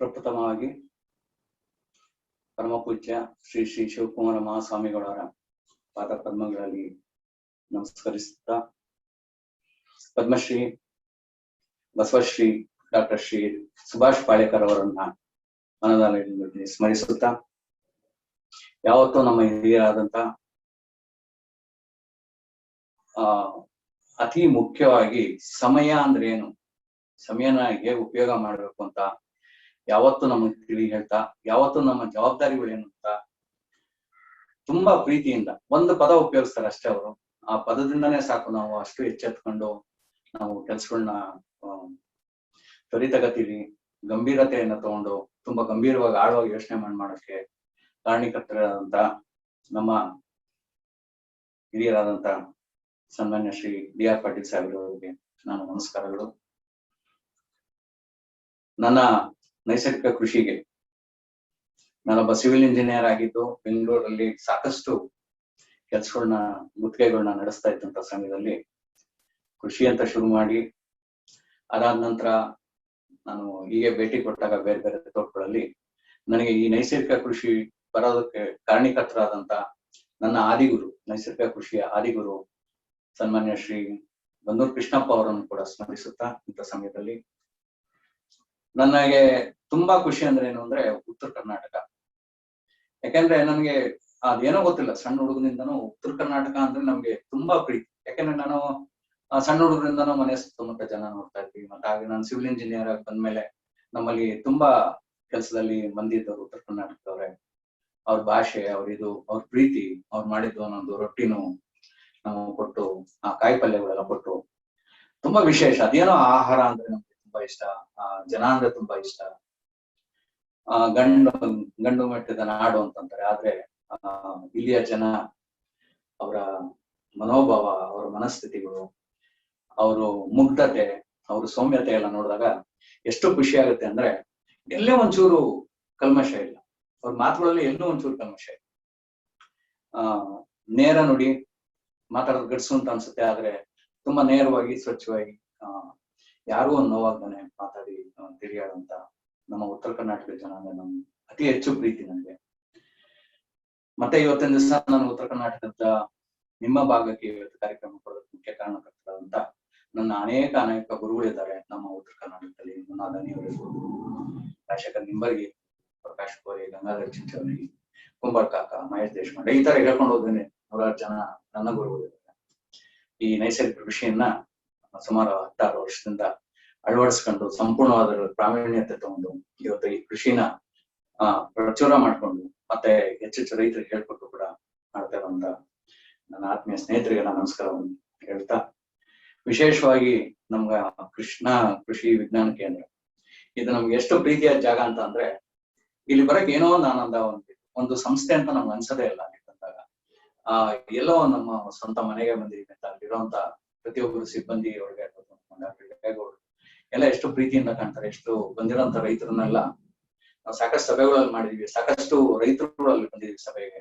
ಪ್ರಪ್ರಥಮವಾಗಿ ಪರಮ ಪೂಜ್ಯ ಶ್ರೀ ಶ್ರೀ ಶಿವಕುಮಾರ ಮಹಾಸ್ವಾಮಿಗಳವರ ಪಾದ ಪದ್ಮಗಳಲ್ಲಿ ನಮಸ್ಕರಿಸುತ್ತಾ ಪದ್ಮಶ್ರೀ ಬಸವಶ್ರೀ ಡಾಕ್ಟರ್ ಶ್ರೀ ಸುಭಾಷ್ ಪಾಳೇಕರ್ ಅವರನ್ನ ಮನದಲ್ಲಿ ಸ್ಮರಿಸುತ್ತಾ ಯಾವತ್ತೂ ನಮ್ಮ ಹಿರಿಯರಾದಂತ ಅತಿ ಮುಖ್ಯವಾಗಿ ಸಮಯ ಅಂದ್ರೆ ಏನು, ಸಮಯನ ಹೇಗೆ ಉಪಯೋಗ ಮಾಡ್ಬೇಕು ಅಂತ ಯಾವತ್ತು ನಮಗೆ ತಿಳಿ ಹೇಳ್ತಾ, ಯಾವತ್ತು ನಮ್ಮ ಜವಾಬ್ದಾರಿಗಳೇನು ಅಂತ ತುಂಬಾ ಪ್ರೀತಿಯಿಂದ ಒಂದು ಪದ ಉಪಯೋಗಿಸ್ತಾರೆ ಅಷ್ಟೇ ಅವರು. ಆ ಪದದಿಂದನೇ ಸಾಕು ನಾವು ಅಷ್ಟು ಎಚ್ಚೆತ್ಕೊಂಡು ನಾವು ಕೆಲ್ಸಗಳನ್ನ ತ್ವರಿತಗತಿಲಿ ಗಂಭೀರತೆಯನ್ನ ತಗೊಂಡು ತುಂಬಾ ಗಂಭೀರವಾಗಿ ಆಳವಾಗಿ ಯೋಚನೆ ಮಾಡಕ್ಕೆ ಕಾರಣೀಕರ್ತರಾದಂತ ನಮ್ಮ ಹಿರಿಯರಾದಂತ ಸನ್ಮಾನ್ಯ ಶ್ರೀ ಡಿ.ಆರ್. ಪಾಟೀಲ್ ಸಾಹೇಬ್ರವರಿಗೆ ನಾನು ನಮಸ್ಕಾರಗಳು. ನನ್ನ ನೈಸರ್ಗಿಕ ಕೃಷಿಗೆ ನಾನೊಬ್ಬ ಸಿವಿಲ್ ಇಂಜಿನಿಯರ್ ಆಗಿದ್ದು ಬೆಂಗಳೂರಲ್ಲಿ ಸಾಕಷ್ಟು ಕೆಲಸಗಳನ್ನ ಗುತ್ತಿಗೆಗಳನ್ನ ನಡೆಸ್ತಾ ಇದ್ದಂತ ಸಮಯದಲ್ಲಿ ಕೃಷಿ ಅಂತ ಶುರು ಮಾಡಿ ಅದಾದ ನಂತರ ನಾನು ಹೀಗೆ ಭೇಟಿ ಕೊಟ್ಟಾಗ ಬೇರೆ ಬೇರೆ ತೋಟಗಳಲ್ಲಿ ನನಗೆ ಈ ನೈಸರ್ಗಿಕ ಕೃಷಿ ಬರೋದಕ್ಕೆ ಕಾರಣೀಕರ್ತರಾದಂತ ನನ್ನ ಆದಿಗುರು, ನೈಸರ್ಗಿಕ ಕೃಷಿಯ ಆದಿಗುರು ಸನ್ಮಾನ್ಯ ಶ್ರೀ ಬಂದೂರು ಕೃಷ್ಣಪ್ಪ ಅವರನ್ನು ಕೂಡ ಸ್ಮರಿಸುತ್ತಾ ಇಂಥ ಸಮಯದಲ್ಲಿ ನನಗೆ ತುಂಬಾ ಖುಷಿ ಅಂದ್ರೆ ಏನು ಅಂದ್ರೆ ಉತ್ತರ ಕರ್ನಾಟಕ. ಯಾಕೆಂದ್ರೆ ನನಗೆ ಅದೇನೋ ಗೊತ್ತಿಲ್ಲ, ಸಣ್ಣ ಹುಡುಗನಿಂದನೂ ಉತ್ತರ ಕರ್ನಾಟಕ ಅಂದ್ರೆ ನಮ್ಗೆ ತುಂಬಾ ಪ್ರೀತಿ. ಯಾಕೆಂದ್ರೆ ನಾನು ಸಣ್ಣ ಹುಡುಗರಿಂದನೂ ಮನೆ ಸುತ್ತಮುತ್ತ ಜನ ನೋಡ್ತಾ ಇದ್ವಿ. ಮತ್ತೆ ಹಾಗೆ ನಾನು ಸಿವಿಲ್ ಇಂಜಿನಿಯರ್ ಆಗಿ ಬಂದ್ಮೇಲೆ ನಮ್ಮಲ್ಲಿ ತುಂಬಾ ಕೆಲಸದಲ್ಲಿ ಮಂದಿ ಇದ್ದವರು ಉತ್ತರ ಕರ್ನಾಟಕದವ್ರೆ. ಅವ್ರ ಭಾಷೆ, ಅವ್ರ ಪ್ರೀತಿ, ಅವ್ರು ಮಾಡಿದ್ದು ಒಂದೊಂದು ರೊಟ್ಟಿನೂ ನಾವು ಕೊಟ್ಟು, ಆ ಕಾಯಿ ಪಲ್ಯಗಳೆಲ್ಲ ಕೊಟ್ಟು ತುಂಬಾ ವಿಶೇಷ. ಅದೇನೋ ಆಹಾರ ಅಂದ್ರೆ ನಮ್ಗೆ ತುಂಬಾ ಇಷ್ಟ, ಜನ ಅಂದ್ರೆ ತುಂಬಾ ಇಷ್ಟ. ಗಂಡು ಮೆಟ್ಟಿದ ನಾಡು ಅಂತಂತಾರೆ. ಆದ್ರೆ ಇಲ್ಲಿಯ ಜನ, ಅವರ ಮನೋಭಾವ, ಅವರ ಮನಸ್ಥಿತಿಗಳು, ಅವರು ಮುಗ್ಧತೆ, ಅವ್ರ ಸೌಮ್ಯತೆ ಎಲ್ಲ ನೋಡಿದಾಗ ಎಷ್ಟು ಖುಷಿ ಆಗುತ್ತೆ ಅಂದ್ರೆ ಎಲ್ಲೇ ಒಂಚೂರು ಕಲ್ಮಶ ಇಲ್ಲ ಅವ್ರ ಮಾತುಗಳಲ್ಲಿ, ಎಲ್ಲೂ ಒಂಚೂರು ಕಲ್ಮಶ ಇಲ್ಲ. ನೇರ ನುಡಿ, ಮಾತಾಡೋದು ಗಡ್ಸು ಅಂತ ಅನ್ಸುತ್ತೆ, ಆದ್ರೆ ತುಂಬಾ ನೇರವಾಗಿ ಸ್ವಚ್ಛವಾಗಿ ಯಾರು ಒಂದು ನೋವಾಗ್ದಾನೆ ಮಾತಾಡಿ ತಿಳಿಯಾಡಂತ ನಮ್ಮ ಉತ್ತರ ಕರ್ನಾಟಕ ಜನ ಅಂದ್ರೆ ನಮ್ಗೆ ಅತಿ ಹೆಚ್ಚು ಪ್ರೀತಿ ನನಗೆ. ಮತ್ತೆ ಇವತ್ತಿನ ದಿವಸ ನಾನು ಉತ್ತರ ಕರ್ನಾಟಕದ ನಿಮ್ಮ ಭಾಗಕ್ಕೆ ಇವತ್ತು ಕಾರ್ಯಕ್ರಮ ಕೊಡೋದಕ್ಕೆ ಮುಖ್ಯ ಕಾರಣಕರ್ತರಾದಂತ ನನ್ನ ಅನೇಕ ಗುರುಗಳಿದ್ದಾರೆ ನಮ್ಮ ಉತ್ತರ ಕರ್ನಾಟಕದಲ್ಲಿ. ಮುನ್ನಾದನಿಯವರಿರ್ಬೋದು, ರಾಜಶೇಖರ್ ನಿಂಬರ್ಗಿ, ಪ್ರಕಾಶ್ ಕೋರಿ, ಗಂಗಾಧರ್ ಚಿಂಚೋಳಿ, ಕುಂಬಾರ್ ಕಾಕ, ಮಹೇಶ್ ದೇಶಪಾಂಡೆ, ಈ ತರ ಹೇಳ್ಕೊಂಡು ಹೋದ್ರೆ ನೂರಾರು ಜನ ನನ್ನ ಗುರುಗಳಿದ್ದಾರೆ. ಈ ನೈಸರ್ಗಿಕ ಕೃಷಿಯನ್ನ ಸುಮಾರು 16 ವರ್ಷದಿಂದ ಅಳವಡಿಸ್ಕೊಂಡು ಸಂಪೂರ್ಣವಾದ ಪ್ರಾವೀಣ್ಯತೆ ತಗೊಂಡು ಇವತ್ತು ಈ ಕೃಷಿನ ಪ್ರಚುರ ಮಾಡ್ಕೊಂಡು ಮತ್ತೆ ಹೆಚ್ಚೆಚ್ಚು ರೈತರಿಗೆ ಹೇಳ್ಕೊಟ್ಟು ಕೂಡ ಮಾಡ್ತಾ ಇರುವಂತ ನನ್ನ ಆತ್ಮೀಯ ಸ್ನೇಹಿತರಿಗೆ ನಮಸ್ಕಾರವನ್ನು ಹೇಳ್ತಾ, ವಿಶೇಷವಾಗಿ ನಮ್ಗ ಕೃಷಿ ವಿಜ್ಞಾನ ಕೇಂದ್ರ ಇದು ನಮ್ಗೆ ಎಷ್ಟು ಪ್ರೀತಿಯ ಜಾಗ ಅಂತ ಅಂದ್ರೆ ಇಲ್ಲಿ ಬರಕ್ ಏನೋ ಒಂದು ಆನಂದ, ಒಂದು ಸಂಸ್ಥೆ ಅಂತ ನಮ್ಗೆ ಅನ್ಸದೇ ಇಲ್ಲ. ಅಲ್ಲಿ ಬಂದಾಗ ಎಲ್ಲೋ ನಮ್ಮ ಸ್ವಂತ ಮನೆಗೆ ಬಂದಿದ್ದೀವಿ ಅಂತ ಅಲ್ಲಿರುವಂತ ಪ್ರತಿಯೊಬ್ಬರು ಸಿಬ್ಬಂದಿ ಒಳಗೆ ಎಲ್ಲ ಎಷ್ಟು ಪ್ರೀತಿಯಿಂದ ಕಾಣ್ತಾರೆ. ಎಷ್ಟು ಬಂದಿರೋಂತ ರೈತರನ್ನೆಲ್ಲ ನಾವು ಸಾಕಷ್ಟು ಸಭೆಗಳಲ್ಲಿ ಮಾಡಿದೀವಿ, ಸಾಕಷ್ಟು ರೈತರು ಅಲ್ಲಿ ಬಂದಿದೀವಿ ಸಭೆಗೆ.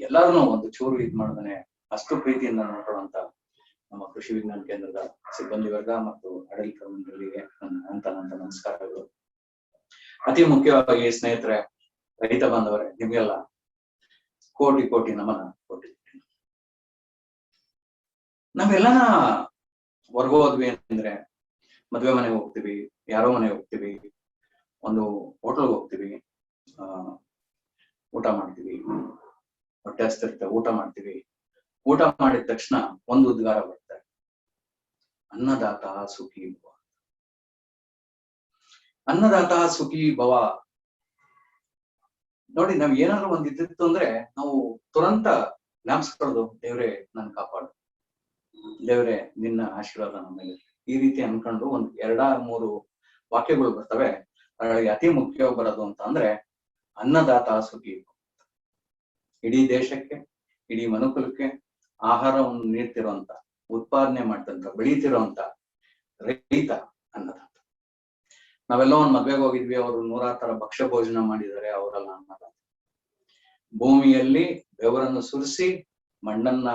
ಎಲ್ಲಾರನ್ನೂ ಒಂದು ಚೂರು ಇದ್ ಮಾಡ್ದಾನೆ ಅಷ್ಟು ಪ್ರೀತಿಯಿಂದ ನೋಡುವಂತ ನಮ್ಮ ಕೃಷಿ ವಿಜ್ಞಾನ ಕೇಂದ್ರದ ಸಿಬ್ಬಂದಿ ವರ್ಗ ಮತ್ತು ಆಡಳಿತ ಮಂಡಳಿಗೆ ನನ್ನ ನಮಸ್ಕಾರಗಳು. ಅತಿ ಮುಖ್ಯವಾಗಿ ಸ್ನೇಹಿತರೆ, ರೈತ ಬಾಂಧವರೇ, ನಿಮ್ಗೆಲ್ಲ ಕೋಟಿ ನಮನ ಕೊಟ್ಟಿದ್ದೀನಿ. ನಾವೆಲ್ಲನ ಹೊರಗೋದ್ವಿ ಅಂದ್ರೆ ಮದ್ವೆ ಮನೆಗೆ ಹೋಗ್ತೀವಿ, ಯಾರೋ ಮನೆಗೆ ಹೋಗ್ತೀವಿ, ಒಂದು ಹೋಟೆಲ್ಗೆ ಹೋಗ್ತೀವಿ, ಊಟ ಮಾಡ್ತೀವಿ, ಹೊಟ್ಟೆ ಹಸ್ತಿರುತ್ತೆ, ಊಟ ಮಾಡ್ತೀವಿ. ಊಟ ಮಾಡಿದ ತಕ್ಷಣ ಒಂದು ಉದ್ಗಾರ ಬರುತ್ತೆ, ಅನ್ನದಾತ ಸುಖಿ ಭವ. ಅನ್ನದಾತ ಸುಖಿ ಭವ ನೋಡಿ, ನಾವ್ ಏನಾದ್ರು ಒಂದ್ ಇದ್ದಿತ್ತು ಅಂದ್ರೆ ನಾವು ತುರಂತ ಜ್ಞಾಪಿಸ್ಕೊಳ್ಳೋದು, ದೇವ್ರೆ ನನ್ ಕಾಪಾಡು, ದೇವ್ರೆ ನಿನ್ನ ಆಶೀರ್ವಾದ ನಮ್ಮ ಮೇಲೆ, ಈ ರೀತಿ ಅನ್ಕೊಂಡು ಒಂದ್ 2-3 ವಾಕ್ಯಗಳು ಬರ್ತವೆ. ಅದರೊಳಗೆ ಅತಿ ಮುಖ್ಯವಾಗಿ ಬರೋದು ಅಂತ ಅಂದ್ರೆ ಅನ್ನದಾತ ಸುಖಿ. ಇಡೀ ದೇಶಕ್ಕೆ, ಇಡೀ ಮನುಕುಲಕ್ಕೆ ಆಹಾರವನ್ನು ನೀಡ್ತಿರುವಂತ, ಉತ್ಪಾದನೆ ಮಾಡ್ತಂತ, ಬೆಳೀತಿರುವಂತ ರೈತ ಅನ್ನದಾತ. ನಾವೆಲ್ಲ ಒಂದ್ ಮದ್ವೆಗೆ ಹೋಗಿದ್ವಿ, ಅವರು 100 ತರ ಭಕ್ಷ್ಯ ಭೋಜನ ಮಾಡಿದ್ದಾರೆ, ಅವರೆಲ್ಲ ಅನ್ನದಾತ. ಭೂಮಿಯಲ್ಲಿ ಬೆವರನ್ನು ಸುರಿಸಿ ಮಣ್ಣನ್ನ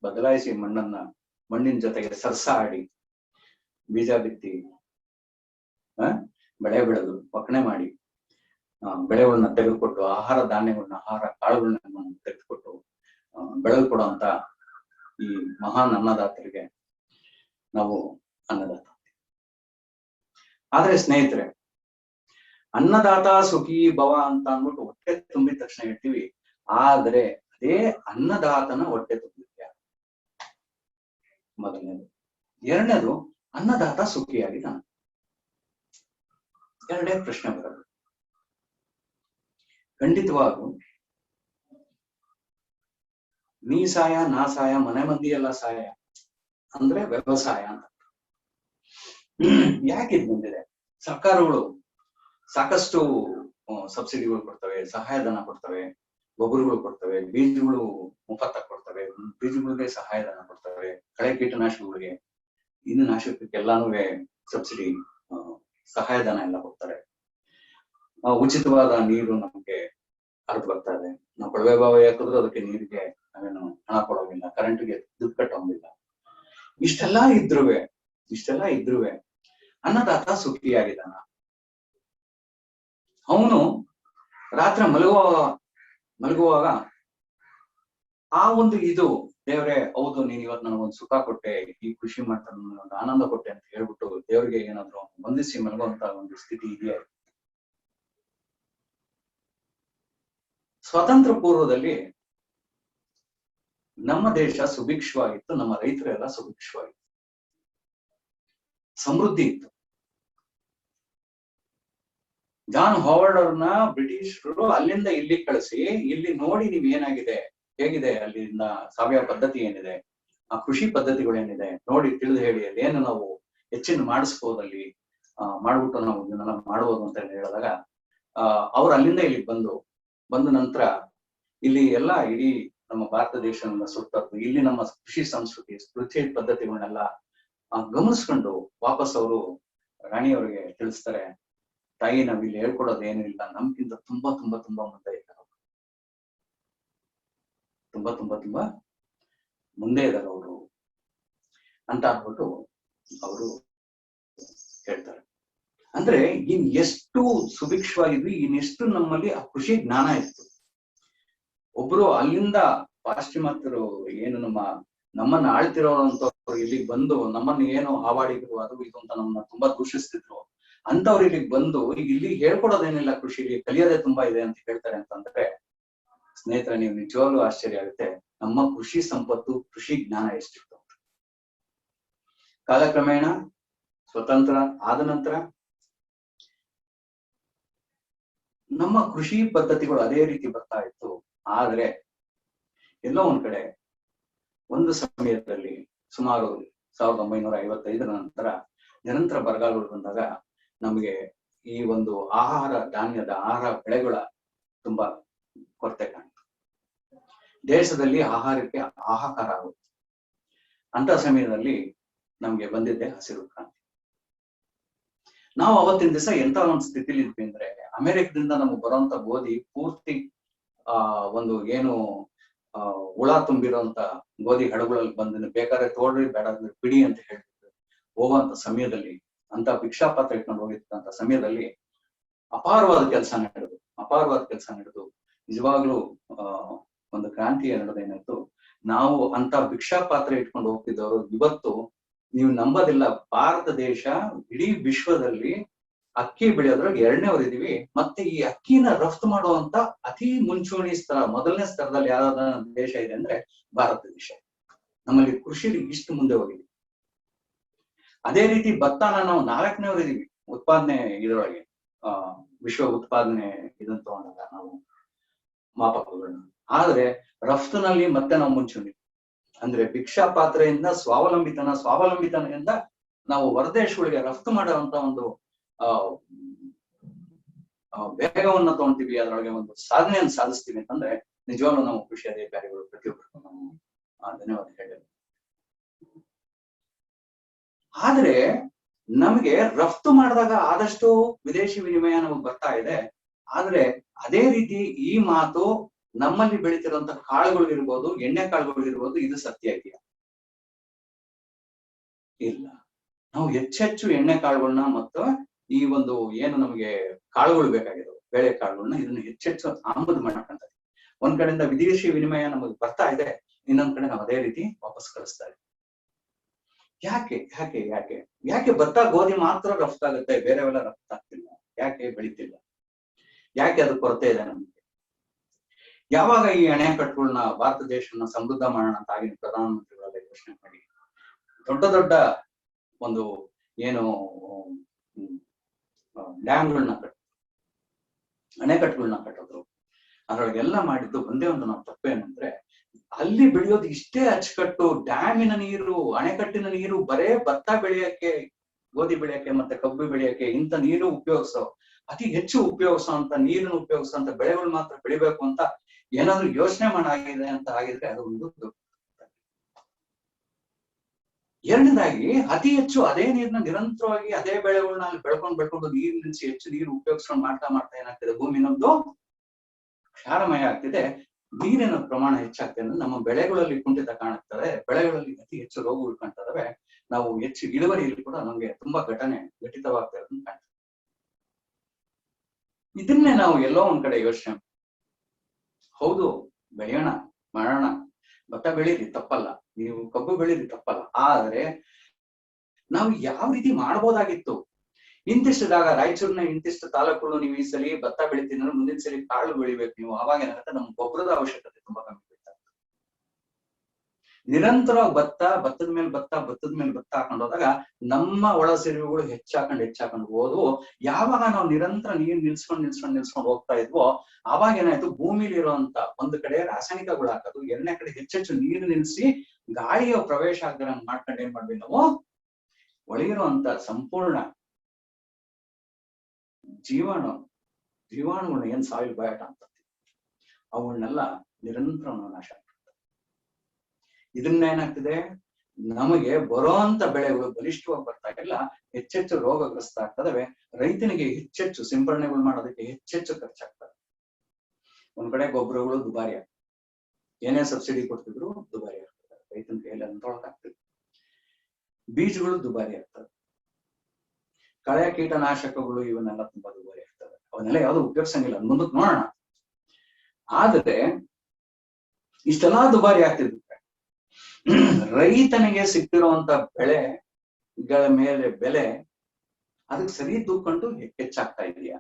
ಬದಲಾಯಿಸಿ, ಮಣ್ಣಿನ ಜೊತೆಗೆ ಸರ್ಸ ಆಡಿ, ಬೀಜ ಬಿತ್ತಿ ಬೆಳೆ ಬೆಳೆದು ಒಕ್ಕಣೆ ಮಾಡಿ ಬೆಳೆಗಳನ್ನ ತೆಗೆದುಕೊಟ್ಟು ಆಹಾರ ಧಾನ್ಯಗಳನ್ನ ಆಹಾರ ಕಾಳುಗಳನ್ನ ತೆಗೆದುಕೊಟ್ಟು ಬೆಳೆದು ಕೊಡುವಂತ ಈ ಮಹಾನ್ ಅನ್ನದಾತರಿಗೆ ನಾವು ಅನ್ನದಾತ. ಆದ್ರೆ ಸ್ನೇಹಿತರೆ, ಅನ್ನದಾತ ಸುಖಿ ಭವ ಅಂತ ಅಂದ್ಬಿಟ್ಟು ಹೊಟ್ಟೆ ತುಂಬಿದ ತಕ್ಷಣ ಹೇಳ್ತೀವಿ. ಆದ್ರೆ ಅದೇ ಅನ್ನದಾತನ ಹೊಟ್ಟೆ ತುಂಬಿದ್ಯಾ? ಮೊದಲನೇದು. ಎರಡನೇದು, ಅನ್ನದಾತ ಸುಖಿಯಾಗಿದ್ದಾನೆ? ಎರಡೇ ಪ್ರಶ್ನೆ ಬರೋದು. ಖಂಡಿತವಾಗೂ ನೀ ಸಹಾಯ ನಾ ಸಹಾಯ ಮನೆ ಮಂದಿ ಎಲ್ಲ ಸಹಾಯ ಅಂದ್ರೆ ವ್ಯವಸಾಯ ಅಂತ. ಯಾಕಿದ್ ಬಂದಿದೆ? ಸರ್ಕಾರಗಳು ಸಾಕಷ್ಟು ಸಬ್ಸಿಡಿಗಳು ಕೊಡ್ತವೆ, ಸಹಾಯಧನ ಕೊಡ್ತವೆ, ಗೊಬ್ಬರಗಳು ಕೊಡ್ತವೆ, ಬೀಜಗಳು ಮುಫತ್ತ ಕೊಡ್ತವೆ, ಬೀಜಗಳಿಗೆ ಸಹಾಯಧನ ಕೊಡ್ತವೆ, ಕಳೆ ಕೀಟನಾಶಕಗಳಿಗೆ, ಇನ್ನು ನಾಶಕಕ್ಕೆಲ್ಲಾನು ಸಬ್ಸಿಡಿ ಸಹಾಯಧನ ಎಲ್ಲ ಕೊಡ್ತಾರೆ. ಉಚಿತವಾದ ನೀರು ನಮ್ಗೆ ಹರಿದು ಬರ್ತಾ ಇದೆ. ನಾವು ಕೊಳವೆ ಬಾವಿ ಹಾಕಿದ್ರು ಅದಕ್ಕೆ ನೀರಿಗೆ ನಾವೇನು ಹಣ ಕೊಡೋದಿಲ್ಲ, ಕರೆಂಟ್ಗೆ ದುಡ್ಡು ಕಟ್ಟೋದಿಲ್ಲ. ಇಷ್ಟೆಲ್ಲಾ ಇದ್ರುವೆ ಅನ್ನದಾತ ಸುಖಿಯಾಗಿದ್ದಾನ? ಅವನು ರಾತ್ರಿ ಮಲಗುವಾಗ ಆ ಒಂದು ಇದು ದೇವ್ರೆ, ಹೌದು ನೀನ್ ಇವತ್ತು ನನಗೊಂದು ಸುಖ ಕೊಟ್ಟೆ, ಈ ಖುಷಿ ಮಾಡ್ತಾನೆ, ನನಗೊಂದು ಆನಂದ ಕೊಟ್ಟೆ ಅಂತ ಹೇಳ್ಬಿಟ್ಟು ದೇವ್ರಿಗೆ ಏನಾದ್ರು ವಂದಿಸಿ ಮಲಗುವಂತ ಒಂದು ಸ್ಥಿತಿ ಇದೆಯಾ? ಸ್ವತಂತ್ರ ಪೂರ್ವದಲ್ಲಿ ನಮ್ಮ ದೇಶ ಸುಭಿಕ್ಷವಾಗಿತ್ತು, ನಮ್ಮ ರೈತರೆಲ್ಲ ಸುಭಿಕ್ಷವಾಗಿತ್ತು, ಸಮೃದ್ಧಿ ಇತ್ತು. ಜಾನ್ ಹಾವರ್ಡ್ ಅವ್ರನ್ನ ಬ್ರಿಟಿಷರು ಅಲ್ಲಿಂದ ಇಲ್ಲಿ ಕಳಿಸಿ, ಇಲ್ಲಿ ನೋಡಿ ನೀವ್ ಏನಾಗಿದೆ, ಹೇಗಿದೆ ಅಲ್ಲಿಂದ ಸಾವಯವ ಪದ್ಧತಿ ಏನಿದೆ, ಆ ಕೃಷಿ ಪದ್ಧತಿಗಳೇನಿದೆ ನೋಡಿ ತಿಳಿದು ಹೇಳಿ, ಅಲ್ಲಿ ಏನು ನಾವು ಹೆಚ್ಚಿನ ಮಾಡಿಸ್ಬೋದಲ್ಲಿ ಮಾಡ್ಬಿಟ್ಟು ನಾವು ಇದನ್ನೆಲ್ಲ ಮಾಡ್ಬೋದು ಅಂತ ಹೇಳಿದಾಗ ಅವ್ರು ಅಲ್ಲಿಂದ ಇಲ್ಲಿಗೆ ಬಂದ ನಂತರ ಇಲ್ಲಿ ಎಲ್ಲ ಇಡೀ ನಮ್ಮ ಭಾರತ ದೇಶವನ್ನ ಸುತ್ತದ್ದು, ಇಲ್ಲಿ ನಮ್ಮ ಕೃಷಿ ಸಂಸ್ಕೃತಿ ಕೃಷಿ ಪದ್ಧತಿಗಳನ್ನೆಲ್ಲ ಗಮನಿಸ್ಕೊಂಡು ವಾಪಸ್ ಅವರು ರಾಣಿಯವರಿಗೆ ತಿಳಿಸ್ತಾರೆ, ತಾಯಿ ನಾವ್ ಇಲ್ಲಿ ಹೇಳ್ಕೊಡೋದು ಏನೂ ಇಲ್ಲ, ನಮ್ಗಿಂತ ತುಂಬಾ ತುಂಬಾ ತುಂಬಾ ಮುಂದೆ ಇದ್ದಾರೆ, ತುಂಬಾ ಮುಂದೆ ಇದ್ದಾರೆ ಅವರು ಅಂತ ಅಂದ್ಬಿಟ್ಟು ಅವರು ಹೇಳ್ತಾರೆ. ಅಂದ್ರೆ ಎಷ್ಟು ಸುಭಿಕ್ಷವಾಗಿದ್ವಿ, ಇನ್ನೆಷ್ಟು ನಮ್ಮಲ್ಲಿ ಆ ಕೃಷಿ ಜ್ಞಾನ ಇತ್ತು. ಒಬ್ರು ಅಲ್ಲಿಂದ ಪಾಶ್ಚಿಮಾತ್ಯರು ಏನು ನಮ್ಮನ್ನ ಆಳ್ತಿರೋಂಥವ್ರು ಇಲ್ಲಿಗೆ ಬಂದು ನಮ್ಮನ್ನ ಏನು ಹಾವಾಡಿದ್ರು ಅದು ಇದು ಅಂತ ನಮ್ಮನ್ನ ತುಂಬಾ ದೂಷಿಸ್ತಿದ್ರು, ಅಂತವ್ರು ಇಲ್ಲಿಗೆ ಬಂದು ಈಗ ಇಲ್ಲಿ ಹೇಳ್ಕೊಡೋದೇನಿಲ್ಲ, ಕೃಷಿಲಿ ಕಲಿಯೋದೇ ತುಂಬಾ ಇದೆ ಅಂತ ಹೇಳ್ತಾರೆ ಅಂತಂದ್ರೆ ಸ್ನೇಹಿತರೆ, ನೀವು ನಿಜವಾಗ್ಲೂ ಆಶ್ಚರ್ಯ ಆಗುತ್ತೆ. ನಮ್ಮ ಕೃಷಿ ಸಂಪತ್ತು, ಕೃಷಿ ಜ್ಞಾನ ಎಷ್ಟಿತ್ತು. ಕಾಲಕ್ರಮೇಣ ಸ್ವತಂತ್ರ ಆದ ನಂತರ ನಮ್ಮ ಕೃಷಿ ಪದ್ಧತಿಗಳು ಅದೇ ರೀತಿ ಬರ್ತಾ ಇತ್ತು. ಆದ್ರೆ ಎಲ್ಲೋ ಒಂದ್ ಕಡೆ ಒಂದು ಸಮಯದಲ್ಲಿ ಸುಮಾರು 1955 ನಂತರ ನಿರಂತರ ಬರಗಾಲಗಳು ಬಂದಾಗ ನಮಗೆ ಈ ಒಂದು ಆಹಾರ ಬೆಳೆಗಳ ತುಂಬಾ ಕೊರತೆ ಕಾಣ್ತು. ದೇಶದಲ್ಲಿ ಆಹಾರಕ್ಕೆ ಹಾಹಾಕಾರ ಆಗುತ್ತೆ. ಅಂತ ಸಮಯದಲ್ಲಿ ನಮ್ಗೆ ಬಂದಿದ್ದೆ ಹಸಿರು ಕ್ರಾಂತಿ. ನಾವು ಅವತ್ತಿನ ದಿವಸ ಎಂತ ಒಂದು ಸ್ಥಿತಿಲಿ ಇದ್ವಿ ಅಂದ್ರೆ, ಅಮೆರಿಕದಿಂದ ನಮಗೆ ಬರುವಂತ ಗೋಧಿ ಪೂರ್ತಿ ಒಂದು ಏನು ಹುಳ ತುಂಬಿರುವಂತ ಗೋಧಿ ಹಡಗುಗಳಲ್ಲಿ ಬಂದ ಬೇಕಾದ್ರೆ ತೋಡ್ರಿ ಬೇಡ ಬಿಡಿ ಅಂತ ಹೇಳ್ತಿದ್ರು. ಹೋಗುವಂತ ಸಮಯದಲ್ಲಿ ಅಂತ ಭಿಕ್ಷಾಪಾತ್ರ ಇಟ್ಕೊಂಡು ಹೋಗಿರ್ತಂತ ಸಮಯದಲ್ಲಿ ಅಪಾರವಾದ ಕೆಲಸ ನಡೆದು ನಿಜವಾಗ್ಲೂ ಒಂದು ಕ್ರಾಂತಿ ನಡೆದೇನಾಯ್ತು. ನಾವು ಅಂತ ಭಿಕ್ಷಾಪಾತ್ರ ಇಟ್ಕೊಂಡು ಹೋಗ್ತಿದ್ದವರು ಇವತ್ತು ನೀವು ನಂಬೋದಿಲ್ಲ, ಭಾರತ ದೇಶ ಇಡೀ ವಿಶ್ವದಲ್ಲಿ ಅಕ್ಕಿ ಬೆಳೆಯೋದ್ರಾಗ 2ನೇವರು ಇದೀವಿ. ಮತ್ತೆ ಈ ಅಕ್ಕಿನ ರಫ್ತು ಮಾಡುವಂತ ಅತಿ ಮುಂಚೂಣಿ ಮೊದಲನೇ ಸ್ತರದಲ್ಲಿ ಯಾವ್ದಾದ ದೇಶ ಇದೆ ಅಂದ್ರೆ ಭಾರತ ದೇಶ. ನಮ್ಮಲ್ಲಿ ಕೃಷಿಲಿ ಇಷ್ಟು ಮುಂದೆ ಹೋಗಿದ್ವಿ. ಅದೇ ರೀತಿ ಭತ್ತನ ನಾವು 4ನೇವರು ಇದೀವಿ ಉತ್ಪಾದನೆ ಇದರೊಳಗೆ, ವಿಶ್ವ ಉತ್ಪಾದನೆ ಇದನ್ನ ತಗೊಂಡಾಗ ನಾವು ಮಾಪಕಗಳನ್ನ. ಆದ್ರೆ ರಫ್ತಿನಲ್ಲಿ ಮತ್ತೆ ನಾವು ಮುಂಚೂಣಿ. ಅಂದ್ರೆ ಭಿಕ್ಷಾ ಪಾತ್ರೆಯಿಂದ ಸ್ವಾವಲಂಬಿತನದಿಂದ ನಾವು ಹೊರದೇಶಗಳಿಗೆ ರಫ್ತು ಮಾಡುವಂತ ಒಂದು ವೇಗವನ್ನ ತಗೊಂತೀವಿ, ಅದರೊಳಗೆ ಒಂದು ಸಾಧನೆಯನ್ನು ಸಾಧಿಸ್ತೀವಿ ಅಂತಂದ್ರೆ ನಿಜವಾಗ್ಲೂ ನಾವು ಕೃಷಿ ಅಧಿಕಾರಿಗಳು ಪ್ರತಿಯೊಬ್ಬರಿಗೂ ನಾವು ಧನ್ಯವಾದ ಹೇಳಿ. ಆದ್ರೆ ನಮ್ಗೆ ರಫ್ತು ಮಾಡಿದಾಗ ಆದಷ್ಟು ವಿದೇಶಿ ವಿನಿಮಯ ನಮಗ್ ಬರ್ತಾ ಇದೆ. ಆದ್ರೆ ಅದೇ ರೀತಿ ಈ ಮಾತು ನಮ್ಮಲ್ಲಿ ಬೆಳೀತಿರುವಂತ ಕಾಳುಗಳು ಇರ್ಬೋದು, ಎಣ್ಣೆ ಕಾಳುಗಳು ಇರ್ಬೋದು, ಇದು ಸತ್ಯ ಇದೆಯಾ? ಇಲ್ಲ. ನಾವು ಹೆಚ್ಚೆಚ್ಚು ಎಣ್ಣೆ ಕಾಳುಗಳನ್ನ ಮತ್ತು ಈ ಒಂದು ಏನು ನಮಗೆ ಕಾಳುಗಳು ಬೇಕಾಗಿದ್ದಾವೆ, ಬೇಳೆ ಕಾಳುಗಳನ್ನ ಇದನ್ನ ಹೆಚ್ಚೆಚ್ಚು ಆಮದು ಮಾಡ್ಕೊಂತ ಒಂದ್ ಕಡೆಯಿಂದ ವಿದೇಶಿ ವಿನಿಮಯ ನಮಗೆ ಬರ್ತಾ ಇದೆ, ಇನ್ನೊಂದ್ ಕಡೆ ನಾವು ಅದೇ ರೀತಿ ವಾಪಸ್ ಕಳಿಸ್ತಾ ಇದ್ದೀವಿ. ಯಾಕೆ ಯಾಕೆ ಯಾಕೆ ಯಾಕೆ ಭತ್ತ ಗೋಧಿ ಮಾತ್ರ ರಫ್ತಾಗುತ್ತೆ, ಬೇರೆವೆಲ್ಲ ರಫ್ತಾಗ್ತಿಲ್ಲ? ಯಾಕೆ ಬೆಳಿತಿಲ್ಲ? ಯಾಕೆ ಅದು ಕೊರತೆ ಇದೆ ನಮ್ಗೆ? ಯಾವಾಗ ಈ ಅಣೆಕಟ್ಟುಗಳನ್ನ ಭಾರತ ದೇಶನ ಸಮೃದ್ಧ ಮಾಡೋಣ ಅಂತ ಆಗಿನ ಪ್ರಧಾನಮಂತ್ರಿಗಳೆಲ್ಲ ಯೋಚನೆ ಮಾಡಿ ದೊಡ್ಡ ದೊಡ್ಡ ಒಂದು ಏನು ಡ್ಯಾಮ್ಗಳನ್ನ ಅಣೆಕಟ್ಟುಗಳನ್ನ ಕಟ್ಟಿದ್ರು. ಅದ್ರೊಳಗೆಲ್ಲ ಮಾಡಿದ್ದು ಒಂದೇ ಒಂದು ನಾವು ತಪ್ಪೇನಂದ್ರೆ, ಅಲ್ಲಿ ಬೆಳೆಯೋದು ಇಷ್ಟೇ ಅಚ್ಚುಕಟ್ಟು, ಡ್ಯಾಮಿನ ನೀರು, ಅಣೆಕಟ್ಟಿನ ನೀರು ಬರೇ ಭತ್ತ ಬೆಳೆಯಕ್ಕೆ, ಗೋಧಿ ಬೆಳೆಯಕ್ಕೆ ಮತ್ತೆ ಕಬ್ಬು ಬೆಳೆಯಕ್ಕೆ ಇಂಥ ನೀರು ಉಪಯೋಗಿಸೋ, ಅತಿ ಹೆಚ್ಚು ಉಪಯೋಗಿಸೋ ಅಂತ ನೀರನ್ನು ಉಪಯೋಗಿಸೋ ಅಂತ ಬೆಳೆಗಳು ಮಾತ್ರ ಬೆಳಿಬೇಕು ಅಂತ ಏನಾದ್ರು ಯೋಚನೆ ಮಾಡಾಗಿದೆ ಅಂತ ಆಗಿದ್ರೆ ಅದು ಒಂದು. ಎರಡನೇದಾಗಿ ಅತಿ ಹೆಚ್ಚು ಅದೇ ನೀರ್ನ ನಿರಂತರವಾಗಿ ಅದೇ ಬೆಳೆಗಳನ್ನ ಅಲ್ಲಿ ಬೆಳ್ಕೊಂಡು ನೀರು ನಿಲ್ಸಿ ಹೆಚ್ಚು ನೀರು ಉಪಯೋಗಿಸ್ಕೊಂಡು ಮಾಡ್ತಾ ಏನಾಗ್ತಿದೆ, ಭೂಮಿ ನಮ್ದು ಕ್ಷಾರಮಯ ಆಗ್ತಿದೆ, ನೀರಿನ ಪ್ರಮಾಣ ಹೆಚ್ಚಾಗ್ತದೆ ಅಂದ್ರೆ ನಮ್ಮ ಬೆಳೆಗಳಲ್ಲಿ ಕುಂಠಿತ ಕಾಣುತ್ತದೆ, ಬೆಳೆಗಳಲ್ಲಿ ಅತಿ ಹೆಚ್ಚು ರೋಗಗಳು ಕಾಣ್ತಾ ಇದಾವೆ, ನಾವು ಹೆಚ್ಚು ಇಳುವರಿಯಲ್ಲಿ ಕೂಡ ನಮ್ಗೆ ತುಂಬಾ ಘಟಿತವಾಗ್ತಾ ಇರೋದನ್ನ ಕಾಣ್ತದೆ. ಇದನ್ನೇ ನಾವು ಎಲ್ಲೋ ಒಂದ್ ಕಡೆ ಯೋಚನೆ, ಹೌದು ಬೆಳೆಯೋಣ ಮಾಡೋಣ, ಭತ್ತ ಬೆಳೀರಿ ತಪ್ಪಲ್ಲ, ನೀವು ಕಬ್ಬು ಬೆಳೀರಿ ತಪ್ಪಲ್ಲ, ಆದ್ರೆ ನಾವು ಯಾವ ರೀತಿ ಮಾಡ್ಬೋದಾಗಿತ್ತು? ಇಂತಿಷ್ಟು ಜಾಗ ರಾಯಚೂರಿನ ಇಂತಿಷ್ಟು ತಾಲೂಕುಗಳು ನೀವು ಈ ಸಲ ಭತ್ತ ಬೆಳಿತೀನಿ ಅಂದ್ರೆ ಮುಂದಿನ ಸಲ ಕಾಳು ಬೆಳಿಬೇಕು ನೀವು, ಅವಾಗ ಏನಾಗುತ್ತೆ ನಮ್ಗೆ ಗೊಬ್ಬರದ ಅವಶ್ಯಕತೆ ತುಂಬಾ ಕಮ್ಮಿ ಬೀಳ್ತಾ ಇತ್ತು. ನಿರಂತರವಾಗಿ ಭತ್ತದ ಮೇಲೆ ಭತ್ತ ಹಾಕೊಂಡು ಹೋದಾಗ ನಮ್ಮ ಒಳ ಸೇರುಗಳು ಹೆಚ್ಚಾಕೊಂಡು ಹೋದ್ವು. ಯಾವಾಗ ನಾವು ನಿರಂತರ ನೀರು ನಿಲ್ಸ್ಕೊಂಡು ಹೋಗ್ತಾ ಇದ್ವೋ ಅವಾಗ ಏನಾಯ್ತು, ಭೂಮಿಲಿ ಇರುವಂತ ಒಂದು ಕಡೆ ರಾಸಾಯನಿಕಗಳು ಹಾಕೋದು, ಎರಡನೇ ಕಡೆ ಹೆಚ್ಚೆಚ್ಚು ನೀರು ನಿಲ್ಸಿ ಗಾಳಿಯ ಪ್ರವೇಶ ಆಗದಂಗ್ ಮಾಡ್ಕೊಂಡು ಏನ್ ಮಾಡ್ವಿ ನಾವು, ಒಳಗಿರುವಂತ ಸಂಪೂರ್ಣ ಜೀವಾಣುಗಳನ್ನ ಏನ್ ಸಾಯಿಲ್ ಬಯಾಟ ಅಂತ ಅವಳನ್ನೆಲ್ಲ ನಿರಂತರ ನಾಶ ಆಗ್ತದೆ. ಇದನ್ನ ಏನಾಗ್ತದೆ, ನಮಗೆ ಬರುವಂತ ಬೆಳೆಗಳು ಬಲಿಷ್ಠವಾಗಿ ಬರ್ತಾ ಇಲ್ಲ, ಹೆಚ್ಚೆಚ್ಚು ರೋಗಗ್ರಸ್ತ ಆಗ್ತದವೆ, ರೈತನಿಗೆ ಹೆಚ್ಚೆಚ್ಚು ಸಿಂಪರಣೆಗಳು ಮಾಡೋದಕ್ಕೆ ಹೆಚ್ಚೆಚ್ಚು ಖರ್ಚಾಗ್ತದೆ. ಒಂದ್ ಕಡೆ ಗೊಬ್ಬರಗಳು ದುಬಾರಿ ಆಗ್ತದೆ, ಏನೇ ಸಬ್ಸಿಡಿ ಕೊಡ್ತಿದ್ರು ದುಬಾರಿ ಆಗ್ತದೆ, ರೈತನ ಕೈಯಲ್ಲಿ ಅಂತೊಳಕಾಗ್ತದೆ. ಬೀಜಗಳು ದುಬಾರಿ ಆಗ್ತದೆ, ಕಳೆ ಕೀಟನಾಶಕಗಳು ಇವನ್ನೆಲ್ಲ ತುಂಬಾ ದುಬಾರಿ ಆಗ್ತವೆ, ಅವನ್ನೆಲ್ಲ ಯಾವ್ದು ಉಪಯೋಗಿಸಂಗಿಲ್ಲ, ಮುಂದಕ್ಕೆ ನೋಡೋಣ. ಆದ್ರೆ ಇಷ್ಟೆಲ್ಲಾ ದುಬಾರಿ ಆಗ್ತಿದ್ರು ರೈತನಿಗೆ ಸಿಕ್ತಿರುವಂತ ಬೆಳೆಗಳ ಮೇಲೆ ಬೆಲೆ ಅದಕ್ಕೆ ಸರಿ ತೂಕೊಂಡು ಹೆಚ್ಚಾಗ್ತಾ ಇದೆಯಾ?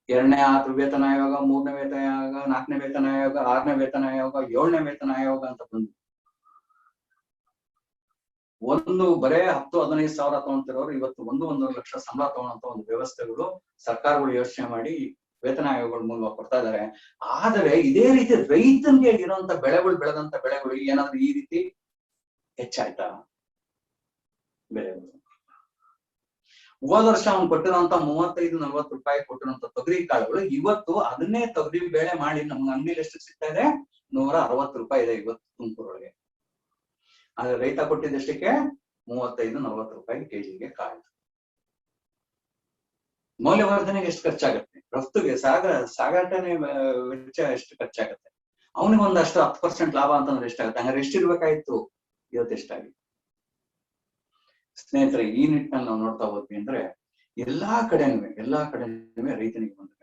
2ನೇ ವೇತನ ಆಯೋಗ, 3ನೇ ವೇತನ ಆಯೋಗ, 4ನೇ ವೇತನ ಆಯೋಗ, 6ನೇ ವೇತನ ಆಯೋಗ, 7ನೇ ವೇತನ ಆಯೋಗ ಅಂತ ಬಂದು ಒಂದು ಬರೇ 10-15 ಸಾವಿರ ತಗೊಂತಿರೋರು ಇವತ್ತು 1-1.5 ಲಕ್ಷ ಸಂಬಳ ತಗೊಳ್ಳೋಂತ ಒಂದು ವ್ಯವಸ್ಥೆಗಳು ಸರ್ಕಾರಗಳು ಯೋಚನೆ ಮಾಡಿ ವೇತನ ಆಯೋಗಗಳ ಮೂಲಕ ಕೊಡ್ತಾ ಇದಾರೆ. ಆದರೆ ಇದೇ ರೀತಿ ರೈತನಿಗೆ ಇರುವಂತ ಬೆಳೆದಂತ ಬೆಳೆಗಳು ಏನಾದ್ರೂ ಈ ರೀತಿ ಹೆಚ್ಚಾಯ್ತಾ? ಬೆಳೆಗಳು ಹೋದ ವರ್ಷ ಅವ್ನು ಕೊಟ್ಟಿರುವಂತ 35-40 ರೂಪಾಯಿ ಕೊಟ್ಟಿರುವಂತ ತೊಗರಿ ಕಾಳುಗಳು ಇವತ್ತು ಅದನ್ನೇ ತೊಗರಿ ಬೇಳೆ ಮಾಡಿ ನಮ್ಗೆ ಅಂಗಡಿಲಿ ಎಷ್ಟು ಸಿಗ್ತಾ ಇದೆ, 160 ರೂಪಾಯಿ ಇದೆ ಇವತ್ತು ತುಮಕೂರೊಳಗೆ. ಆದ್ರೆ ರೈತ ಕೊಟ್ಟಿದ್ದಷ್ಟಕ್ಕೆ 35-40 ರೂಪಾಯಿ ಕೆಜಿಗೆ ಕಾಳು. ಮೌಲ್ಯವರ್ಧನೆಗೆ ಎಷ್ಟು ಖರ್ಚಾಗತ್ತೆ, ರಫ್ತುಗೆ ಸಾಗಾಟನೆ ವೆಚ್ಚ ಎಷ್ಟು ಖರ್ಚಾಗತ್ತೆ, ಅವನಿಗೆ ಒಂದಷ್ಟು 10% ಲಾಭ ಅಂತಂದ್ರೆ ಎಷ್ಟಾಗುತ್ತೆ? ಹಂಗಾರೆ ಎಷ್ಟಿರ್ಬೇಕಾಯ್ತು, ಇವತ್ತು ಎಷ್ಟಾಗಿ? ಸ್ನೇಹಿತರೆ, ಈ ನಿಟ್ಟಿನಲ್ಲಿ ನಾವು ನೋಡ್ತಾ ಹೋದ್ವಿ ಅಂದ್ರೆ ಎಲ್ಲಾ ಕಡೆನೂ ರೈತನಿಗೆ ಒಂದು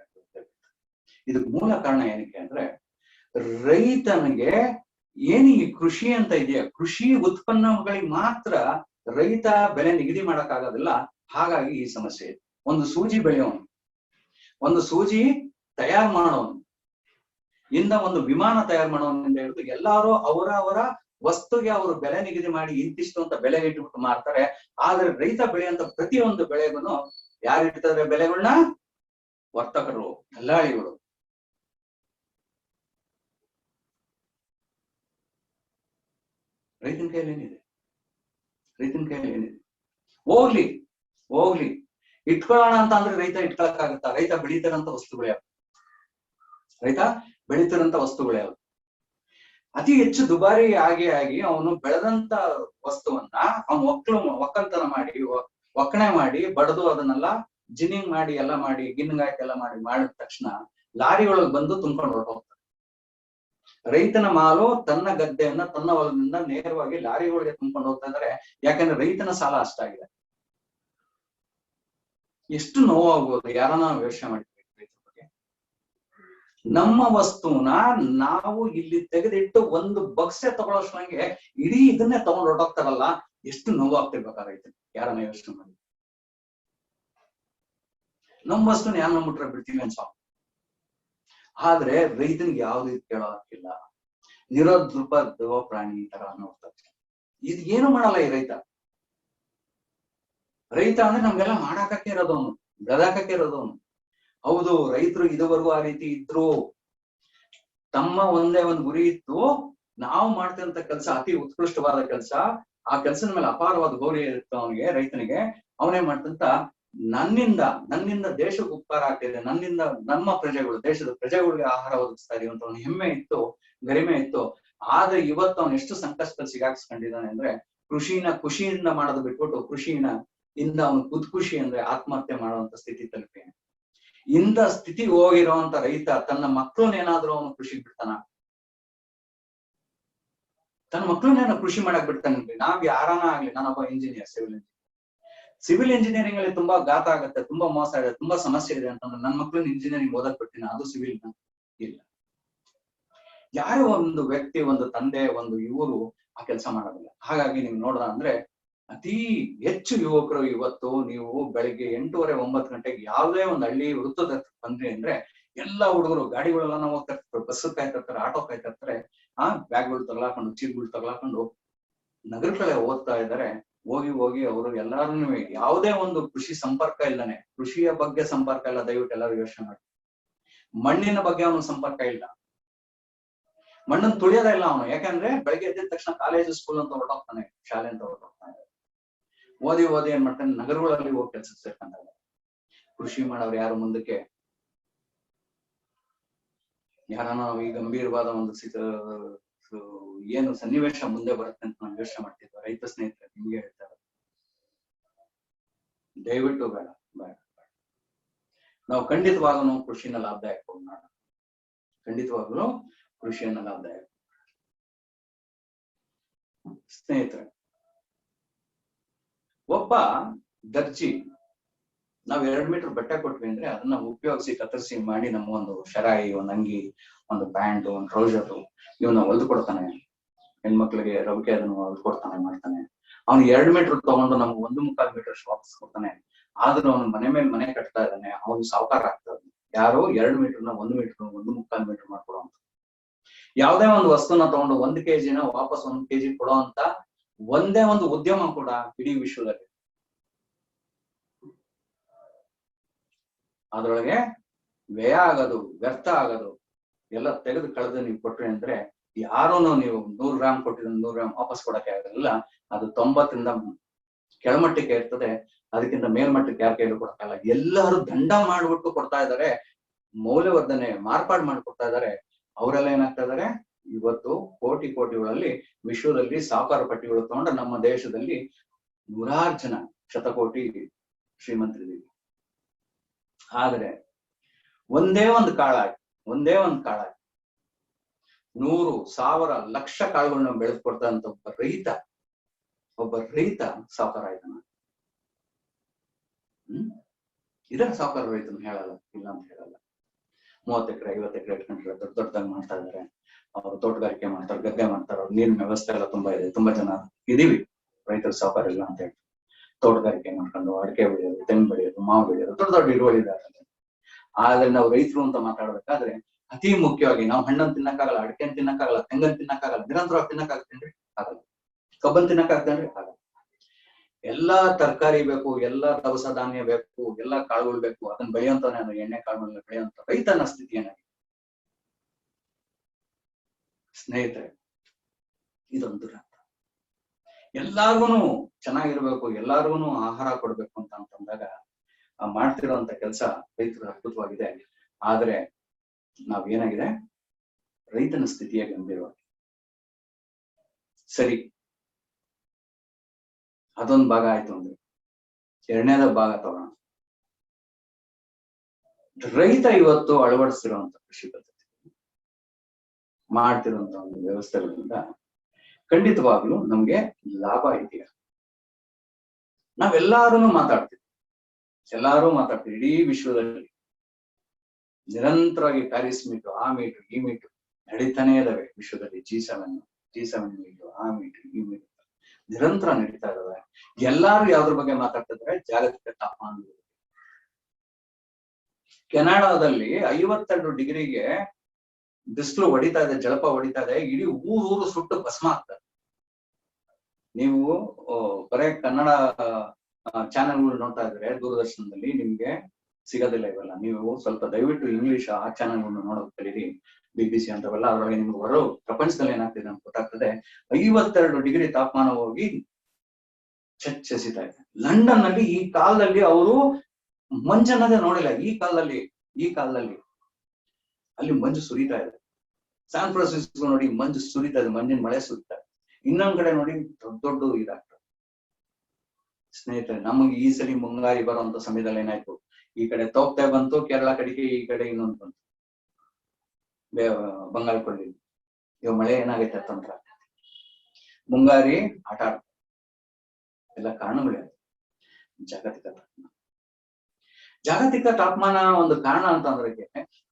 ಇದಕ್ಕೆ ಮೂಲ ಕಾರಣ ಏನಕ್ಕೆ ಅಂದ್ರೆ, ರೈತನಿಗೆ ಏನು ಈ ಕೃಷಿ ಅಂತ ಇದೆಯಾ, ಕೃಷಿ ಉತ್ಪನ್ನಗಳಿಗೆ ಮಾತ್ರ ರೈತ ಬೆಲೆ ನಿಗದಿ ಮಾಡಕ್ ಆಗೋದಿಲ್ಲ. ಹಾಗಾಗಿ ಈ ಸಮಸ್ಯೆ ಇದೆ. ಒಂದು ಸೂಜಿ ಬೆಳೆಯೋನು, ಒಂದು ಸೂಜಿ ತಯಾರು ಮಾಡೋನು ಇಂದ ಒಂದು ವಿಮಾನ ತಯಾರು ಮಾಡೋನಿಂದ ಹಿಡಿದು ಎಲ್ಲಾರು ಅವರ ವಸ್ತುಗೆ ಅವರು ಬೆಲೆ ನಿಗದಿ ಮಾಡಿ ಇಂತಿಷ್ಟು ಅಂತ ಬೆಲೆ ಇಟ್ಬಿಟ್ಟು ಮಾರ್ತಾರೆ. ಆದ್ರೆ ರೈತ ಬೆಳೆಯಂತ ಪ್ರತಿಯೊಂದು ಬೆಳೆಗೂ ಯಾರು ಇಡ್ತಾರೆ ಬೆಲೆಗಳನ್ನ? ವರ್ತಕರು, ದಲ್ಲಾಳಿಗಳು. ರೈತನ ಕೈಯಲ್ಲಿ ಏನಿದೆ? ಹೋಗ್ಲಿ ಇಟ್ಕೊಳ್ಳೋಣ ಅಂತ ಅಂದ್ರೆ ರೈತ ಇಟ್ಕೊಳಕ್ಕಾಗತ್ತಾ? ರೈತ ಬೆಳೀತಾರಂತ ವಸ್ತುಗಳು ಯಾವ್ದು? ಅತಿ ಹೆಚ್ಚು ದುಬಾರಿ ಆಗಿ ಅವನು ಬೆಳೆದಂತ ವಸ್ತುವನ್ನ ಅವನು ಒಕ್ಕಲ್ತನ ಮಾಡಿ ಒಕ್ಕಣೆ ಮಾಡಿ ಬಡದು ಅದನ್ನೆಲ್ಲ ಜಿನ್ನಿಂಗ್ ಮಾಡಿ ಎಲ್ಲ ಮಾಡಿ ಗಿನ್ಗಾಯ್ಕೆಲ್ಲ ಮಾಡಿದ ತಕ್ಷಣ ಲಾರಿ ಒಳಗೆ ಬಂದು ತುಂಬ್ಕೊಂಡು ಹೊರಟೋಗ್ತಾರೆ. ರೈತನ ಮಾಲು ತನ್ನ ಗದ್ದೆಯನ್ನ ತನ್ನ ಹೊಲದಿಂದ ನೇರವಾಗಿ ಲಾರಿ ಒಳಗೆ ತುಂಬ್ಕೊಂಡು ಹೋಗ್ತಾ ಇದಾರೆ. ಯಾಕಂದ್ರೆ ರೈತನ ಸಾಲ ಅಷ್ಟಾಗಿದೆ. ಎಷ್ಟು ನೋವಾಗ್ಬೋದು, ಯಾರನ್ನ ಯೋಚನೆ ಮಾಡ್ತೀವಿ ರೈತರ ಬಗ್ಗೆ. ನಮ್ಮ ವಸ್ತುನ ನಾವು ಇಲ್ಲಿ ತೆಗೆದಿಟ್ಟು ಒಂದು ಬಕ್ಸೆ ತಗೊಳ್ಳೋಷ್ಟ್ರಂಗೆ ಇಡೀ ಇದನ್ನೇ ತಗೊಂಡು ಹೊರಟೋಗ್ತಾರಲ್ಲ, ಎಷ್ಟು ನೋವಾಗ್ತಿರ್ಬೇಕಾ ರೈತರಿಗೆ, ಯಾರನ್ನ ಯೋಚನೆ ಮಾಡಿ. ನಮ್ಮ ವಸ್ತುನ ಯಾರು ನಂಬಿಟ್ರೆ ಬಿಡ್ತೀವಿ ಅನ್ಸೋ. ಆದ್ರೆ ರೈತನಿಗೆ ಯಾವ್ದು ಕೇಳೋ ಹಾಕಿಲ್ಲ, ನಿರೋದ್ರೂಪ ದೇವ ಪ್ರಾಣಿ ತರ ನೋಡ್ತಾರೆ. ಇದು ಏನು ಮಾಡಲ್ಲ ಈ ರೈತ. ರೈತ ಅಂದ್ರೆ ನಮ್ಗೆಲ್ಲ ಮಾಡಾಕಕ್ಕೆ ಇರೋದವನು, ಬೆಳದಾಕಕ್ಕೆ ಇರೋದವನು. ಹೌದು, ರೈತರು ಇದುವರೆಗೂ ಆ ರೀತಿ ಇದ್ರು. ತಮ್ಮ ಒಂದೇ ಒಂದು ಗುರಿ ಇತ್ತು, ನಾವು ಮಾಡ್ತಿರಂತ ಕೆಲಸ ಅತಿ ಉತ್ಕೃಷ್ಟವಾದ ಕೆಲಸ. ಆ ಕೆಲಸದ ಮೇಲೆ ಅಪಾರವಾದ ಗೌರವ ಇರುತ್ತೆ ಅವನಿಗೆ, ರೈತನಿಗೆ. ಅವನೇ ಮಾಡ್ತಂತ ನನ್ನಿಂದ ದೇಶಕ್ಕೆ ಉಪಕಾರ ಆಗ್ತಿದೆ, ನನ್ನಿಂದ ನಮ್ಮ ಪ್ರಜೆಗಳು, ದೇಶದ ಪ್ರಜೆಗಳಿಗೆ ಆಹಾರ ಒದಗಿಸ್ತಾ ಇದೀವಿ ಅಂತ ಅವನ ಹೆಮ್ಮೆ ಇತ್ತು, ಗರಿಮೆ ಇತ್ತು. ಆದ್ರೆ ಇವತ್ತು ಅವನು ಎಷ್ಟು ಸಂಕಷ್ಟದಲ್ಲಿ ಸಿಗಾಕ್ಸ್ಕೊಂಡಿದ್ದಾನೆ ಅಂದ್ರೆ, ಖುಷಿಯಿಂದ ಮಾಡೋದು ಬಿಟ್ಬಿಟ್ಟು ಕೃಷಿಯಿಂದ ಅವನು ಖುಷಿ ಅಂದ್ರೆ ಆತ್ಮಹತ್ಯೆ ಮಾಡುವಂತ ಸ್ಥಿತಿ ತಲುಪೇನೆ. ಇಂಥ ಸ್ಥಿತಿಗೆ ಹೋಗಿರುವಂತ ರೈತ ತನ್ನ ಮಕ್ಕಳನ್ನೇನಾದ್ರೂ ಅವನು ಕೃಷಿ ಬಿಡ್ತಾನ? ತನ್ನ ಮಕ್ಕಳನ್ನೇನೋ ಕೃಷಿ ಮಾಡಕ್ ಬಿಡ್ತಾನೆ? ನಾವ್ ಯಾರನ್ನ ಆಗ್ಲಿ, ನಾನೊಬ್ಬ ಇಂಜಿನಿಯರ್, ಸಿವಿಲ್ ಇಂಜಿನಿಯರಿಂಗ್ ಅಲ್ಲಿ ತುಂಬಾ ಘಾತ ಆಗುತ್ತೆ, ತುಂಬಾ ಮೋಸ ಇದೆ, ತುಂಬಾ ಸಮಸ್ಯೆ ಇದೆ ಅಂತಂದ್ರೆ ನನ್ನ ಮಕ್ಕಳನ್ನ ಇಂಜಿನಿಯರಿಂಗ್ ಓದಕ್ ಬಿಡ್ತೀನಿ? ಅದು ಸಿವಿಲ್ ಇಲ್ಲ. ಯಾರೋ ಒಂದು ವ್ಯಕ್ತಿ, ಒಂದು ತಂದೆ, ಒಂದು ಇವರು ಆ ಕೆಲಸ ಮಾಡೋದಿಲ್ಲ. ಹಾಗಾಗಿ ನೀವು ನೋಡ್ರ ಅಂದ್ರೆ ಅತಿ ಹೆಚ್ಚು ಯುವಕರು ಇವತ್ತು, ನೀವು ಬೆಳಿಗ್ಗೆ 8:30 9 ಗಂಟೆಗೆ ಯಾವುದೇ ಒಂದು ಹಳ್ಳಿ ವೃತ್ತದ ಬಂದ್ರಿ ಅಂದ್ರೆ ಎಲ್ಲಾ ಹುಡುಗರು ಗಾಡಿಗಳೆಲ್ಲ ಹೋಗ್ತಾ ಇರ್ತಾರೆ, ಬಸ್ ಕಾಯ್ತಿರ್ತಾರೆ, ಆಟೋ ಕಾಯ್ತಿರ್ತಾರೆ, ಬ್ಯಾಗ್ಗಳು ತಗಲಾಕೊಂಡು, ಚೀಲ್ಗಳು ತಗಲಾಕೊಂಡು ನಗರ ಕಡೆ ಓದ್ತಾ ಇದ್ದಾರೆ. ಹೋಗಿ ಅವರು ಎಲ್ಲಾರು ಯಾವುದೇ ಒಂದು ಕೃಷಿ ಸಂಪರ್ಕ ಇಲ್ಲನೆ, ಕೃಷಿಯ ಬಗ್ಗೆ ಸಂಪರ್ಕ ಇಲ್ಲ. ದಯವಿಟ್ಟು ಎಲ್ಲರೂ ಯೋಚನೆ ಮಾಡಿ. ಮಣ್ಣಿನ ಬಗ್ಗೆ ಅವನು ಸಂಪರ್ಕ ಇಲ್ಲ, ಮಣ್ಣನ್ನು ತುಳಿಯೋದೇ ಇಲ್ಲ ಅವನು. ಯಾಕಂದ್ರೆ ಬೆಳಗ್ಗೆ ಎದ್ದ ತಕ್ಷಣ ಕಾಲೇಜು, ಸ್ಕೂಲ್ ಅಂತ ಹೊರಟೋಗ್ತಾನೆ, ಶಾಲೆ ಅಂತ ಹೊರಟೋಗ್ತಾನೆ. ಓದಿ ಏನ್ ಮಾಡ್ತಾನೆ, ನಗರಗಳಲ್ಲಿ ಹೋಗಿ ಕೆಲ್ಸಕ್ಕೆ ಸೇರ್ಕೊಂಡಾಗ. ಕೃಷಿ ಮಾಡೋರು ಯಾರು ಮುಂದಕ್ಕೆ ಯಾರನ್ನ ಈ ಗಂಭೀರವಾದ ಒಂದು ಏನು ಸನ್ನಿವೇಶ ಮುಂದೆ ಬರುತ್ತೆ ಅಂತ ನಾವು ಯೋಚನೆ ಮಾಡ್ತಿದ್ವಿ. ರೈತ ಸ್ನೇಹಿತರೆ, ನಿಮ್ಗೆ ಹೇಳ್ತಾರೆ, ದಯವಿಟ್ಟು ಬೇಡ. ನಾವು ಖಂಡಿತವಾಗ್ಲೂ ಕೃಷಿನ ಲಾಭದಾಯಕ ಮಾಡೋಣ, ಖಂಡಿತವಾಗ್ಲೂ ಕೃಷಿಯನ್ನ ಲಾಭದಾಯಕ. ಸ್ನೇಹಿತರೆ, ಒಬ್ಬ ದರ್ಜಿ ನಾವ್ 2 ಮೀಟರ್ ಬಟ್ಟೆ ಕೊಟ್ವಿ ಅಂದ್ರೆ ಅದನ್ನ ಉಪಯೋಗಿಸಿ ಕತ್ತರಿಸಿ ಮಾಡಿ ನಮ್ಮ ಒಂದು ಶರಾಯಿ, ಒಂದು ಅಂಗಿ, ಒಂದು ಪ್ಯಾಂಟ್, ಒಂದು ಟ್ರೌಸರ್ ಇವನ್ನ ಹೊಲ್ದು ಕೊಡ್ತಾನೆ. ಹೆಣ್ಮಕ್ಳಿಗೆ ರವಿಕೆ ಅದನ್ನು ಹೊಲ್ದು ಕೊಡ್ತಾನೆ, ಮಾಡ್ತಾನೆ. ಅವ್ನು 2 ಮೀಟರ್ ತಗೊಂಡು ನಮ್ಗೆ 1.25 ಮೀಟರ್ ವಾಪಸ್ ಕೊಡ್ತಾನೆ. ಆದ್ರೂ ಅವನು ಮನೆ ಮೇಲೆ ಮನೆ ಕಟ್ತಾ ಇದ್ದಾನೆ, ಅವನು ಸಾವುಕಾರ ಆಗ್ತದೆ. ಯಾರು 2 ಮೀಟರ್ನ 1 ಮೀಟರ್ 1.25 ಮೀಟರ್ ಮಾಡ್ಕೊಡುವಂತ. ಯಾವ್ದೇ ಒಂದು ವಸ್ತುನ ತಗೊಂಡು 1 kg ವಾಪಸ್ 1 kg ಕೊಡೋ ಅಂತ ಒಂದೇ ಒಂದು ಉದ್ಯಮ ಕೂಡ ಇಡೀ ವಿಶ್ವದಲ್ಲಿ. ಅದ್ರೊಳಗೆ ವ್ಯಯ ಆಗೋದು, ವ್ಯರ್ಥ ಆಗೋದು ಎಲ್ಲ ತೆಗೆದು ಕಳೆದು ನೀವು ಕೊಟ್ರಿ ಅಂದ್ರೆ ಯಾರೂನು ನೀವು 100 ಗ್ರಾಮ್ ಕೊಟ್ಟಿದ್ರೆ 100 ಗ್ರಾಮ್ ವಾಪಸ್ ಕೊಡಕ್ಕೆ ಆಗಲ್ಲ. ಅದು 90ರಿಂದ ಕೆಳಮಟ್ಟಕ್ಕೆ ಇರ್ತದೆ, ಅದಕ್ಕಿಂತ ಮೇಲ್ಮಟ್ಟಕ್ಕೆ ಯಾರ ಕೈಲೂ ಕೊಡಕ್ಕಲ್ಲ. ಎಲ್ಲರೂ ದಂಡ ಮಾಡ್ಬಿಟ್ಟು ಕೊಡ್ತಾ ಇದ್ದಾರೆ, ಮೌಲ್ಯವರ್ಧನೆ ಮಾರ್ಪಾಡು ಮಾಡ್ಕೊಡ್ತಾ ಇದ್ದಾರೆ. ಅವರೆಲ್ಲ ಏನಾಗ್ತಾ ಇದಾರೆ, ಇವತ್ತು ಕೋಟಿಗಳಲ್ಲಿ ವಿಶ್ವದಲ್ಲಿ ಸಾಕಾರ ಪಟ್ಟಿಗಳು ತಗೊಂಡ್ರೆ ನಮ್ಮ ದೇಶದಲ್ಲಿ 100 ಜನ ಶತಕೋಟಿ ಶ್ರೀಮಂತರಿದ್ದೀವಿ. ಆದ್ರೆ ಒಂದೇ ಒಂದು ಕಾಳ 100, 1000, ಲಕ್ಷ ಕಾಳುಗಳನ್ನ ಬೆಳೆದ್ಕೊಡ್ತಂತ ಒಬ್ಬ ರೈತ ಸಾವುಕಾರ ಆಯ್ತಾನ. ಇದರ ಸಾವುಕಾರ ರೈತನ ಹೇಳಲ್ಲ, ಇಲ್ಲ ಅಂತ ಹೇಳಲ್ಲ. 30 ಎಕರೆ 50 ಎಕರೆ ಇಟ್ಕೊಂಡ್ರೆ ದೊಡ್ಡದಾಗಿ ಮಾಡ್ತಾ ಇದಾರೆ. ಅವ್ರು ತೋಟಗಾರಿಕೆ ಮಾಡ್ತಾರೆ, ಗದ್ದೆ ಮಾಡ್ತಾರೆ, ಅವ್ರ ನೀರಿನ ವ್ಯವಸ್ಥೆ ಎಲ್ಲ ತುಂಬಾ ಇದೆ. ತುಂಬಾ ಜನ ಇದೀವಿ ರೈತರ ಸಾವುಕಾರ ಇಲ್ಲ ಅಂತ ಹೇಳಿ ತೋಟಗಾರಿಕೆ ಮಾಡ್ಕೊಂಡು ಅಡಿಕೆ ಬೆಳೆಯೋದು, ತೆಂಗು ಬೆಳೆಯೋದು, ಮಾವು ಬೆಳೆಯೋದು, ದೊಡ್ಡ ಇಳುವಳಿದಾರೆ. ಆದ್ರೆ ನಾವು ರೈತರು ಅಂತ ಮಾತಾಡ್ಬೇಕಾದ್ರೆ ಅತಿ ಮುಖ್ಯವಾಗಿ ನಾವು ಹಣ್ಣನ್ನು ತಿನ್ನಕ್ಕಾಗಲ್ಲ, ಅಡಿಕೆನ್ ತಿನ್ನಕ್ಕಾಗಲ್ಲ, ತೆಂಗನ್ ತಿನ್ನಕ್ಕಾಗಲ್ಲ, ನಿರಂತರವಾಗಿ ತಿನ್ನಕ್ಕಾಗ್ತೇನ್ರಿ? ಆಗಲ್ಲ. ಕಬ್ಬನ್ ತಿನ್ನಕ್ಕಾಗ್ತೇನ್ರಿ? ಆಗಲ್ಲ. ಎಲ್ಲಾ ತರಕಾರಿ ಬೇಕು, ಎಲ್ಲಾ ದವಸ ಧಾನ್ಯ ಬೇಕು, ಎಲ್ಲಾ ಕಾಳುಗಳು ಬೇಕು. ಅದನ್ನ ಬೆಳೆಯುವಂತವನೇ, ಎಣ್ಣೆ ಕಾಳುಗಳನ್ನ ಬೆಳೆಯುವಂತ ರೈತನ ಸ್ಥಿತಿ ಏನಾಗಿದೆ ಸ್ನೇಹಿತರೆ? ಇದೊಂದು ಎಲ್ಲಾರ್ಗು ಚೆನ್ನಾಗಿರ್ಬೇಕು, ಎಲ್ಲಾರ್ಗು ಆಹಾರ ಕೊಡ್ಬೇಕು ಅಂತಂದಾಗ ಮಾಡ್ತಿರೋಂತ ಕೆಲಸ ರೈತರ ಅದ್ಭುತವಾಗಿದೆ. ಆದ್ರೆ ನಾವೇನಾಗಿದೆ, ರೈತನ ಸ್ಥಿತಿಯೇ ಗಂಭೀರವಾಗಿ. ಸರಿ, ಅದೊಂದು ಭಾಗ ಆಯ್ತು ಅಂದ್ರೆ ಎರಡನೇದ ಭಾಗ ತಗೋಣ. ರೈತ ಇವತ್ತು ಅಳವಡಿಸಿರುವಂತ ಕೃಷಿ ಪದ್ಧತಿ, ಮಾಡ್ತಿರುವಂತ ಒಂದು ವ್ಯವಸ್ಥೆಗಳಿಂದ ಖಂಡಿತವಾಗ್ಲೂ ನಮ್ಗೆ ಲಾಭ ಇದೆಯಾ? ನಾವೆಲ್ಲಾರು ಮಾತಾಡ್ತೀವಿ, ಎಲ್ಲಾರು ಮಾತಾಡ್ತಾರೆ ಇಡೀ ವಿಶ್ವದಲ್ಲಿ. ನಿರಂತರವಾಗಿ ಪ್ಯಾರಿಸ್ ಮೀಟು, ಆ ಮೀಟು, ಈ ಮೀಟು ನಡೀತಾನೆ ಇದಾವೆ ವಿಶ್ವದಲ್ಲಿ. G7 ಮೀಟು, ಆ ಮೀಟು, ಈ ಮೀಟು ನಿರಂತರ ನಡೀತಾ ಇದಾವೆ. ಎಲ್ಲಾರು ಯಾವ್ದ್ರ ಬಗ್ಗೆ ಮಾತಾಡ್ತಿದ್ರೆ ಜಾಗತಿಕ ತಾಪಮಾನ. ಕೆನಡಾದಲ್ಲಿ 52 ಡಿಗ್ರಿಗೆ ಬಿಸಿಲು ಹೊಡಿತಾ ಇದೆ, ಜಳಪ ಹೊಡಿತಾ ಇದೆ. ಇಡೀ ಊರು ಸುಟ್ಟು ಭಸ್ಮ ಆಗ್ತದೆ. ನೀವು ಬರೇ ಕನ್ನಡ ಚಾನೆಲ್ಗಳು ನೋಡ್ತಾ ಇದ್ರೆ ದೂರದರ್ಶನದಲ್ಲಿ ನಿಮ್ಗೆ ಸಿಗೋದಿಲ್ಲ ಇವೆಲ್ಲ. ನೀವು ಸ್ವಲ್ಪ ದಯವಿಟ್ಟು ಇಂಗ್ಲಿಷ್ ಆ ಚಾನೆಲ್ಗಳನ್ನು ನೋಡೋದು ಕಲೀರಿ, BBC ಅಂತವೆಲ್ಲ. ಅದ್ರೊಳಗೆ ನಿಮ್ಗೆ ಹೊರ ಪ್ರಪಂಚದಲ್ಲಿ ಏನಾಗ್ತಿದೆ ಅಂತ ಗೊತ್ತಾಗ್ತದೆ. 52 ಡಿಗ್ರಿ ತಾಪಮಾನ ಹೋಗಿ ಚರ್ಚಿಸ್ತಾ ಇದೆ. ಲಂಡನ್ ನಲ್ಲಿ ಈ ಕಾಲದಲ್ಲಿ ಅವರು ಮಂಜನ್ನದೇ ನೋಡಿಲ್ಲ. ಈ ಕಾಲದಲ್ಲಿ ಅಲ್ಲಿ ಮಂಜು ಸುರಿತಾ ಇದೆ. ಸ್ಯಾನ್ ಫ್ರಾನ್ಸಿಸ್ಕೋ ನೋಡಿ ಮಂಜು ಸುರಿತಾ ಇದೆ, ಮಂಜಿನ ಮಳೆ ಸುರಿತಾ ಇದೆ. ಇನ್ನೊಂದ್ ಕಡೆ ನೋಡಿ ದೊಡ್ಡ ಇದಾಗ್ತದೆ. ಸ್ನೇಹಿತರೆ, ನಮಗೆ ಈ ಸರಿ ಮುಂಗಾರಿ ಬರುವಂತ ಸಮಯದಲ್ಲಿ ಏನಾಯ್ತು, ಈ ಕಡೆ ತೋಕ್ತೆ ಬಂತು, ಕೇರಳ ಕಡೆಗೆ, ಈ ಕಡೆ ಇನ್ನೊಂದು ಬಂತು ಬಂಗಾಳ ಕೊಲ್ಲಿ. ಇವಾಗ ಮಳೆ ಏನಾಗೈತೆ ತಂತ್ರ ಮುಂಗಾರಿ ಆಟ ಆಡ್ತಾರೆ. ಎಲ್ಲ ಕಾರಣಗಳೇ ಜಾಗತಿಕ ತಾಪಮಾನ ಒಂದು ಕಾರಣ ಅಂತಂದ್ರೆ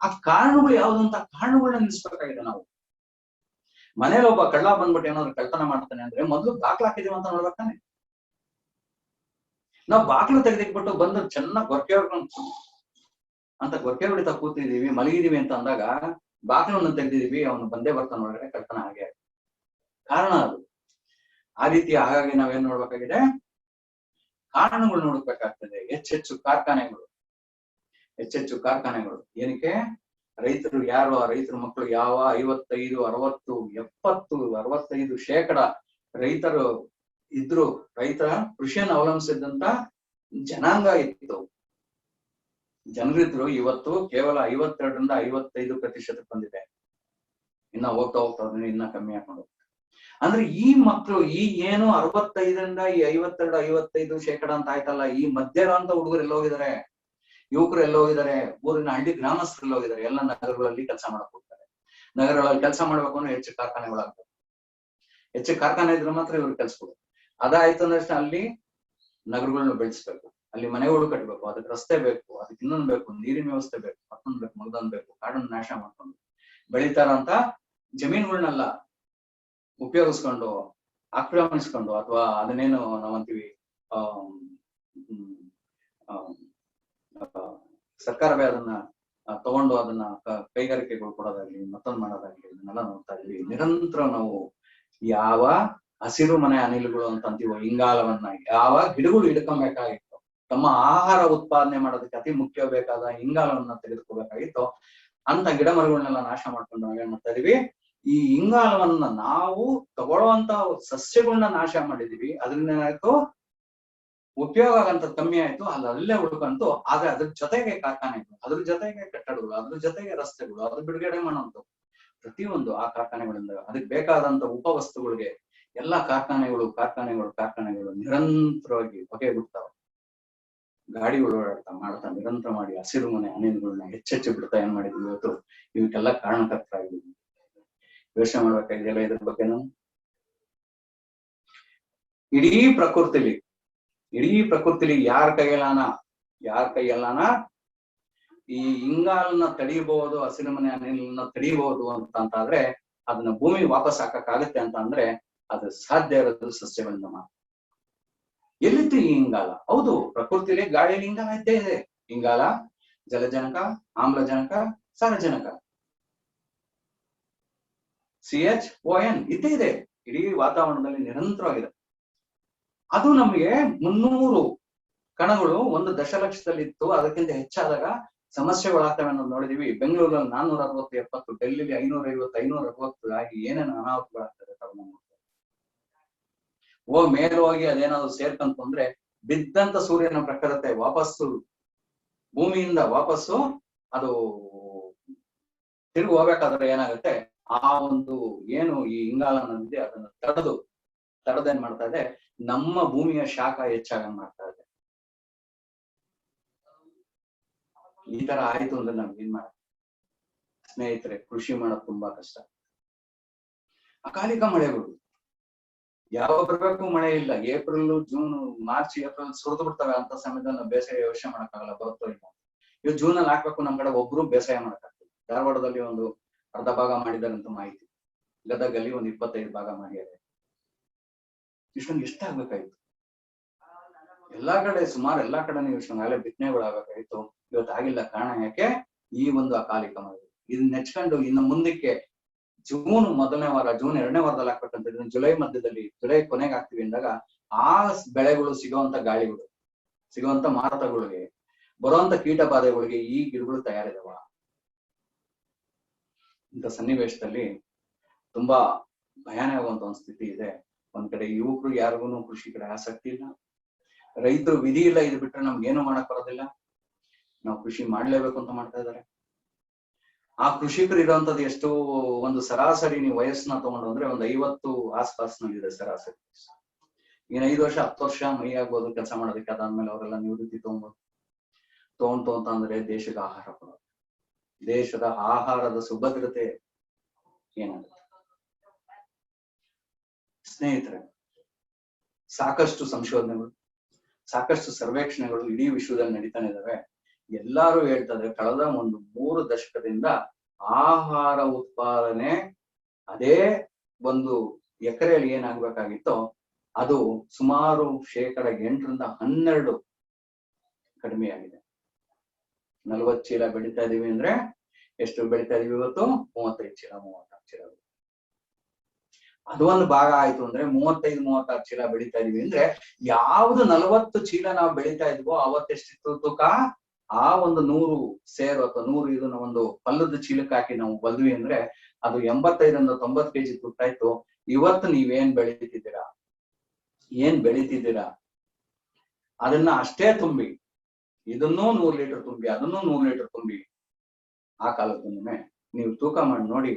ಆ ಕಾರಣಗಳು ಯಾವ್ದಂತ ಕಾರಣಗಳನ್ನ ನಿಲ್ಲಿಸ್ಬೇಕಾಗಿದೆ ನಾವು. ಮನೇಲಿ ಒಬ್ಬ ಕಳ್ಳ ಬಂದ್ಬಿಟ್ಟು ಏನಾದ್ರು ಕಳ್ತನ ಮಾಡ್ತಾನೆ ಅಂದ್ರೆ ಮೊದ್ಲು ಬಾಕ್ಲ ಹಾಕಿದೀವಿ ಅಂತ ನೋಡ್ಬೇಕಾನೆ. ನಾವು ಬಾಕ್ಲು ತೆಗೆದಿಟ್ಬಿಟ್ಟು ಬಂದು ಚೆನ್ನಾಗಿ ಗೊರಕೆ ಅಂತ ಗೊರಕೆ ಹೊಡಿತಾ ಕೂತಿದೀವಿ, ಮಲಗಿದೀವಿ ಅಂತ ಅಂದಾಗ ಬಾಕ್ಲನ್ನು ತೆಗ್ದಿದೀವಿ, ಅವನು ಬಂದೇ ಬರ್ತಾನೆ ಒಳಗಡೆ, ಕಳ್ತನ ಹಾಗೆ ಕಾರಣ ಅದು. ಆ ರೀತಿ ಹಾಗಾಗಿ ನಾವೇನ್ ನೋಡ್ಬೇಕಾಗಿದೆ, ಕಾರಣಗಳು ನೋಡ್ಬೇಕಾಗ್ತದೆ. ಹೆಚ್ಚೆಚ್ಚು ಕಾರ್ಖಾನೆಗಳು ಏನಕ್ಕೆ? ರೈತರು ಯಾರು, ಆ ರೈತರ ಮಕ್ಕಳು ಯಾವ 55, 60, 70, 65% ರೈತರು ಇದ್ರು. ರೈತರ ಕೃಷಿಯನ್ನು ಅವಲಂಬಿಸಿದಂತ ಜನಾಂಗ ಇತ್ತು, ಜನರಿದ್ರು. ಇವತ್ತು ಕೇವಲ 52ರಿಂದ 55% ಬಂದಿದೆ. ಇನ್ನ ಹೋಗ್ತಾ ಇನ್ನ ಕಮ್ಮಿ ಹಾಕೊಂಡು. ಅಂದ್ರೆ ಈ ಮಕ್ಕಳು ಈ ಏನು 65ರಿಂದ 52, 55% ಅಂತ ಆಯ್ತಲ್ಲ, ಈ ಮಧ್ಯರಂತ ಹುಡುಗರು ಎಲ್ಲ ಹೋಗಿದ್ದಾರೆ, ಯುವಕರು ಎಲ್ಲ ಹೋಗಿದ್ದಾರೆ, ಊರಿನ ಹಳ್ಳಿ ಗ್ರಾಮಸ್ಥರು ಎಲ್ಲ ಹೋಗಿದ್ದಾರೆ. ಎಲ್ಲ ನಗರಗಳಲ್ಲಿ ಕೆಲಸ ಮಾಡಕ್ ಹೋಗ್ತಾರೆ. ನಗರಗಳಲ್ಲಿ ಕೆಲಸ ಮಾಡ್ಬೇಕು ಅಂದ್ರೆ ಹೆಚ್ಚು ಕಾರ್ಖಾನೆಗಳಾಗ್ತವೆ. ಹೆಚ್ಚು ಕಾರ್ಖಾನೆ ಇದ್ರೆ ಮಾತ್ರ ಇವ್ರು ಕೆಲಸ ಕೊಡು. ಅದಾಯ್ತು ಅಂದ್ರೆ ಅಲ್ಲಿ ನಗರಗಳನ್ನ ಬೆಳೆಸ್ಬೇಕು, ಅಲ್ಲಿ ಮನೆಗಳು ಕಟ್ಟಬೇಕು, ಅದಕ್ಕೆ ರಸ್ತೆ ಬೇಕು, ಅದಕ್ಕೆ ಇನ್ನೊಂದು ಬೇಕು, ನೀರಿನ ವ್ಯವಸ್ಥೆ ಬೇಕು, ಮತ್ತೊಂದು ಬೇಕು, ಮಗದೊಂದು ಬೇಕು. ಕಾಡನ್ನು ನಾಶ ಮಾಡ್ಕೊಂಡು ಬೆಳಿತಾರಂತ ಜಮೀನುಗಳನ್ನೆಲ್ಲ ಉಪಯೋಗಿಸ್ಕೊಂಡು ಆಕ್ರಮಿಸ್ಕೊಂಡು, ಅಥವಾ ಅದನ್ನೇನು ನಾವಂತೀವಿ ಸರ್ಕಾರವೇ ಅದನ್ನ ತಗೊಂಡು ಅದನ್ನ ಕೈಗಾರಿಕೆಗಳು ಕೊಡೋದಾಗ್ಲಿ, ಮತ್ತೊಂದು ಮಾಡೋದಾಗ್ಲಿ, ಇದನ್ನೆಲ್ಲ ನೋಡ್ತಾ ಇದ್ವಿ. ನಿರಂತರ ನಾವು ಯಾವ ಹಸಿರು ಮನೆ ಅನಿಲಗಳು ಅಂತ ಅಂತೀವೋ, ಇಂಗಾಲವನ್ನ ಯಾವ ಗಿಡಗಳು ಹಿಡ್ಕೊಬೇಕಾಗಿತ್ತು, ತಮ್ಮ ಆಹಾರ ಉತ್ಪಾದನೆ ಮಾಡೋದಕ್ಕೆ ಅತಿ ಮುಖ್ಯ ಬೇಕಾದ ಇಂಗಾಲವನ್ನ ತೆಗೆದುಕೋಬೇಕಾಗಿತ್ತು, ಅಂತ ಗಿಡ ಮರಗಳನ್ನೆಲ್ಲ ನಾಶ ಮಾಡ್ಕೊಂಡು ನಾವೇನ್ ಮಾಡ್ತಾ ಇದೀವಿ, ಈ ಇಂಗಾಲವನ್ನ ನಾವು ತಗೊಳ್ಳುವಂತ ಸಸ್ಯಗಳನ್ನ ನಾಶ ಮಾಡಿದೀವಿ. ಅದರಿಂದ ಏನಾಯ್ತು, ಉಪಯೋಗ ಆಗಂತ ಕಮ್ಮಿ ಆಯ್ತು, ಅಲ್ಲೇ ಉಳ್ಕಂತು. ಆದ್ರೆ ಅದ್ರ ಜೊತೆಗೆ ಕಾರ್ಖಾನೆಗಳು, ಅದ್ರ ಜೊತೆಗೆ ಕಟ್ಟಡಗಳು, ಅದ್ರ ಜೊತೆಗೆ ರಸ್ತೆಗಳು, ಅದ್ರ ಬಿಡುಗಡೆ ಮಾಡೋಂಥವು ಪ್ರತಿಯೊಂದು ಆ ಕಾರ್ಖಾನೆಗಳಿಂದ ಅದಕ್ಕೆ ಬೇಕಾದಂತ ಉಪವಸ್ತುಗಳಿಗೆ ಎಲ್ಲಾ ಕಾರ್ಖಾನೆಗಳು ನಿರಂತರವಾಗಿ ಹೊಗೆ ಬಿಡ್ತಾವ. ಗಾಡಿಗಳು ಓಡಾಡ್ತಾ ಮಾಡ್ತಾ ನಿರಂತರ ಮಾಡಿ ಹಸಿರು ಮನೆ ಅನಿಲಗಳನ್ನ ಹೆಚ್ಚೆಚ್ಚು ಬಿಡ್ತಾ ಏನ್ ಮಾಡಿದ್ವಿ ಇವತ್ತು, ಇವಕ್ಕೆಲ್ಲ ಕಾರಣಕರ್ತರಾಗಿದ್ವಿ. ಯೋಚನೆ ಮಾಡ್ಬೇಕಾಗಿದೆಯಲ್ಲ ಇದ್ರ ಬಗ್ಗೆ. ನಾವು ಇಡೀ ಪ್ರಕೃತಿಲಿ ಯಾರ ಕೈಯಲ್ಲಾನ ಈ ಇಂಗಾಲನ್ನ ತಡೆಯಬಹುದು, ಹಸಿರು ಮನೆ ಅನಿಲನ್ನ ತಡೆಯಬಹುದು ಅಂತಂದ್ರೆ ಅದನ್ನ ಭೂಮಿ ವಾಪಸ್ ಹಾಕಕ್ಕಾಗತ್ತೆ ಅಂತ ಅಂದ್ರೆ ಅದು ಸಾಧ್ಯ ಇರೋದು ಸಸ್ಯಗಳಿಂದ ಮಾತ್ರ. ಎಲ್ಲಿತ್ತು ಈ ಇಂಗಾಲ? ಹೌದು, ಪ್ರಕೃತಿಲಿ ಗಾಳಿಯಲ್ಲಿ ಇಂಗಾಲ ಇದ್ದೇ ಇದೆ. ಇಂಗಾಲ, ಜಲಜನಕ, ಆಮ್ಲಜನಕ, ಸಾರಜನಕ, CHON ಇದ್ದೇ ಇದೆ. ಇಡೀ ವಾತಾವರಣದಲ್ಲಿ ನಿರಂತರವಾಗಿದೆ. ಅದು ನಮಗೆ 300 ಕಣಗಳು 1 ದಶಲಕ್ಷದಲ್ಲಿ ಇತ್ತು. ಅದಕ್ಕಿಂತ ಹೆಚ್ಚಾದಾಗ ಸಮಸ್ಯೆಗಳಾಗ್ತವೆ ಅನ್ನೋದು ನೋಡಿದೀವಿ. ಬೆಂಗಳೂರಲ್ಲಿ 460, 70, ಡೆಲ್ಲಿಲಿ 550, 560 ಆಗಿ ಏನೇನು ಅನಾಹುತಗಳಾಗ್ತದೆ ಮೇಲೆ ಹೋಗಿ ಅದೇನಾದ್ರು ಸೇರ್ಕಂತಂದ್ರೆ ಬಿದ್ದಂತ ಸೂರ್ಯನ ಪ್ರಖರತೆ ವಾಪಸ್ಸು ಭೂಮಿಯಿಂದ ವಾಪಸ್ಸು ಅದು ತಿರುಗಿ ಹೋಗ್ಬೇಕಾದ್ರೆ ಏನಾಗುತ್ತೆ, ಆ ಒಂದು ಏನು ಈ ಇಂಗಾಲ ಅನ್ನೋದಿದೆ ಅದನ್ನ ತಡೆದೇನ್ ಮಾಡ್ತಾ ಇದೆ, ನಮ್ಮ ಭೂಮಿಯ ಶಾಖ ಹೆಚ್ಚಾಗಂಗ್ ಮಾಡ್ತಾ ಇದೆ. ಈ ತರ ಆಯ್ತು ಅಂದ್ರೆ ನಮ್ಗೆ ಏನ್ ಮಾಡ ಸ್ನೇಹಿತರೆ, ಕೃಷಿ ಮಾಡೋದು ತುಂಬಾ ಕಷ್ಟ. ಅಕಾಲಿಕ ಮಳೆಗಳು ಯಾವ ಬರ್ಬೇಕು ಮಳೆ ಇಲ್ಲ. ಏಪ್ರಿಲ್, ಜೂನ್, ಮಾರ್ಚ್, ಏಪ್ರಿಲ್ ಸುರಿದು ಬಿಡ್ತವೆ. ಅಂತ ಸಮಯದಲ್ಲಿ ನಾವು ಬೇಸಾಯ ಯೋಚನೆ ಮಾಡಕ್ಕಾಗಲ್ಲ, ಬರುತ್ತೋ ಇಲ್ಲ. ಇವ್ ಜೂನ್ ಅಲ್ಲಿ ಹಾಕ್ಬೇಕು. ನಮ್ ಕಡೆ ಒಬ್ರು ಬೇಸಾಯ ಮಾಡಕ್ಕಾಗ್ತದೆ. ಧಾರವಾಡದಲ್ಲಿ ಒಂದು ಅರ್ಧ ಭಾಗ ಮಾಡಿದ್ದಾರೆ ಅಂತ ಮಾಹಿತಿ. ಗದಗಲ್ಲಿ ಒಂದು 25 ಭಾಗ ಮಾಡಿದ್ದಾರೆ. ಇಷ್ಟೊಂದು ಎಷ್ಟಾಗ್ಬೇಕಾಯ್ತು? ಎಲ್ಲಾ ಕಡೆ ಸುಮಾರು ಎಲ್ಲಾ ಕಡೆ ಇಷ್ಟೊಂದಾಗಲೇ ಬಿತ್ತನೆಗಳು ಆಗ್ಬೇಕಾಯ್ತು. ಇವತ್ತು ಆಗಿಲ್ಲ. ಕಾರಣ ಯಾಕೆ? ಈ ಒಂದು ಅಕಾಲಿಕ ಮಳೆ. ಇದನ್ನ ನೆಚ್ಕೊಂಡು ಇನ್ನು ಮುಂದಕ್ಕೆ ಜೂನ್ ಮೊದಲನೇ ವಾರ, ಜೂನ್ 2ನೇ ವಾರದಲ್ಲಿ ಹಾಕ್ಬೇಕಂತ ಜುಲೈ ಮಧ್ಯದಲ್ಲಿ, ಜುಲೈ ಕೊನೆಗೆ ಹಾಕ್ತಿವಿ ಅಂದಾಗ ಆ ಬೆಳೆಗಳು ಸಿಗುವಂತ ಗಾಳಿಗಳು, ಸಿಗುವಂತ ಮಾರುತಗಳಿಗೆ, ಬರುವಂತ ಕೀಟ ಬಾಧೆಗಳಿಗೆ ಈ ಗಿಡಗಳು ತಯಾರಿದವ. ಇಂಥ ಸನ್ನಿವೇಶದಲ್ಲಿ ತುಂಬಾ ಭಯಾನಕ ಆಗುವಂತ ಒಂದು ಸ್ಥಿತಿ ಇದೆ. ಒಂದ್ ಕಡೆ ಯುವಕರು ಯಾರಿಗೂ ಕೃಷಿ ಕಡೆ ಆಸಕ್ತಿ ಇಲ್ಲ. ರೈತರು ವಿಧಿ ಇಲ್ಲ, ಇದು ಬಿಟ್ರೆ ನಮ್ಗೆ ಏನು ಮಾಡಕ್ ಬರೋದಿಲ್ಲ, ನಾವು ಕೃಷಿ ಮಾಡ್ಲೇಬೇಕು ಅಂತ ಮಾಡ್ತಾ ಇದ್ದಾರೆ. ಆ ಕೃಷಿಕರು ಇರುವಂತದ್ದು ಎಷ್ಟು? ಒಂದು ಸರಾಸರಿ ನೀವು ವಯಸ್ಸನ್ನ ತಗೊಂಡು ಅಂದ್ರೆ ಒಂದು 50 ಆಸ್ಪಾಸ್ನಲ್ಲಿದೆ ಸರಾಸರಿ. ಇನ್ನು 5 ವರ್ಷ 10 ವರ್ಷ ಮೈ ಆಗ್ಬೋದು ಕೆಲಸ ಮಾಡೋದಕ್ಕೆ. ಅದಾದ್ಮೇಲೆ ಅವರೆಲ್ಲ ನಿವೃತ್ತಿ ತಗೊಂಡು ಅಂತ ಅಂದ್ರೆ ದೇಶದ ಆಹಾರ ಕೊಡೋದು, ದೇಶದ ಆಹಾರದ ಸುಭದ್ರತೆ ಏನಾಗುತ್ತೆ? ಸ್ನೇಹಿತರೆ, ಸಾಕಷ್ಟು ಸಂಶೋಧನೆಗಳು, ಸಾಕಷ್ಟು ಸರ್ವೇಕ್ಷಣೆಗಳು ಇಡೀ ವಿಶ್ವದಲ್ಲಿ ನಡೀತಾನೆ ಇದಾವೆ. ಎಲ್ಲಾರು ಹೇಳ್ತಾರೆ ಕಳೆದ ಒಂದು 3 ದಶಕದಿಂದ ಆಹಾರ ಉತ್ಪಾದನೆ ಅದೇ ಒಂದು ಎಕರೆಯಲ್ಲಿ ಏನಾಗ್ಬೇಕಾಗಿತ್ತೋ ಅದು ಸುಮಾರು 8% 12% ಕಡಿಮೆಯಾಗಿದೆ. 40 ಚೀಲ ಬೆಳೀತಾ ಇದೀವಿ ಅಂದ್ರೆ ಎಷ್ಟು ಬೆಳೀತಾ ಇದೀವಿ ಇವತ್ತು? 35 ಚೀಲ, 36 ಚೀಲ. ಅದು ಒಂದು ಭಾಗ ಆಯ್ತು ಅಂದ್ರೆ 35-36 ಚೀಲ ಬೆಳೀತಾ ಇದೀವಿ ಅಂದ್ರೆ ಯಾವ್ದು 40 ಚೀಲ ನಾವು ಬೆಳೀತಾ ಇದ್ವೋ ಅವತ್ತೆಷ್ಟಿತ್ತು ತೂಕ? ಆ ಒಂದು 100 ಸೇರು ಅಥವಾ 100 ಇದನ್ನ ಒಂದು ಪಲ್ಲದ ಚೀಲಕ್ಕೆ ಹಾಕಿ ನಾವು ಬಲ್ದ್ವಿ ಅಂದ್ರೆ ಅದು 85-90 ಕೆಜಿ ತೂಕ ಆಯ್ತು. ಇವತ್ತು ನೀವೇನ್ ಬೆಳೀತಿದ್ದೀರಾ ಅದನ್ನ ಅಷ್ಟೇ ತುಂಬಿ, ಇದನ್ನೂ 100 ಲೀಟರ್ ತುಂಬಿ, ಅದನ್ನೂ 100 ಲೀಟರ್ ತುಂಬಿ, ಆ ಕಾಲಕ್ಕೆ ನೀವು ತೂಕ ಮಾಡಿ ನೋಡಿ.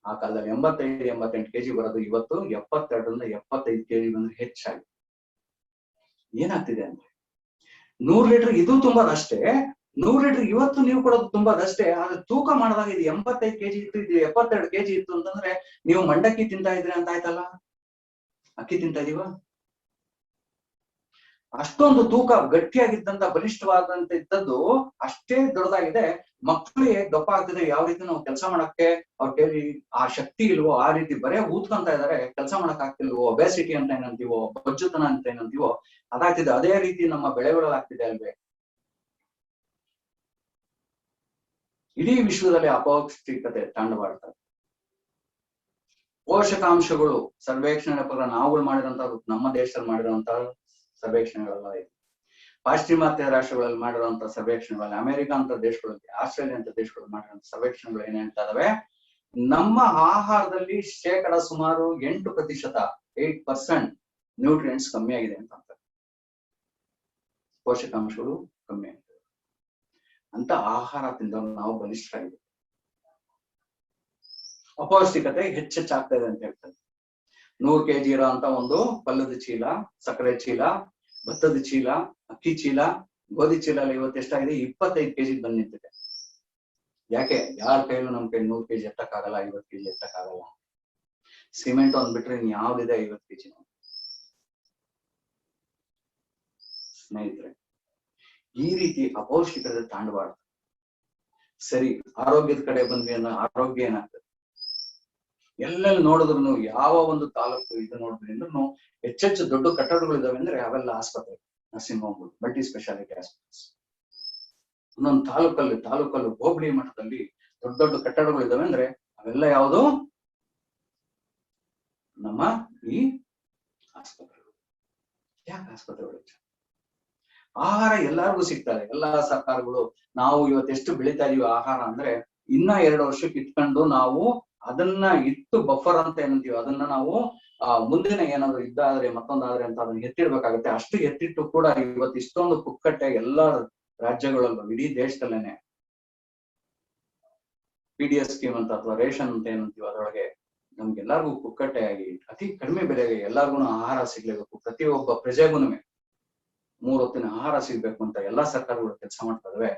ಆ ಕಾಲದಲ್ಲಿ 85-88 ಕೆಜಿ ಬರೋದು ಇವತ್ತು 72-75 ಕೆಜಿ ಬಂದ್ರೆ ಹೆಚ್ಚಾಗಿ. ಏನಾಗ್ತಿದೆ ಅಂದ್ರೆ 100 ಲೀಟರ್ ಇದು ತುಂಬದಷ್ಟೇ, 100 ಲೀಟರ್ ಇವತ್ತು ನೀವು ಕೊಡೋದು ತುಂಬದಷ್ಟೇ. ಆದ್ರೆ ತೂಕ ಮಾಡಿದಾಗ ಇದು 85 ಕೆಜಿ ಇತ್ತು, ಇದು 72 ಕೆಜಿ ಇತ್ತು ಅಂತಂದ್ರೆ ನೀವು ಮಂಡಕ್ಕಿ ತಿಂತಾ ಇದ್ರಿ ಅಂತ ಆಯ್ತಲ್ಲ. ಅಕ್ಕಿ ತಿಂತಾ ಇದೀವ? ಅಷ್ಟೊಂದು ತೂಕ ಗಟ್ಟಿಯಾಗಿದ್ದಂತ ಬಲಿಷ್ಠವಾದಂತ ಇದ್ದದ್ದು ಅಷ್ಟೇ ದೊಡ್ಡದಾಗಿದೆ. ಮಕ್ಕಳಿಗೆ ದಪ್ಪ ಆಗ್ತಿದೆ. ಯಾವ ರೀತಿ ನಾವು ಕೆಲಸ ಮಾಡಕ್ಕೆ ಅವ್ರ ಕೈಲಿ ಆ ಶಕ್ತಿ ಇಲ್ವೋ ಆ ರೀತಿ ಬರೇ ಊದ್ಕೊಂತ ಇದಾರೆ, ಕೆಲಸ ಮಾಡಕ್ ಆಗ್ತಿಲ್ವೋ, ಒಬೆಸಿಟಿ ಅಂತ ಏನಂತೀವೋ, ಬೊಜ್ಜುತನ ಅಂತ ಏನಂತೀವೋ ಅದಾಗ್ತಿದೆ. ಅದೇ ರೀತಿ ನಮ್ಮ ಬೆಳೆಗಳಾಗ್ತಿದೆ ಅಲ್ವೇ? ಇಡೀ ವಿಶ್ವದಲ್ಲಿ ಅಪೌಷ್ಟಿಕತೆ ತಾಂಡವಾಡ್ತಾರೆ. ಪೋಷಕಾಂಶಗಳು ಸರ್ವೇಕ್ಷಣೆ ಪ್ರಕಾರ ನಾವುಗಳು ಮಾಡಿದಂತ, ನಮ್ಮ ದೇಶದಲ್ಲಿ ಮಾಡಿರುವಂತ ಸರ್ವೇಕ್ಷಣೆಗಳೆಲ್ಲ ಇದೆ. ಪಾಶ್ಚಿಮಾತ್ಯ ರಾಷ್ಟ್ರಗಳಲ್ಲಿ ಮಾಡಿರುವಂತ ಸರ್ವೇಕ್ಷಣೆಗಳಲ್ಲಿ, ಅಮೆರಿಕ ಅಂತ ದೇಶಗಳಲ್ಲಿ, ಆಸ್ಟ್ರೇಲಿಯಾ ಅಂತ ದೇಶಗಳಲ್ಲಿ ಮಾಡಿರುವಂತ ಸರ್ವೇಕ್ಷಣೆಗಳು ಏನ್ ಹೇಳ್ತಾ ಇದಾವೆ? ನಮ್ಮ ಆಹಾರದಲ್ಲಿ ಸುಮಾರು 8% ನ್ಯೂಟ್ರಿಯೆಂಟ್ಸ್ ಕಮ್ಮಿ ಆಗಿದೆ ಅಂತ ಅಂತಾರೆ. ಪೋಷಕಾಂಶಗಳು ಕಮ್ಮಿ ಆಗಿದೆ ಅಂತ ಆಹಾರ ತಿಂದವರು ನಾವು ಬಲಿಷ್ಠರಾಗಿದೆ. ಅಪೌಷ್ಟಿಕತೆ ಹೆಚ್ಚಾಗ್ತಾ ಇದೆ ಅಂತ ಹೇಳ್ತಾರೆ. 100 ಕೆಜಿ ಇರೋ ಅಂತ ಒಂದು ಪಲ್ಲದ ಚೀಲ, ಸಕ್ಕರೆ ಚೀಲ, ಭತ್ತದ ಚೀಲ, ಅಕ್ಕಿ ಚೀಲ, ಗೋಧಿ ಚೀಲ ಇವತ್ತು ಎಷ್ಟಾಗಿದೆ? 25 ಕೆಜಿ ಬಂದ್ ನಿಂತಿದೆ. ಯಾಕೆ? ಯಾರ ಕೈಲೂ ನಮ್ ಕೈ 100 ಕೆಜಿ ಎತ್ತಕ್ಕಾಗಲ್ಲ, 50 ಕೆಜಿ ಎತ್ತಕ್ಕಾಗಲ್ಲ. ಸಿಮೆಂಟ್ ಒಂದ್ ಬಿಟ್ರೆ ಇನ್ ಯಾವ್ದಿದೆ 50 ಕೆಜಿ? ಸ್ನೇಹಿತರೆ, ಈ ರೀತಿ ಅಪೌಷ್ಟಿಕತೆ ತಾಂಡಬಾರ್ದು. ಸರಿ, ಆರೋಗ್ಯದ ಕಡೆ ಬಂದ್ವಿ ಅನ್ನೋ ಆರೋಗ್ಯ ಏನಾಗ್ತದೆ? ಎಲ್ಲೆಲ್ಲಿ ನೋಡಿದ್ರು, ಯಾವ ಒಂದು ತಾಲೂಕು ಇದು ನೋಡಿದ್ರಿ ಅಂದ್ರೂ ಹೆಚ್ಚೆಚ್ಚು ದೊಡ್ಡ ಕಟ್ಟಡಗಳು ಇದಾವೆ ಅಂದ್ರೆ ಅವೆಲ್ಲ ಆಸ್ಪತ್ರೆ, ನರ್ಸಿಂಗ್ ಹೋಮ್ಗಳು, ಮಲ್ಟಿ ಸ್ಪೆಷಾಲಿಟಿ ಆಸ್ಪತ್ರೆಸ್. ಒಂದೊಂದು ತಾಲೂಕಲ್ಲು ಹೋಬಳಿ ಮಟ್ಟದಲ್ಲಿ ದೊಡ್ಡ ಕಟ್ಟಡಗಳು ಇದಾವೆ ಅಂದ್ರೆ ಅವೆಲ್ಲ ಯಾವುದು? ನಮ್ಮ ಈ ಆಸ್ಪತ್ರೆಗಳು. ಯಾಕೆ ಆಸ್ಪತ್ರೆಗಳು? ಆಹಾರ ಎಲ್ಲರಿಗೂ ಸಿಗ್ತದೆ. ಎಲ್ಲಾ ಸರ್ಕಾರಗಳು ನಾವು ಇವತ್ತೆಷ್ಟು ಬೆಳೀತಾ ಇದೀವಿ ಆಹಾರ ಅಂದ್ರೆ ಇನ್ನ 2 ವರ್ಷಕ್ಕೆ ಇಟ್ಕೊಂಡು ನಾವು ಅದನ್ನ ಇಟ್ಟು ಬಫರ್ ಅಂತ ಏನಂತೀವಿ ಅದನ್ನ ನಾವು ಮುಂದಿನ ಏನಾದ್ರು ಇದ್ದಾದ್ರೆ ಮತ್ತೊಂದಾದ್ರೆ ಅಂತ ಅದನ್ನ ಎತ್ತಿಡ್ಬೇಕಾಗುತ್ತೆ. ಅಷ್ಟು ಎತ್ತಿಟ್ಟು ಕೂಡ ಇವತ್ತು ಇಷ್ಟೊಂದು ಪುಕ್ಕಟ್ಟೆ ಎಲ್ಲಾ ರಾಜ್ಯಗಳಲ್ಲೂ ಇಡೀ ದೇಶದಲ್ಲೇನೆ PDS ಸ್ಕೀಮ್ ಅಂತ ಅಥವಾ ರೇಷನ್ ಅಂತ ಏನಂತೀವಿ ಅದರೊಳಗೆ ನಮ್ಗೆಲ್ಲರಿಗೂ ಪುಕ್ಕಟ್ಟೆಯಾಗಿ ಅತಿ ಕಡಿಮೆ ಬೆಲೆಗೆ ಎಲ್ಲರಿಗೂ ಆಹಾರ ಸಿಗ್ಲೇಬೇಕು. ಪ್ರತಿಯೊಬ್ಬ ಪ್ರಜೆಗೂನು 3 ಹೊತ್ತಿನ ಆಹಾರ ಸಿಗ್ಬೇಕು ಅಂತ ಎಲ್ಲಾ ಸರ್ಕಾರಗಳು ಕೆಲಸ ಮಾಡ್ತಾ ಇದಾವೆ.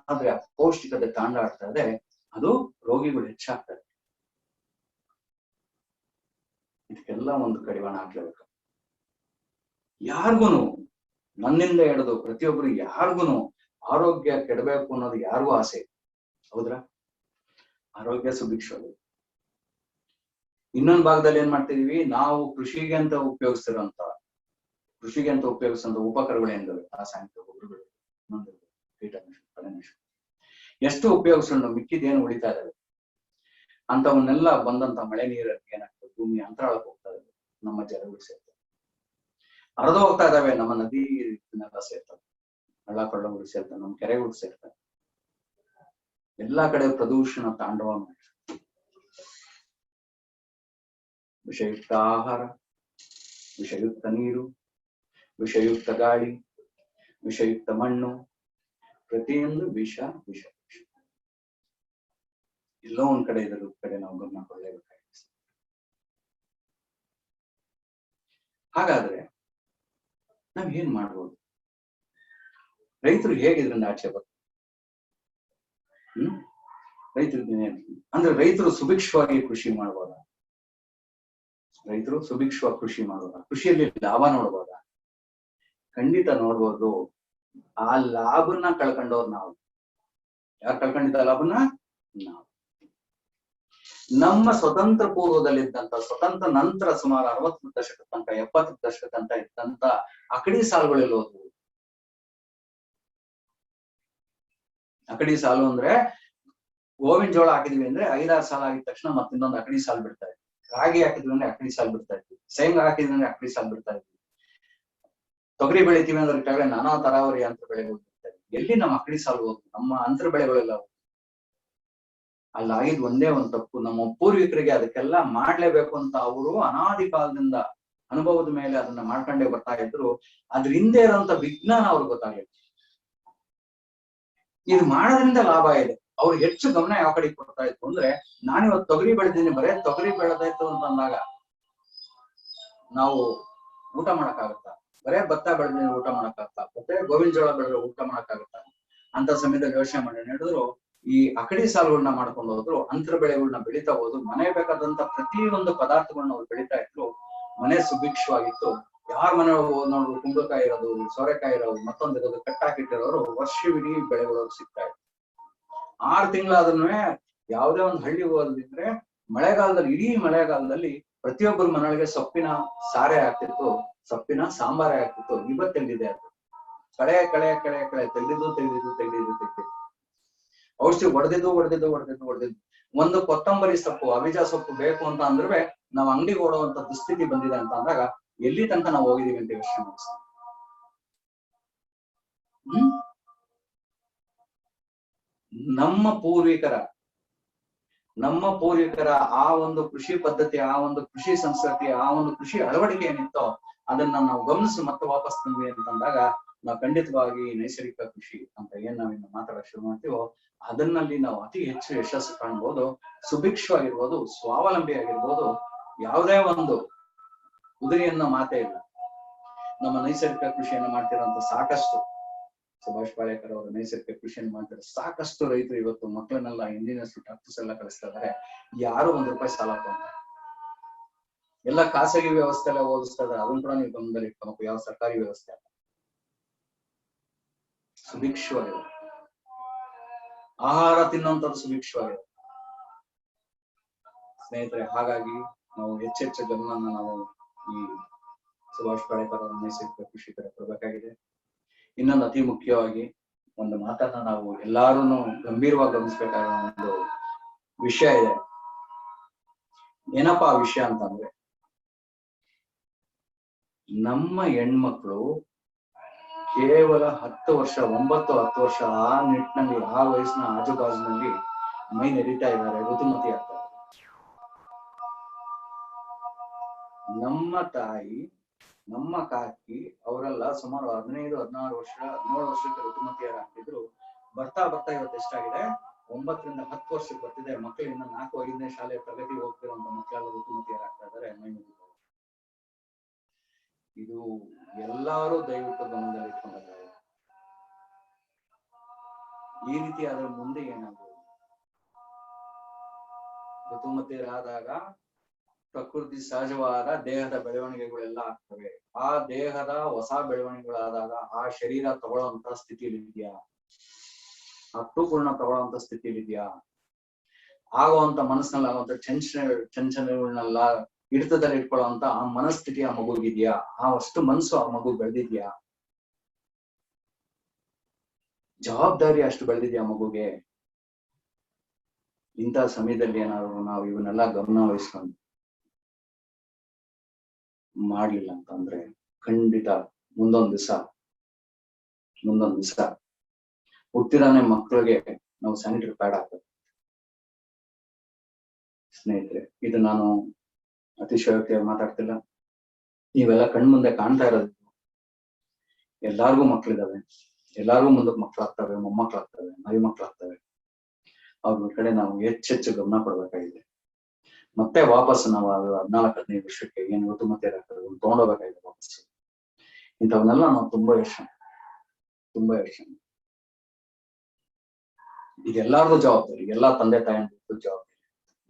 ಆದ್ರೆ ಅಪೌಷ್ಟಿಕತೆ ತಾಂಡಾಡ್ತಾ ಇದೆ. ಅದು ರೋಗಿಗಳು ಹೆಚ್ಚಾಗ್ತದೆ. ಇದಕ್ಕೆಲ್ಲ ಒಂದು ಕಡಿವಾಣ ಹಾಕ್ಲೇಬೇಕು. ಯಾರಿಗೂನು ನನ್ನಿಂದ ಹಿಡಿದು ಪ್ರತಿಯೊಬ್ಬರು ಯಾರಿಗೂನು ಆರೋಗ್ಯ ಕೆಡಬೇಕು ಅನ್ನೋದು ಯಾರಿಗೂ ಆಸೆ, ಹೌದ್ರಾ? ಆರೋಗ್ಯ ಸುಭಿಕ್ಷವಾಗಿ. ಇನ್ನೊಂದು ಭಾಗದಲ್ಲಿ ಏನ್ ಮಾಡ್ತಿದೀವಿ ನಾವು, ಕೃಷಿಗೆ ಅಂತ ಉಪಯೋಗಿಸ್ತಿರೋಂತ ಉಪಕರಣಗಳೇನಿದಾವೆ, ರಾಸಾಯನಿಕ ಗೊಬ್ಬರಗಳು, ಇನ್ನೊಂದು ಕೀಟನಾಶಕ, ಕಳೆನಾಶಕ, ಎಷ್ಟು ಉಪಯೋಗಿಸ್ಕೊಂಡು ಮಿಕ್ಕಿದೇನು ಉಳಿತಾ ಇದಾವೆ ಅಂತವನ್ನೆಲ್ಲ ಬಂದಂತ ಮಳೆ ನೀರಲ್ಲಿ ಏನಾಗ್ತದೆ, ಭೂಮಿ ಅಂತರಾಳಕ್ಕೆ ಹೋಗ್ತಾ ಇದಾವೆ, ನಮ್ಮ ಜಲಗಳು ಸೇರ್ತವೆ, ಹರಿದು ಹೋಗ್ತಾ ಇದಾವೆ, ನಮ್ಮ ನದಿನೆಲ್ಲ ಸೇರ್ತವೆ, ಹಳ್ಳ ಕೊಳ್ಳಗಳು ಸೇರ್ತವೆ, ನಮ್ಮ ಕೆರೆಗಳು ಸೇರ್ತವೆ. ಎಲ್ಲಾ ಕಡೆ ಪ್ರದೂಷಣ ತಾಂಡವ ಮಾಡಿ, ವಿಷಯುಕ್ತ ಆಹಾರ, ವಿಷಯುಕ್ತ ನೀರು, ವಿಷಯುಕ್ತ ಗಾಳಿ, ವಿಷಯುಕ್ತ ಮಣ್ಣು, ಪ್ರತಿಯೊಂದು ವಿಷ ವಿಷ ವಿಷ. ಎಲ್ಲೋ ಒಂದ್ ಕಡೆ ಇದರ ಕಡೆ ನಾವು ಗಮನ ಕೊಡಲೇಬೇಕಾಗಿದೆ. ಹಾಗಾದ್ರೆ ನಾವ್ ಏನ್ ಮಾಡ್ಬೋದು? ರೈತರು ಹೇಗೆ ಇದರಿಂದ ಆಚೆ ಬರ್ತಾರೆ? ರೈತರು ಸುಭಿಕ್ಷವಾಗಿ ಕೃಷಿ ಮಾಡ್ಬೋದ? ರೈತರು ಸುಭಿಕ್ಷವಾಗಿ ಕೃಷಿ ಮಾಡ್ಬೋದ? ಕೃಷಿಯಲ್ಲಿ ಲಾಭ ನೋಡ್ಬೋದ? ಖಂಡಿತ ನೋಡ್ಬೋದು. ಆ ಲಾಭನ ಕಳ್ಕೊಂಡವ್ರು ನಾವು. ಯಾರು ಕಳ್ಕೊಂಡಿದ್ದ ಲಾಭನ? ನಾವು. ನಮ್ಮ ಸ್ವತಂತ್ರ ಪೂರ್ವದಲ್ಲಿದ್ದಂತ, ಸ್ವತಂತ್ರ ನಂತರ ಸುಮಾರು 60 ದಶಕದ ತನಕ, 70 ದಶಕದ ತನಕ ಇದ್ದಂತ ಅಕಡಿ ಸಾಲುಗಳೆಲ್ಲ ಹೋದ್ವು. ಅಕಡಿ ಸಾಲು ಅಂದ್ರೆ ಗೋವಿನ ಜೋಳ ಹಾಕಿದ್ವಿ ಅಂದ್ರೆ 5-6 ಸಾಲ ಆಗಿದ ತಕ್ಷಣ ಮತ್ತೆ ಇನ್ನೊಂದು ಅಕಡಿ ಸಾಲು ಬಿಡ್ತಾ ಇದ್ವಿ. ರಾಗಿ ಹಾಕಿದ್ವಿ ಅಂದ್ರೆ ಅಕಡಿ ಸಾಲು ಬಿಡ್ತಾ ಇದ್ವಿ. ಶೇಂಗಾ ಹಾಕಿದ್ವಿ ಅಂದ್ರೆ ಅಕಡಿ ಸಾಲು ಬಿಡ್ತಾ ಇದ್ವಿ. ತೊಗರಿ ಬೆಳಿತೀವಿ ಅಂದ್ರೆ ಕೆಳಗಡೆ ನಾನಾ ತರಾವರಿ ಅಂತರ ಬೆಳೆಗಳು ಬಿಡ್ತಾ ಇದ್ವಿ. ಎಲ್ಲಿ ನಮ್ಮ ಅಕಡಿ ಸಾಲು ಹೋದ್ವು? ನಮ್ಮ ಅಂತರ ಬೆಳೆಗಳೆಲ್ಲ ಅಲ್ಲಾಗಿದ್ ಒಂದೇ ಒಂದು ತಪ್ಪು. ನಮ್ಮ ಪೂರ್ವಿಕರಿಗೆ ಅದಕ್ಕೆಲ್ಲ ಮಾಡ್ಲೇಬೇಕು ಅಂತ ಅವರು ಅನಾದಿ ಕಾಲದಿಂದ ಅನುಭವದ ಮೇಲೆ ಅದನ್ನ ಮಾಡ್ಕೊಂಡೇ ಬರ್ತಾ ಇದ್ರು. ಅದ್ರ ಹಿಂದೆ ಇರೋಂತ ವಿಜ್ಞಾನ ಅವ್ರಿಗೆ ಗೊತ್ತಾಗಲಿಲ್ಲ. ಇದು ಮಾಡೋದ್ರಿಂದ ಲಾಭ ಇದೆ. ಅವ್ರು ಹೆಚ್ಚು ಗಮನ ಯಾವ ಕಡೆ ಕೊಡ್ತಾ ಇತ್ತು ಅಂದ್ರೆ, ನಾನಿವತ್ತು ತೊಗರಿ ಬೆಳೆದಿದ್ದೀನಿ, ಬರೇ ತೊಗರಿ ಬೆಳೆದಾಯ್ತು ಅಂತ ಅಂದಾಗ ನಾವು ಊಟ ಮಾಡಕ್ಕಾಗತ್ತಾ? ಬರೇ ಭತ್ತ ಬೆಳೆದಿದ್ದೀನಿ ಊಟ ಮಾಡಕ್ಕಾಗತ್ತಾ? ಮತ್ತೆ ಗೋವಿನ ಜೋಳ ಬೆಳೆದ್ರೆ ಊಟ ಮಾಡಕ್ಕಾಗತ್ತಾ ಅಂತ ಸಮಯದಲ್ಲಿ ಯೋಚನೆ ಮಾಡಿ ನಡೆದ್ರು. ಈ ಅಕಡಿ ಸಾಲುಗಳನ್ನ ಮಾಡ್ಕೊಂಡು ಹೋದ್ರು, ಅಂತರ ಬೆಳೆಗಳನ್ನ ಬೆಳೀತಾ ಹೋದ್ರು, ಮನೆ ಬೇಕಾದಂತ ಪ್ರತಿ ಒಂದು ಪದಾರ್ಥಗಳನ್ನ ಅವ್ರು ಬೆಳೀತಾ ಇದ್ರು. ಮನೆ ಸುಭಿಕ್ಷವಾಗಿತ್ತು. ಯಾರ ಮನೆ ನೋಡ್ರು ಕುಂಬಳಕಾಯಿ ಇರೋದು, ಸೋರೆಕಾಯಿ ಇರೋದು, ಮತ್ತೊಂದಿರೋದು, ಕಟ್ಟಾಕಿಟ್ಟಿರೋರು ವರ್ಷವಿಡೀ ಬೆಳೆಗಳು ಸಿಗ್ತಾ ಇತ್ತು. 6 ತಿಂಗಳಾದ್ರೂ ಯಾವುದೇ ಒಂದು ಹಳ್ಳಿ ಹೋದಿದ್ರೆ ಮಳೆಗಾಲದಲ್ಲಿ, ಇಡೀ ಮಳೆಗಾಲದಲ್ಲಿ ಪ್ರತಿಯೊಬ್ಬರ ಮನೆಯೊಳಗೆ ಸೊಪ್ಪಿನ ಸಾರೆ ಆಗ್ತಿತ್ತು, ಸೊಪ್ಪಿನ ಸಾಂಬಾರೇ ಆಗ್ತಿತ್ತು. ಇವತ್ತೆಲ್ಲಿದೆ ಅದು? ಕಳೆ ಕಳೆ ಕಳೆ ಕಳೆ ತೆಗೆದಿದ್ದು ಔಷಧಿ ಹೊಡೆದಿದ್ದು. ಒಂದು ಕೊತ್ತಂಬರಿ ಸೊಪ್ಪು, ಅವಿಜಾ ಸೊಪ್ಪು ಬೇಕು ಅಂತ ಅಂದ್ರೆ ನಾವು ಅಂಗಡಿಗೆ ಓಡುವಂತ ದುಸ್ಥಿತಿ ಬಂದಿದೆ ಅಂತ ಅಂದಾಗ ಎಲ್ಲಿ ತನಕ ನಾವು ಹೋಗಿದೀವಿ ಅಂತ ಯೋಚನೆ ಮಾಡಿಸ್ತೀವಿ. ನಮ್ಮ ಪೂರ್ವಿಕರ ಆ ಒಂದು ಕೃಷಿ ಪದ್ಧತಿ, ಆ ಒಂದು ಕೃಷಿ ಸಂಸ್ಕೃತಿ, ಆ ಒಂದು ಕೃಷಿ ಅಳವಡಿಕೆ ಏನಿತ್ತೋ ಅದನ್ನ ನಾವು ಗಮನಿಸಿ ಮತ್ತೆ ವಾಪಸ್ ತಂದ್ವಿ ಅಂತಂದಾಗ ನಾವು ಖಂಡಿತವಾಗಿ ನೈಸರ್ಗಿಕ ಕೃಷಿ ಅಂತ ಏನ್ ನಾವಿನ್ನು ಮಾತಾಡಕ್ ಶುರು ಮಾಡ್ತೀವೋ ಅದನ್ನಲ್ಲಿ ನಾವು ಅತಿ ಹೆಚ್ಚು ಯಶಸ್ಸು ಕಾಣ್ಬೋದು. ಸುಭಿಕ್ಷವಾಗಿರ್ಬೋದು, ಸ್ವಾವಲಂಬಿ ಆಗಿರ್ಬೋದು. ಯಾವುದೇ ಒಂದು ಉದರಿಯನ್ನ ಮಾತೇ ಇಲ್ಲ. ನಮ್ಮ ನೈಸರ್ಗಿಕ ಕೃಷಿಯನ್ನು ಮಾಡ್ತಿರೋಂಥ ಸಾಕಷ್ಟು ಸುಭಾಷ್ ಪಾಳೇಕರ್ ಅವರು ನೈಸರ್ಗಿಕ ಕೃಷಿಯನ್ನು ಮಾಡ್ತಾರೆ. ಸಾಕಷ್ಟು ರೈತರು ಇವತ್ತು ಮಕ್ಕಳನ್ನೆಲ್ಲ ಇಂಜಿನಿಯರ್ಸ್, ಡಾಕ್ಟರ್ಸ್ ಎಲ್ಲ ಕಳಿಸ್ತಾ ಇದಾರೆ. ಯಾರು ₹1 ಸಾಲ ತಗೊಂಡು ಎಲ್ಲ ಖಾಸಗಿ ವ್ಯವಸ್ಥೆ ಎಲ್ಲ ಓದಿಸ್ತಾ ಇದಾರೆ. ಅದನ್ನ ಕೂಡ ನೀವು ಗಮನದಲ್ಲಿ ಇಟ್ಕೊಬೇಕು. ಯಾವ ಸರ್ಕಾರಿ ವ್ಯವಸ್ಥೆ ಅಲ್ಲ. ಸುಭಿಕ್ಷವಾಗಿದೆ. ಆಹಾರ ತಿನ್ನುವಂಥದ್ದು ಸುಭಿಕ್ಷವಾಗಿದೆ ಸ್ನೇಹಿತರೆ. ಹಾಗಾಗಿ ನಾವು ಹೆಚ್ಚೆಚ್ಚು ಗಮನನ ನಾವು ಈ ಸುಭಾಷ್ ಪಾಳೇಕರ್ ಅವರ ನೈಸರ್ಗಿಕ ಕೃಷಿ ಕಡೆ ಕೊಡಬೇಕಾಗಿದೆ. ಇನ್ನೊಂದು ಅತಿ ಮುಖ್ಯವಾಗಿ ಒಂದು ಮಾತನ್ನ ನಾವು ಎಲ್ಲಾರು ಗಂಭೀರವಾಗಿ ಗಮನಿಸಬೇಕಾದ ಒಂದು ವಿಷಯ ಇದೆ. ಏನಪ್ಪಾ ಆ ವಿಷಯ ಅಂತಂದ್ರೆ, ನಮ್ಮ ಹೆಣ್ಮಕ್ಳು ಕೇವಲ 10 ವರ್ಷ, 9-10 ವರ್ಷ ಆ ನಿಟ್ಟಿನಲ್ಲಿ, ಆ ವಯಸ್ಸಿನ ಆಜುಬಾಜಿನಲ್ಲಿ ಮೈ ನೆರಿತಾ ಇದ್ದಾರೆ, ಋತುಮತಿ ಆಗ್ತಾರೆ. ನಮ್ಮ ತಾಯಿ, ನಮ್ಮ ಕಾಕಿ ಅವರೆಲ್ಲ ಸುಮಾರು 15, 16 ವರ್ಷ, 17 ವರ್ಷಕ್ಕೆ ಋತುಮತಿಯರಾಗ್ತಿದ್ರು. ಬರ್ತಾ ಇವತ್ತು ಎಷ್ಟಾಗಿದೆ? 9ರಿಂದ 10 ವರ್ಷಕ್ಕೆ ಬರ್ತಿದೆ. ಮಕ್ಕಳು ಇನ್ನು 4-5ನೇ ಶಾಲೆ ತರಗತಿ ಹೋಗ್ತಿರುವಂತ ಮಕ್ಕಳೆಲ್ಲ ಋತುಮತಿಯರಾಗ್ತಾ ಇದ್ದಾರೆ, ಮೈ ಮುಗಿತಾರೆ. ಇದು ಎಲ್ಲಾರು ದಯವಿಟ್ಟು ಗಮನದಲ್ಲಿ ಇಟ್ಕೊಂಡಿದ್ದಾರೆ. ಈ ರೀತಿ ಆದ್ರೆ ಮುಂದೆ ಏನಾಗ್ಬೋದು? ಋತುಮತಿಯರಾದಾಗ ಪ್ರಕೃತಿ ಸಹಜವಾದ ದೇಹದ ಬೆಳವಣಿಗೆಗಳೆಲ್ಲ ಆಗ್ತವೆ. ಆ ದೇಹದ ಹೊಸ ಬೆಳವಣಿಗೆಗಳಾದಾಗ ಆ ಶರೀರ ತಗೊಳ್ಳೋಂತ ಸ್ಥಿತಿಲಿ ಇದೆಯಾ, ಅರ್ಥಪೂರ್ಣ ತಗೊಳ್ಳೋಂತ ಸ್ಥಿತಿಲಿ ಇದೆಯಾ, ಆಗುವಂತ ಮನಸ್ಸಿನಲ್ಲಿ ಆಗುವಂತ ಚಂಚಲಗಳನ್ನೆಲ್ಲ ಹಿಡಿತದಲ್ಲಿ ಇಟ್ಕೊಳ್ಳುವಂತ ಆ ಮನಸ್ಥಿತಿ ಆ ಮಗುಗಿದ್ಯಾ, ಆ ಅಷ್ಟು ಮನಸ್ಸು ಆ ಮಗು ಬೆಳೆದಿದ್ಯಾ, ಜವಾಬ್ದಾರಿ ಅಷ್ಟು ಬೆಳೆದಿದ್ಯಾ ಮಗುಗೆ. ಇಂಥ ಸಮಯದಲ್ಲಿ ಏನಾದ್ರು ನಾವು ಇವನ್ನೆಲ್ಲ ಗಮನ ವಹಿಸ್ಕೊಂಡು ಮಾಡ್ಲಿಲ್ಲ ಅಂತಂದ್ರೆ ಖಂಡಿತ ಮುಂದೊಂದ್ ದಿವಸ ಹುಟ್ಟಿದಾನೆ ಮಕ್ಕಳಿಗೆ ನಾವು ಸ್ಯಾನಿಟರಿ ಪ್ಯಾಡ್ ಹಾಕ್ಬೇಕು. ಸ್ನೇಹಿತರೆ, ಇದು ನಾನು ಅತಿಶಯೋಕ್ತಿಯಾಗಿ ಮಾತಾಡ್ತಿಲ್ಲ, ನೀವೆಲ್ಲ ಕಣ್ಮುಂದೆ ಕಾಣ್ತಾ ಇರೋದು. ಎಲ್ಲಾರ್ಗು ಮಕ್ಳಿದಾವೆ, ಎಲ್ಲಾರ್ಗು ಮುಂದಕ್ಕೆ ಮಕ್ಳಾಗ್ತವೆ, ಮೊಮ್ಮಕ್ಳಾಗ್ತವೆ, ಮರಿ ಮಕ್ಳಾಗ್ತವೆ. ಅವ್ರ ಕಡೆ ನಾವು ಹೆಚ್ಚೆಚ್ಚು ಗಮನ ಕೊಡ್ಬೇಕಾಗಿದೆ. ಮತ್ತೆ ವಾಪಸ್ ನಾವು 14-15 ವರ್ಷಕ್ಕೆ ಏನ್ ಋತುಮತಿ ತಗೊಂಡೋಗ್ಬೇಕಾಗಿದೆ ವಾಪಸ್. ಇಂಥವನ್ನೆಲ್ಲ ನಾವು ತುಂಬಾ ಯೋಚನೆ ಇದೆಲ್ಲಾರ್ದು ಜವಾಬ್ದಾರಿ, ಎಲ್ಲಾ ತಂದೆ ತಾಯಿಯ ಜವಾಬ್ದಾರಿ.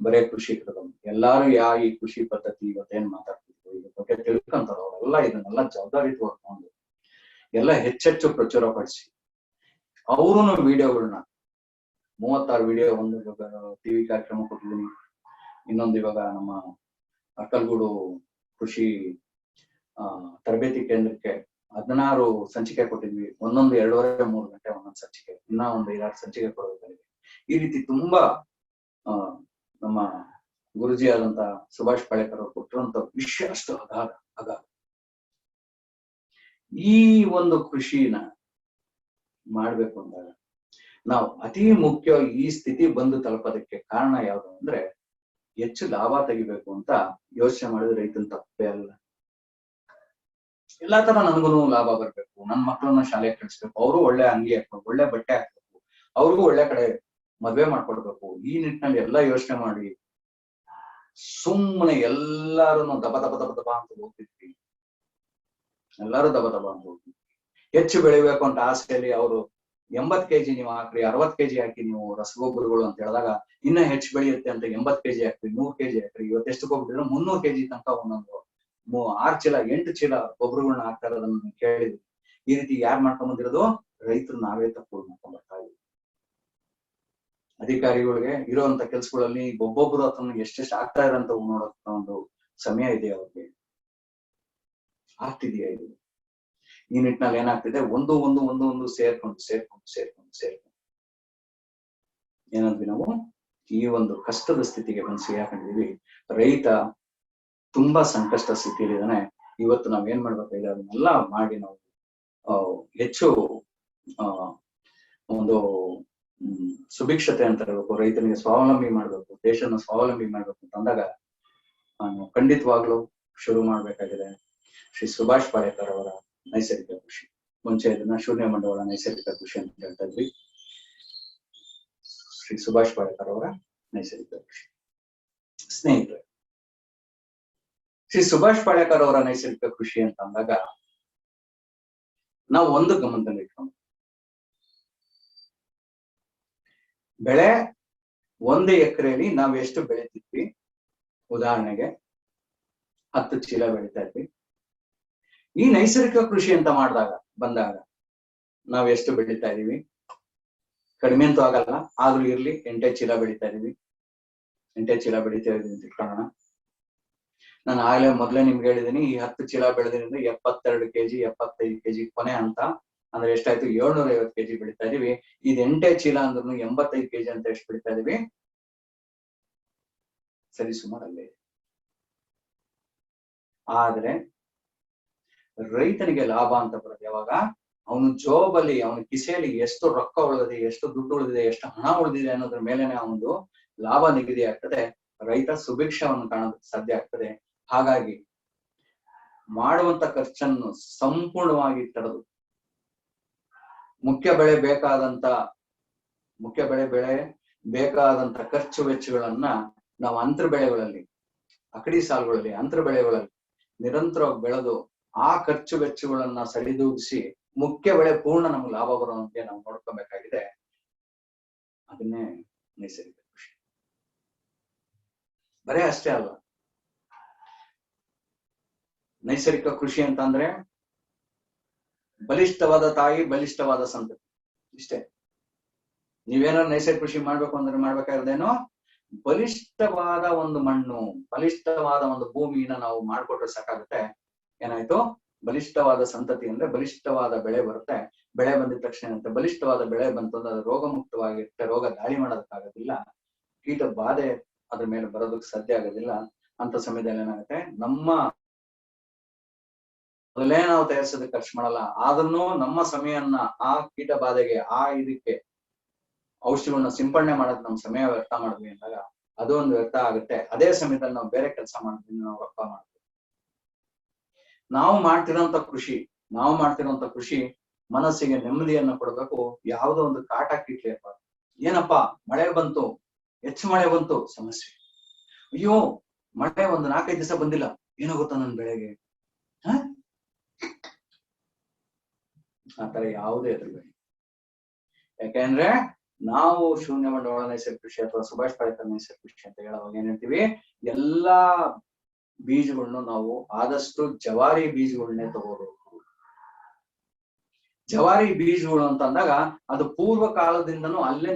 ಬರೇ ಕೃಷಿ ಎಲ್ಲಾರು ಈ ಕೃಷಿ ಪದ್ಧತಿ ಇವತ್ತೇನ್ ಮಾತಾಡ್ತಿದ್ರು ಇದ್ರ ಬಗ್ಗೆ ತಿಳ್ಕೊಂತಾರ ಅವರೆಲ್ಲ ಇದನ್ನೆಲ್ಲ ಜವಾಬ್ದಾರಿ ತಗೊಂಡು ಎಲ್ಲ ಹೆಚ್ಚೆಚ್ಚು ಪ್ರಚುರ ಪಡಿಸಿ ಅವ್ರೂನು ವಿಡಿಯೋಗಳನ್ನ 36 ವಿಡಿಯೋ, ಒಂದು ಟಿವಿ ಕಾರ್ಯಕ್ರಮ ಕೊಟ್ಟಿದ್ದೀನಿ, ಇನ್ನೊಂದು ಇವಾಗ ನಮ್ಮ ಅಕ್ಕಲ್ಗೂಡು ಕೃಷಿ ತರಬೇತಿ ಕೇಂದ್ರಕ್ಕೆ 16 ಸಂಚಿಕೆ ಕೊಟ್ಟಿದ್ವಿ. ಒಂದೊಂದು 2.5-3 ಗಂಟೆ ಒಂದೊಂದು ಸಂಚಿಕೆ, ಇನ್ನ ಒಂದು 5-6 ಸಂಚಿಕೆ ಕೊಡಬೇಕಾಗಿದೆ. ಈ ರೀತಿ ತುಂಬಾ ನಮ್ಮ ಗುರುಜಿ ಆದಂತ ಸುಭಾಷ್ ಪಾಳೇಕರ್ ಅವರು ಕೊಟ್ಟಿರುವಂತ ವಿಷಯ ಅಷ್ಟು ಅಗಾಧ. ಈ ಒಂದು ಕೃಷಿನ ಮಾಡ್ಬೇಕು ಅಂದಾಗ ನಾವು ಅತಿ ಮುಖ್ಯ ಈ ಸ್ಥಿತಿ ಬಂದು ತಲುಪೋದಕ್ಕೆ ಕಾರಣ ಯಾವುದು ಅಂದ್ರೆ ಹೆಚ್ಚು ಲಾಭ ತೆಗಿಬೇಕು ಅಂತ ಯೋಚನೆ ಮಾಡಿದ್ರೆ ರೈತನ ತಪ್ಪೇ ಅಲ್ಲ. ಎಲ್ಲಾ ತರ ನನ್ಗೂ ಲಾಭ ಬರ್ಬೇಕು, ನನ್ ಮಕ್ಕಳನ್ನ ಶಾಲೆಗೆ ಕಳಿಸ್ಬೇಕು, ಅವರು ಒಳ್ಳೆ ಅಂಗಿ ಹಾಕ್ಬೇಕು, ಒಳ್ಳೆ ಬಟ್ಟೆ ಹಾಕ್ಬೇಕು, ಅವ್ರಿಗೂ ಒಳ್ಳೆ ಕಡೆ ಮದ್ವೆ ಮಾಡ್ಕೊಡ್ಬೇಕು. ಈ ನಿಟ್ಟಿನಲ್ಲಿ ಎಲ್ಲಾ ಯೋಚನೆ ಮಾಡಿ ಸುಮ್ಮನೆ ಎಲ್ಲಾರು ದಬ ಅಂತ ಹೋಗ್ತಿದ್ವಿ. ಎಲ್ಲಾರು ದಬ ಅಂತ ಹೋಗ್ತಿದ್ವಿ. ಹೆಚ್ಚು ಬೆಳಿಬೇಕು ಅಂತ ಆಸೆಯಲ್ಲಿ ಅವರು 80 kg ನೀವು ಹಾಕ್ರಿ, 60 kg ಹಾಕಿ ನೀವು ರಸಗೊಬ್ಬರಗಳು ಅಂತ ಹೇಳಿದಾಗ ಇನ್ನ ಹೆಚ್ಚು ಬೆಳೆಯುತ್ತೆ ಅಂತ 80 kg ಹಾಕ್ರಿ, 100 kg ಹಾಕ್ರಿ. ಇವತ್ತು ಎಷ್ಟು ಹೋಗ್ಬಿಟ್ಟಿದ್ರೆ 300 kg ತನಕ ಒಂದೊಂದು 6 ಚೀಲ 8 ಚೀಲ ಗೊಬ್ಬರಗಳನ್ನ ಹಾಕ್ತಾ ಇರೋದನ್ನ ಕೇಳಿದ್ವಿ. ಈ ರೀತಿ ಯಾರು ಮಾಡ್ಕೊಂಡ್ ಬಂದಿರೋದು? ರೈತರು ನಾವೇ ತಪ್ಪು ಮಾಡ್ಕೊಂಡ್ ಬರ್ತಾ ಇದ್ವಿ. ಅಧಿಕಾರಿಗಳಿಗೆ ಇರುವಂತ ಕೆಲ್ಸಗಳಲ್ಲಿ ಒಬ್ಬೊಬ್ರು ಅದನ್ನ ಎಷ್ಟೆಷ್ಟು ಆಗ್ತಾ ಇರಂತ ನೋಡೋಂತ ಒಂದು ಸಮಯ ಇದೆ ಅವ್ರಿಗೆ. ಆಗ್ತಿದೆಯಾ ಇದು? ಈ ನಿಟ್ಟಿನಲ್ಲಿ ಏನಾಗ್ತಿದೆ, ಒಂದು ಸೇರ್ಕೊಂಡು ಏನಂದ್ವಿ ನಾವು ಈ ಒಂದು ಕಷ್ಟದ ಸ್ಥಿತಿಗೆ ಬಂದು ಸಿಗಾಕೊಂಡಿದೀವಿ. ರೈತ ತುಂಬಾ ಸಂಕಷ್ಟ ಸ್ಥಿತಿಯಲ್ಲಿ ಇದ್ದಾನೆ. ಇವತ್ತು ನಾವ್ ಏನ್ ಮಾಡ್ಬೇಕಾಗಿದೆ ಅದನ್ನೆಲ್ಲ ಮಾಡಿ ನಾವು ಹೆಚ್ಚು ಒಂದು ಸುಭಿಕ್ಷತೆ ಅಂತ ಹೇಳ್ಬೇಕು, ರೈತನಿಗೆ ಸ್ವಾವಲಂಬಿ ಮಾಡ್ಬೇಕು, ದೇಶನ ಸ್ವಾವಲಂಬಿ ಮಾಡ್ಬೇಕು ಅಂತ ಅಂದಾಗ ನಾನು ಖಂಡಿತವಾಗ್ಲೂ ಶುರು ಮಾಡ್ಬೇಕಾಗಿದೆ ಶ್ರೀ ಸುಭಾಷ್ ಪಾಳೇಕರ್ ಅವರ ನೈಸರ್ಗಿಕ ಕೃಷಿ. ಮುಂಚೆ ಇದನ್ನ ಶೂನ್ಯ ಬಂಡವಾಳ ನೈಸರ್ಗಿಕ ಕೃಷಿ ಅಂತ ಹೇಳ್ತಾ ಇದ್ವಿ. ಶ್ರೀ ಸುಭಾಷ್ ಪಾಳೇಕರ್ ಅವರ ನೈಸರ್ಗಿಕ ಕೃಷಿ. ಸ್ನೇಹಿತರೆ, ಶ್ರೀ ಸುಭಾಷ್ ಪಾಳೇಕರ್ ಅವರ ನೈಸರ್ಗಿಕ ಕೃಷಿ ಅಂತ ಅಂದಾಗ ನಾವು ಒಂದು ಗಮನದಲ್ಲಿ ಇಟ್ಕೊಂಡು, ಬೆಳೆ 1 ಎಕರೆಯಲ್ಲಿ ನಾವ್ ಎಷ್ಟು ಬೆಳಿತಿದ್ವಿ? ಉದಾಹರಣೆಗೆ 10 ಚೀಲ ಬೆಳಿತಾ ಇದ್ವಿ. ಈ ನೈಸರ್ಗಿಕ ಕೃಷಿ ಅಂತ ಬಂದಾಗ ನಾವ್ ಎಷ್ಟು ಬೆಳಿತಾ ಇದೀವಿ? ಕಡಿಮೆ ಅಂತೂ ಆಗಲ್ಲ, ಆದ್ರೂ ಇರ್ಲಿ 8 ಚೀಲ ಬೆಳಿತಾ ಇದೀವಿ. 8 ಚೀಲ ಬೆಳಿತಾ ಇದೀವಿ ಅಂತ ಇಟ್ಕೊಳ್ಳೋಣ. ನಾನು ಆಗ್ಲೇ ಮೊದ್ಲೇ ನಿಮ್ಗೆ ಹೇಳಿದೀನಿ, ಈ 10 ಚೀಲ ಬೆಳೆದ್ರಿಂದ 72 kg 75 kg ಕೊನೆ ಅಂತ ಅಂದ್ರೆ ಎಷ್ಟಾಯ್ತು? 750 kg ಬೆಳಿತಾ ಇದೀವಿ. ಇದು 8 ಚೀಲ ಅಂದ್ರೂ 85 kg ಅಂತ ಎಷ್ಟು ಬೆಳಿತಾ ಇದೀವಿ? ಸರಿ ಸುಮಾರಲ್ಲೇ. ಆದ್ರೆ ರೈತನಿಗೆ ಲಾಭ ಅಂತ ಬರೋದು ಯಾವಾಗ? ಅವನು ಜೋಬಲ್ಲಿ, ಅವನ ಕಿಸೆಯಲ್ಲಿ ಎಷ್ಟು ರೊಕ್ಕ ಉಳಿದಿದೆ, ಎಷ್ಟು ದುಡ್ಡು ಉಳಿದಿದೆ, ಎಷ್ಟು ಹಣ ಉಳಿದಿದೆ ಅನ್ನೋದ್ರ ಮೇಲೆನೆ ಅವನು ಲಾಭ ನಿಗದಿ ಆಗ್ತದೆ. ರೈತ ಸುಭಿಕ್ಷವನ್ನು ಕಾಣೋದಕ್ಕೆ ಸಾಧ್ಯ ಆಗ್ತದೆ. ಹಾಗಾಗಿ ಮಾಡುವಂತ ಖರ್ಚನ್ನು ಸಂಪೂರ್ಣವಾಗಿ ತಡೆದು ಮುಖ್ಯ ಬೆಳೆ ಬೇಕಾದಂತ ಖರ್ಚು ವೆಚ್ಚಗಳನ್ನ ನಾವು ಅಂತರ ಬೆಳೆಗಳಲ್ಲಿ, ಅಕಡಿ ಸಾಲುಗಳಲ್ಲಿ, ಅಂತರ ಬೆಳೆಗಳಲ್ಲಿ ನಿರಂತರವಾಗಿ ಬೆಳೆದು ಆ ಖರ್ಚು ವೆಚ್ಚಗಳನ್ನ ಸರಿದೂಗಿಸಿ ಮುಖ್ಯ ಬೆಳೆ ಪೂರ್ಣ ನಮ್ಗೆ ಲಾಭ ಬರುವಂತೆ ನಾವು ನೋಡ್ಕೊಬೇಕಾಗಿದೆ. ಅದನ್ನೇ ನೈಸರ್ಗಿಕ ಕೃಷಿ. ಬರೇ ಅಷ್ಟೇ ಅಲ್ಲ, ನೈಸರ್ಗಿಕ ಕೃಷಿ ಅಂತ ಅಂದ್ರೆ ಬಲಿಷ್ಠವಾದ ತಾಯಿ, ಬಲಿಷ್ಠವಾದ ಸಂತತಿ, ಇಷ್ಟೇ. ನೀವೇನಾದ್ರು ನೈಸರ್ಗಿಕ ಕೃಷಿ ಮಾಡ್ಬೇಕು ಅಂದ್ರೆ ಮಾಡ್ಬೇಕಾಗಿರೋದೇನೋ ಬಲಿಷ್ಠವಾದ ಒಂದು ಮಣ್ಣು, ಬಲಿಷ್ಠವಾದ ಒಂದು ಭೂಮಿನ ನಾವು ಮಾಡ್ಕೊಟ್ರೆ ಸಾಕಾಗುತ್ತೆ. ಏನಾಯ್ತು? ಬಲಿಷ್ಠವಾದ ಸಂತತಿ ಅಂದ್ರೆ ಬಲಿಷ್ಠವಾದ ಬೆಳೆ ಬರುತ್ತೆ. ಬೆಳೆ ಬಂದಿದ ತಕ್ಷಣ ಏನಂತೆ, ಬಲಿಷ್ಠವಾದ ಬೆಳೆ ಬಂತು ಅಂದ್ರೆ ಅದು ರೋಗ ಮುಕ್ತವಾಗಿರುತ್ತೆ, ರೋಗ ದಾಳಿ ಮಾಡೋದಕ್ಕಾಗೋದಿಲ್ಲ, ಕೀಟ ಬಾಧೆ ಅದ್ರ ಮೇಲೆ ಬರೋದಕ್ಕೆ ಸಾಧ್ಯ ಆಗೋದಿಲ್ಲ. ಅಂತ ಸಮಯದಲ್ಲಿ ಏನಾಗುತ್ತೆ, ನಮ್ಮ ಮೊದಲೇ ನಾವು ತಯಾರಿಸೋದಕ್ಕೆ ಖರ್ಚು ಮಾಡಲ್ಲ, ಆದ್ರೂ ನಮ್ಮ ಸಮಯವನ್ನ ಆ ಕೀಟ ಬಾಧೆಗೆ ಆ ಇದಕ್ಕೆ ಔಷಧಿಗಳನ್ನ ಸಿಂಪಡಣೆ ಮಾಡೋದು ನಮ್ಮ ಸಮಯ ವ್ಯರ್ಥ ಮಾಡಿದ್ವಿ ಅಂದಾಗ ಅದು ಒಂದು ವ್ಯರ್ಥ ಆಗುತ್ತೆ. ಅದೇ ಸಮಯದಲ್ಲಿ ನಾವು ಬೇರೆ ಕೆಲಸ ಮಾಡಿದ್ವಿ, ನಾವು ರೊಕ್ಕ ಮಾಡ್ತೀವಿ. ನಾವು ಮಾಡ್ತಿರೋಂತ ಕೃಷಿ ಮನಸ್ಸಿಗೆ ನೆಮ್ಮದಿಯನ್ನ ಕೊಡಬೇಕು. ಯಾವುದೋ ಒಂದು ಕಾಟ ಕೀಟ್ಲಿರ್ಬಾರ್ದು. ಏನಪ್ಪಾ ಮಳೆ ಬಂತು, ಹೆಚ್ಚು ಮಳೆ ಬಂತು, ಸಮಸ್ಯೆ. ಅಯ್ಯೋ ಮಳೆ ಒಂದು 4-5 ದಿವಸ ಬಂದಿಲ್ಲ, ಏನಾಗುತ್ತಾ ನನ್ ಬೆಳೆಗೆ? ಆತರ ಯಾವುದೇ ಎದುರುಬೇಡಿ. ಯಾಕೆಂದ್ರೆ ನಾವು ಶೂನ್ಯ ಬಂಡವಾಳ ನೈಸರ್ಗಿಕ ಕೃಷಿ ಅಥವಾ ಸುಭಾಷ್ ಪಾಳೇಕರ್ ನೈಸರ್ಗಿಕ ಕೃಷಿ ಅಂತ ಹೇಳುವಾಗ ಏನ್ ಹೇಳ್ತೀವಿ, ಎಲ್ಲಾ ಬೀಜಗಳನ್ನು ನಾವು ಆದಷ್ಟು ಜವಾರಿ ಬೀಜಗಳನ್ನೇ ತಗೋಬೇಕು. ಜವಾರಿ ಬೀಜಗಳು ಅಂತ ಅಂದಾಗ ಅದು ಪೂರ್ವ ಕಾಲದಿಂದನೂ ಅಲ್ಲೇ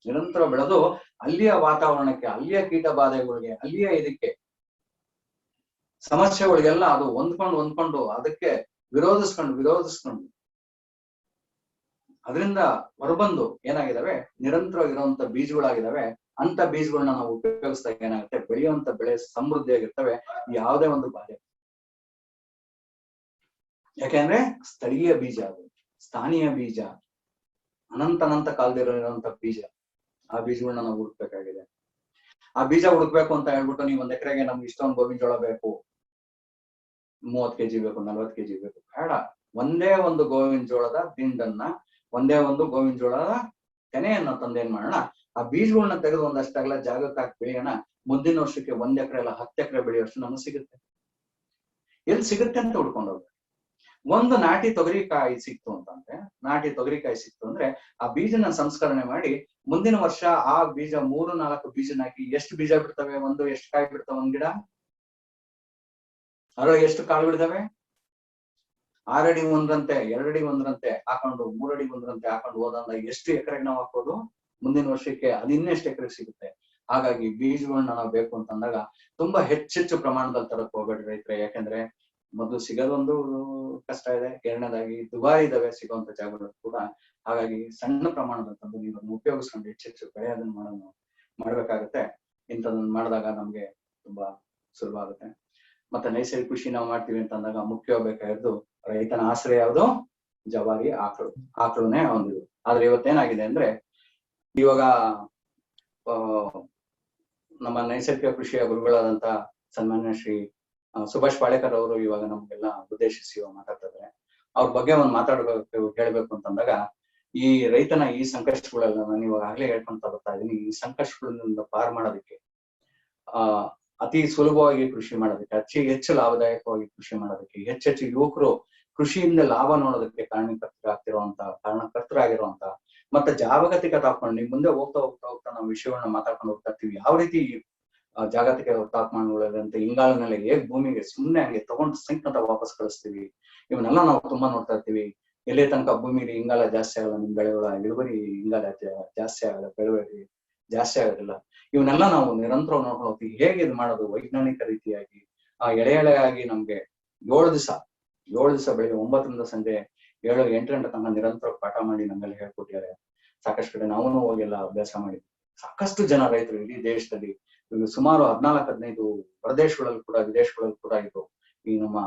ನಿರಂತರ ಬೆಳೆದು ಅಲ್ಲಿಯ ವಾತಾವರಣಕ್ಕೆ, ಅಲ್ಲಿಯ ಕೀಟ ಬಾಧೆಗಳಿಗೆ, ಅಲ್ಲಿಯ ಇದಕ್ಕೆ ಸಮಸ್ಯೆಗಳಿಗೆಲ್ಲ ಅದು ಹೊಂದ್ಕೊಂಡು ಅದಕ್ಕೆ ವಿರೋಧಿಸ್ಕೊಂಡು ಅದರಿಂದ ಹೊರಬಂದು ಏನಾಗಿದಾವೆ, ನಿರಂತರವಾಗಿರುವಂತ ಬೀಜಗಳಾಗಿದ್ದಾವೆ. ಅಂತ ಬೀಜಗಳನ್ನ ನಾವು ಉಪಯೋಗಿಸಿದಾಗ ಏನಾಗುತ್ತೆ, ಬೆಳೆಯುವಂತ ಬೆಳೆ ಸಮೃದ್ಧಿಯಾಗಿರ್ತವೆ, ಯಾವುದೇ ಒಂದು ಬಾಧೆ. ಯಾಕೆಂದ್ರೆ ಸ್ಥಳೀಯ ಬೀಜ, ಅದು ಸ್ಥಾನೀಯ ಬೀಜ, ಅನಂತ ಕಾಲದಿರುವಂತ ಬೀಜ. ಆ ಬೀಜಗಳನ್ನ ನಾವು ಹುಡುಕ್ಬೇಕಾಗಿದೆ. ಆ ಬೀಜ ಹುಡುಕ್ಬೇಕು ಅಂತ ಹೇಳ್ಬಿಟ್ಟು ನೀವು 1 ಎಕರೆಗೆ ನಮ್ಗೆ ಇಷ್ಟೊಂದು ಗೋವಿನ ಜೋಳ ಬೇಕು, 30 kg ಬೇಕು, 40 kg ಬೇಕು, ಬೇಡ. ಒಂದೇ ಒಂದು ಗೋವಿನ ಜೋಳದ ದಿಂಡನ್ನ, ಒಂದೇ ಒಂದು ಗೋವಿನ ಜೋಳದ ತೆನೆಯನ್ನ ತಂದೇನ್ ಮಾಡೋಣ, ಆ ಬೀಜಗಳನ್ನ ತೆಗೆದು ಒಂದಷ್ಟಾಗಲ್ಲ ಜಾಗಕ್ಕೆ ಹಾಕಿ ಬೆಳೆಯೋಣ. ಮುಂದಿನ ವರ್ಷಕ್ಕೆ 1 ಎಕರೆ ಅಲ್ಲ 10 ಎಕರೆ ಬೆಳೆಯೋಷ್ಟು ನಮಗೆ ಸಿಗುತ್ತೆ. ಎಲ್ಲಿ ಸಿಗುತ್ತೆ ಅಂತ ಹುಡ್ಕೊಂಡು ಹೋಗ್ಬೇಕು. ಒಂದು ನಾಟಿ ತೊಗರಿಕಾಯಿ ಸಿಕ್ತು ಅಂದ್ರೆ ಆ ಬೀಜನ ಸಂಸ್ಕರಣೆ ಮಾಡಿ ಮುಂದಿನ ವರ್ಷ ಆ ಬೀಜ 3-4 ಬೀಜನ ಹಾಕಿ ಎಷ್ಟು ಬೀಜ ಬಿಡ್ತವೆ, ಎಷ್ಟು ಕಾಯಿ ಬಿಡ್ತವೆ ಒಂದ್ ಗಿಡ, ಅದ್ರೊಳಗೆ ಎಷ್ಟು ಕಾಳು ಬಿಡ್ತವೆ? 6 ಅಡಿ ಒಂದ್ರಂತೆ, 2 ಅಡಿ ಒಂದ್ರಂತೆ ಹಾಕೊಂಡು, 3 ಅಡಿ ಒಂದ್ರಂತೆ ಹಾಕೊಂಡು ಹೋದಂದ್ರೆ ಎಷ್ಟು ಎಕರೆಗೆ ನಾವು ಹಾಕೋದು? ಮುಂದಿನ ವರ್ಷಕ್ಕೆ ಅದು ಇನ್ನೆಷ್ಟು ಎಕರೆಗೆ ಸಿಗುತ್ತೆ. ಹಾಗಾಗಿ ಬೀಜಗಳನ್ನ ನಾವು ಬೇಕು ಅಂತಂದಾಗ ತುಂಬಾ ಹೆಚ್ಚೆಚ್ಚು ಪ್ರಮಾಣದಲ್ಲಿ ತರಕ್ ಹೋಗ್ಬೇಡ್ರಿ ರೈತರೆ. ಯಾಕಂದ್ರೆ ಮೊದಲು ಸಿಗೋದೊಂದು ಕಷ್ಟ ಇದೆ, ಎರಡನೇದಾಗಿ ದುಬಾರಿ ಇದಾವೆ ಸಿಗುವಂತ ಜಾಗಗಳು ಕೂಡ. ಹಾಗಾಗಿ ಸಣ್ಣ ಪ್ರಮಾಣದಲ್ಲಿ ತಂದು ನೀವು ಉಪಯೋಗಿಸ್ಕೊಂಡು ಹೆಚ್ಚೆಚ್ಚು ಬೆಳೆಯೋದನ್ನ ಮಾಡ್ಬೇಕಾಗತ್ತೆ. ಇಂಥದನ್ನ ಮಾಡಿದಾಗ ನಮ್ಗೆ ತುಂಬಾ ಸುಲಭ ಆಗುತ್ತೆ. ಮತ್ತೆ ನೈಸರ್ಗಿಕ ಕೃಷಿ ನಾವು ಮಾಡ್ತೀವಿ ಅಂತ ಅಂದಾಗ ಮುಖ್ಯವಾಗಬೇಕಾಗಿರೋದು ರೈತನ ಆಶ್ರಯ ಯಾವುದು? ಜವಾರಿ ಆಕಳುನೇ ಒಂದು. ಆದ್ರೆ ಇವತ್ತೇನಾಗಿದೆ ಅಂದ್ರೆ, ಇವಾಗ ನಮ್ಮ ನೈಸರ್ಗಿಕ ಕೃಷಿಯ ಗುರುಗಳಾದಂತ ಸನ್ಮಾನ್ಯ ಶ್ರೀ ಸುಭಾಷ್ ಪಾಳೇಕರ್ ಅವರು ಇವಾಗ ನಮ್ಗೆಲ್ಲ ಉದ್ದೇಶಿಸಿ ಮಾತಾಡ್ತಾ ಇದ್ದಾರೆ. ಅವ್ರ ಬಗ್ಗೆ ಒಂದು ಹೇಳ್ಬೇಕು ಅಂತಂದಾಗ, ಈ ರೈತನ ಈ ಸಂಕಷ್ಟಗಳೆಲ್ಲ ನಾನು ಇವಾಗ ಆಗ್ಲೇ ಹೇಳ್ಕೊಂತ ಬರ್ತಾ ಇದೀನಿ. ಈ ಸಂಕಷ್ಟಗಳಿಂದ ಪಾರ್ ಮಾಡೋದಕ್ಕೆ, ಅತಿ ಸುಲಭವಾಗಿ ಕೃಷಿ ಮಾಡೋದಕ್ಕೆ, ಹೆಚ್ಚು ಲಾಭದಾಯಕವಾಗಿ ಕೃಷಿ ಮಾಡೋದಕ್ಕೆ, ಹೆಚ್ಚೆಚ್ಚು ಯುವಕರು ಕೃಷಿಯಿಂದ ಲಾಭ ನೋಡೋದಕ್ಕೆ ಕಾರಣಕರ್ತರಾಗಿರುವಂತ ಮತ್ತೆ ಜಾಗತಿಕ ತಾಪಮಾನ, ನಿಮ್ ಮುಂದೆ ಹೋಗ್ತಾ ನಾವು ವಿಷಯಗಳನ್ನ ಮಾತಾಡ್ಕೊಂಡು ಹೋಗ್ತಾ ಇರ್ತೀವಿ. ಯಾವ ರೀತಿ ಜಾಗತಿಕ ತಾಪಮಾನಗಳಂತೆ ಇಂಗಾಲನೆಲ್ಲ ಹೇಗ್ ಭೂಮಿಗೆ ಸುಮ್ಮನೆ ಹಂಗೆ ತಗೊಂಡು ಸಿಂಕ್ನಂತ ವಾಪಸ್ ಕಳಿಸ್ತೀವಿ, ಇವನ್ನೆಲ್ಲ ನಾವು ತುಂಬಾ ನೋಡ್ತಾ ಇರ್ತೀವಿ. ಎಲ್ಲಿ ತನಕ ಭೂಮಿಲಿ ಇಂಗಾಲ ಜಾಸ್ತಿ ಆಗಲ್ಲ, ನಿಮ್ ಬೆಳೆಗಳ ಇಳುವರಿ ಇಂಗಾಲ ಜಾಸ್ತಿ ಆಗಲ್ಲ, ಬೆಳೆವರಿ ಜಾಸ್ತಿ ಆಗೋದಿಲ್ಲ. ಇವನ್ನೆಲ್ಲ ನಾವು ನಿರಂತರ ನೋಡ್ಕೊಂಡು ಹೋಗ್ತೀವಿ. ಹೇಗೆ ಇದು ಮಾಡೋದು ವೈಜ್ಞಾನಿಕ ರೀತಿಯಾಗಿ? ಎಳೆಯಾಗಿ ನಮ್ಗೆ 7 ದಿವಸ ಬೆಳಿಗ್ಗೆ 9ರಿಂದ ಸಂಜೆ 7-8 ಗಂಟೆ ತನಕ ನಿರಂತರ ಪಾಠ ಮಾಡಿ ನಮ್ಮೆಲ್ಲ ಹೇಳ್ಕೊಟ್ಟಿದ್ದಾರೆ. ಸಾಕಷ್ಟು ಕಡೆ ನಾವು ಹೋಗೆಲ್ಲ ಅಭ್ಯಾಸ ಮಾಡಿದ್ವಿ. ಸಾಕಷ್ಟು ಜನ ರೈತರು ಇಡೀ ದೇಶದಲ್ಲಿ ಸುಮಾರು 14-15 ಪ್ರದೇಶಗಳಲ್ಲಿ ಕೂಡ, ವಿದೇಶಗಳಲ್ಲಿ ಕೂಡ ಇದು ಈ ನಮ್ಮ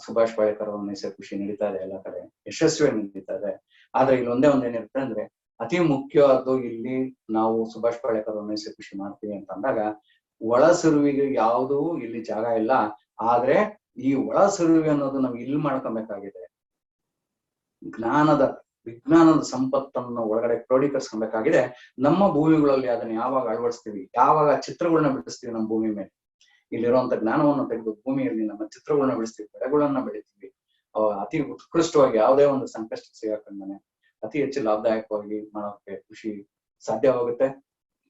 ಸುಭಾಷ್ ಪಾಳೇಕರ್ ಅವರ ನೈಸರ್ಗಿಕ ಕೃಷಿ ನಡೀತಾ ಇದೆ, ಎಲ್ಲ ಕಡೆ ಯಶಸ್ವಿಯಾಗಿ ನಡೀತಾ ಇದೆ. ಆದ್ರೆ ಇಲ್ಲಿ ಒಂದೇ ಏನಿರುತ್ತೆ ಅಂದ್ರೆ, ಅತಿ ಮುಖ್ಯವಾದ್ದು ಇಲ್ಲಿ ನಾವು ಸುಭಾಷ್ ಪಾಳೇಕರ್ ಅವರ ನೈಸರ್ಗಿಕ ಕೃಷಿ ಮಾಡ್ತೀವಿ ಅಂತ ಅಂದಾಗ ಒಳಸುರುವಿಗೆ ಯಾವುದೂ ಇಲ್ಲಿ ಜಾಗ ಇಲ್ಲ. ಆದ್ರೆ ಈ ಒಳಸುರುವಿ ಅನ್ನೋದು ನಾವು ಇಲ್ಲಿ ಮಾಡ್ಕೊಬೇಕಾಗಿದೆ. ವಿಜ್ಞಾನದ ಸಂಪತ್ತನ್ನು ಒಳಗಡೆ ಕ್ರೋಢೀಕರಿಸ್ಕೊಬೇಕಾಗಿದೆ. ನಮ್ಮ ಭೂಮಿಗಳಲ್ಲಿ ಅದನ್ನ ಯಾವಾಗ ಅಳವಡಿಸ್ತೀವಿ, ಯಾವಾಗ ಚಿತ್ರಗಳನ್ನ ಬಿಡಿಸ್ತೀವಿ ನಮ್ಮ ಭೂಮಿ ಮೇಲೆ, ಇಲ್ಲಿರುವಂತ ಜ್ಞಾನವನ್ನು ತೆಗೆದು ಭೂಮಿಯಲ್ಲಿ ನಮ್ಮ ಚಿತ್ರಗಳನ್ನ ಬಿಡಿಸ್ತೀವಿ, ಬೆಳೆಗಳನ್ನ ಬೆಳಿತೀವಿ, ಅತಿ ಉತ್ಕೃಷ್ಟವಾಗಿ ಯಾವುದೇ ಒಂದು ಸಂಕಷ್ಟ ಸಿಗಾಕೊಂಡನೆ ಅತಿ ಹೆಚ್ಚು ಲಾಭದಾಯಕವಾಗಿ ಮಾಡೋಕೆ ಕೃಷಿ ಸಾಧ್ಯವಾಗುತ್ತೆ.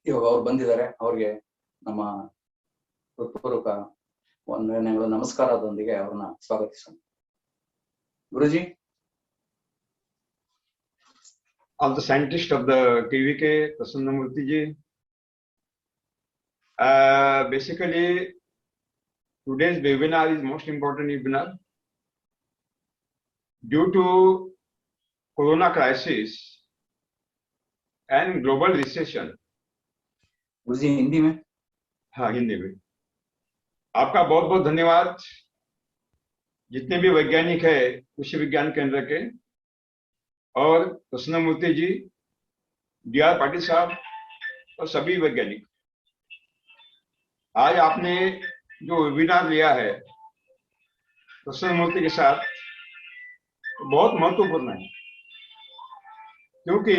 ಇವಾಗ ಅವ್ರು ಬಂದಿದ್ದಾರೆ, ಅವ್ರಿಗೆ ನಮ್ಮ ಹೃತ್ಪೂರ್ವಕ ವಂದನೆಗಳು, ನಮಸ್ಕಾರದೊಂದಿಗೆ ಅವರನ್ನ ಸ್ವಾಗತಿಸೋಣ. ಗುರುಜಿ. All the scientists of the KVK, Prasannamurthy ji. Basically, today's webinar is most important webinar. Due to Corona crisis and global recession. गुरुजी हिंदी में? हाँ, हिंदी में। आपका बहुत बहुत धन्यवाद। जितने भी वैज्ञानिक है कृषि विज्ञान केंद्र के, और प्रसन्नमूर्ति जी, D.R. पाटिल साहब और सभी वैज्ञानिक, आज आपने जो वेबिनार लिया है प्रसन्नमूर्ति के साथ, बहुत महत्वपूर्ण है, क्योंकि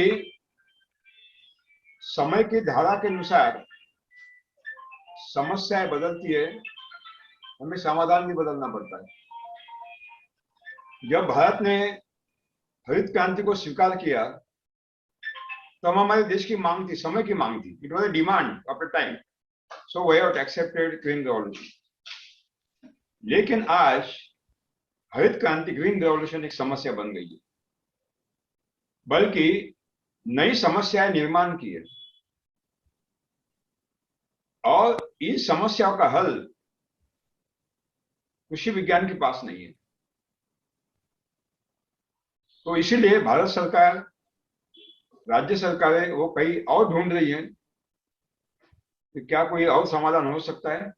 समय की धारा के अनुसार समस्याएं बदलती है, हमें समाधान भी बदलना पड़ता है। जब भारत ने हरित क्रांति को स्वीकार किया तो हमारे देश की मांग थी, समय की मांग थी, it was a demand of the time, so we have accepted green revolution. लेकिन आज हरित क्रांति, ग्रीन रेवोल्यूशन एक समस्या बन गई है, बल्कि नई समस्याएं निर्माण की है, और इन समस्याओं का हल कृषि विज्ञान के पास नहीं है। तो इसीलिए भारत सरकार, राज्य सरकारें वो कहीं और ढूंढ रही हैं कि क्या कोई और समाधान हो सकता है।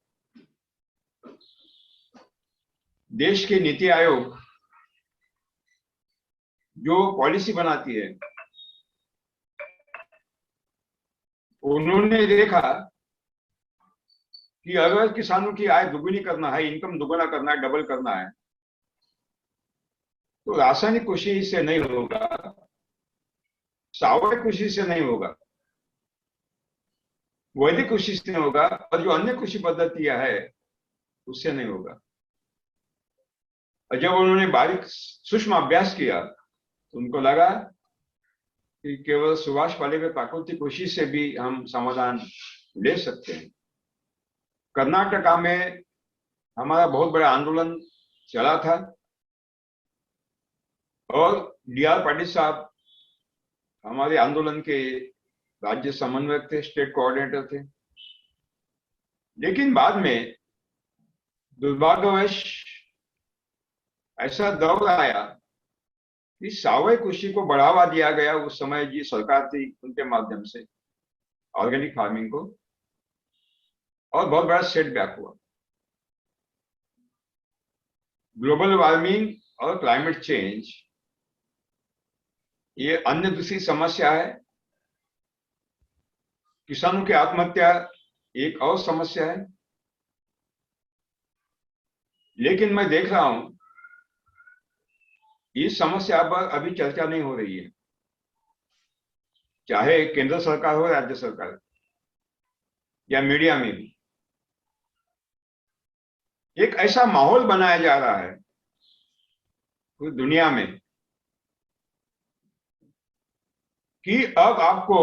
देश के नीति आयोग जो पॉलिसी बनाती है, उन्होंने देखा कि अगर किसानों की आय दुगुनी करना है, इनकम दुगुना करना है, डबल करना है, तो रासायनिक कृषि से नहीं होगा, सावयव कृषि से नहीं होगा, वैदिक कृषि से नहीं होगा, और जो अन्य कृषि पद्धतियां है उससे नहीं होगा। और जब उन्होंने बारीक सूक्ष्म अभ्यास किया तो उनको लगा कि केवल सुभाष पालेकर प्राकृतिक कृषि से भी हम समाधान ले सकते हैं। कर्नाटका में हमारा बहुत बड़ा आंदोलन चला था, और D.R. पाटिल साहब हमारे आंदोलन के राज्य समन्वयक थे, स्टेट कोऑर्डिनेटर थे। लेकिन बाद में दुर्भाग्यवश ऐसा दौर आया कि सावयव कृषि को बढ़ावा दिया गया, उस समय जी सरकार थी, उनके माध्यम से ऑर्गेनिक फार्मिंग को, और बहुत बड़ा सेटबैक हुआ। ग्लोबल वार्मिंग और क्लाइमेट चेंज ये अन्य दूसरी समस्या है। किसानों की आत्महत्या एक और समस्या है। लेकिन मैं देख रहा हूं इस समस्या पर अभी चर्चा नहीं हो रही है, चाहे केंद्र सरकार हो, राज्य सरकार या मीडिया में भी। एक ऐसा माहौल बनाया जा रहा है पूरी दुनिया में कि अब आपको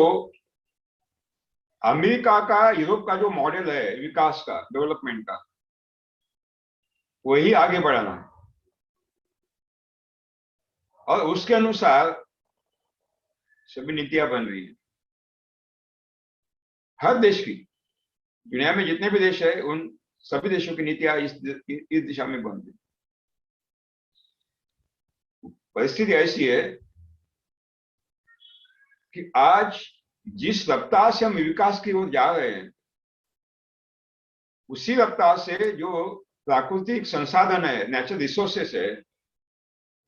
अमेरिका का, यूरोप का जो मॉडल है विकास का, डेवलपमेंट का, वही आगे बढ़ाना है, और उसके अनुसार सभी नीतियां बन रही है। हर देश की, दुनिया में जितने भी देश है, उन सभी देशों की नीतियां इस दिशा में बन रही। परिस्थिति ऐसी है कि आज जिस रफ्तार से हम विकास की ओर जा रहे हैं, उसी रफ्तार से जो प्राकृतिक संसाधन है, नेचुरल रिसोर्सेस है,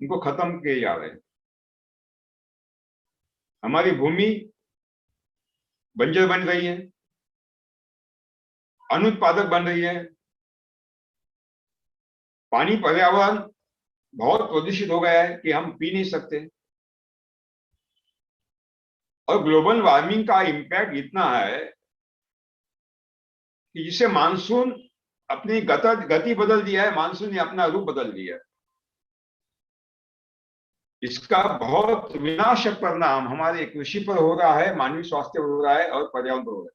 इनको खत्म किए जा रहे हैं। हमारी भूमि बंजर बन रही है, अनुत्पादक बन रही है, पानी, पर्यावरण बहुत प्रदूषित हो गया है कि हम पी नहीं सकते, और ग्लोबल वार्मिंग का इम्पैक्ट इतना है कि जिसे मानसून अपनी गति बदल दिया है, मानसून ने अपना रूप बदल दिया है। इसका बहुत विनाशक परिणाम हमारे कृषि पर हो रहा है, मानवीय स्वास्थ्य पर हो रहा है, और पर्यावरण पर हो रहा है।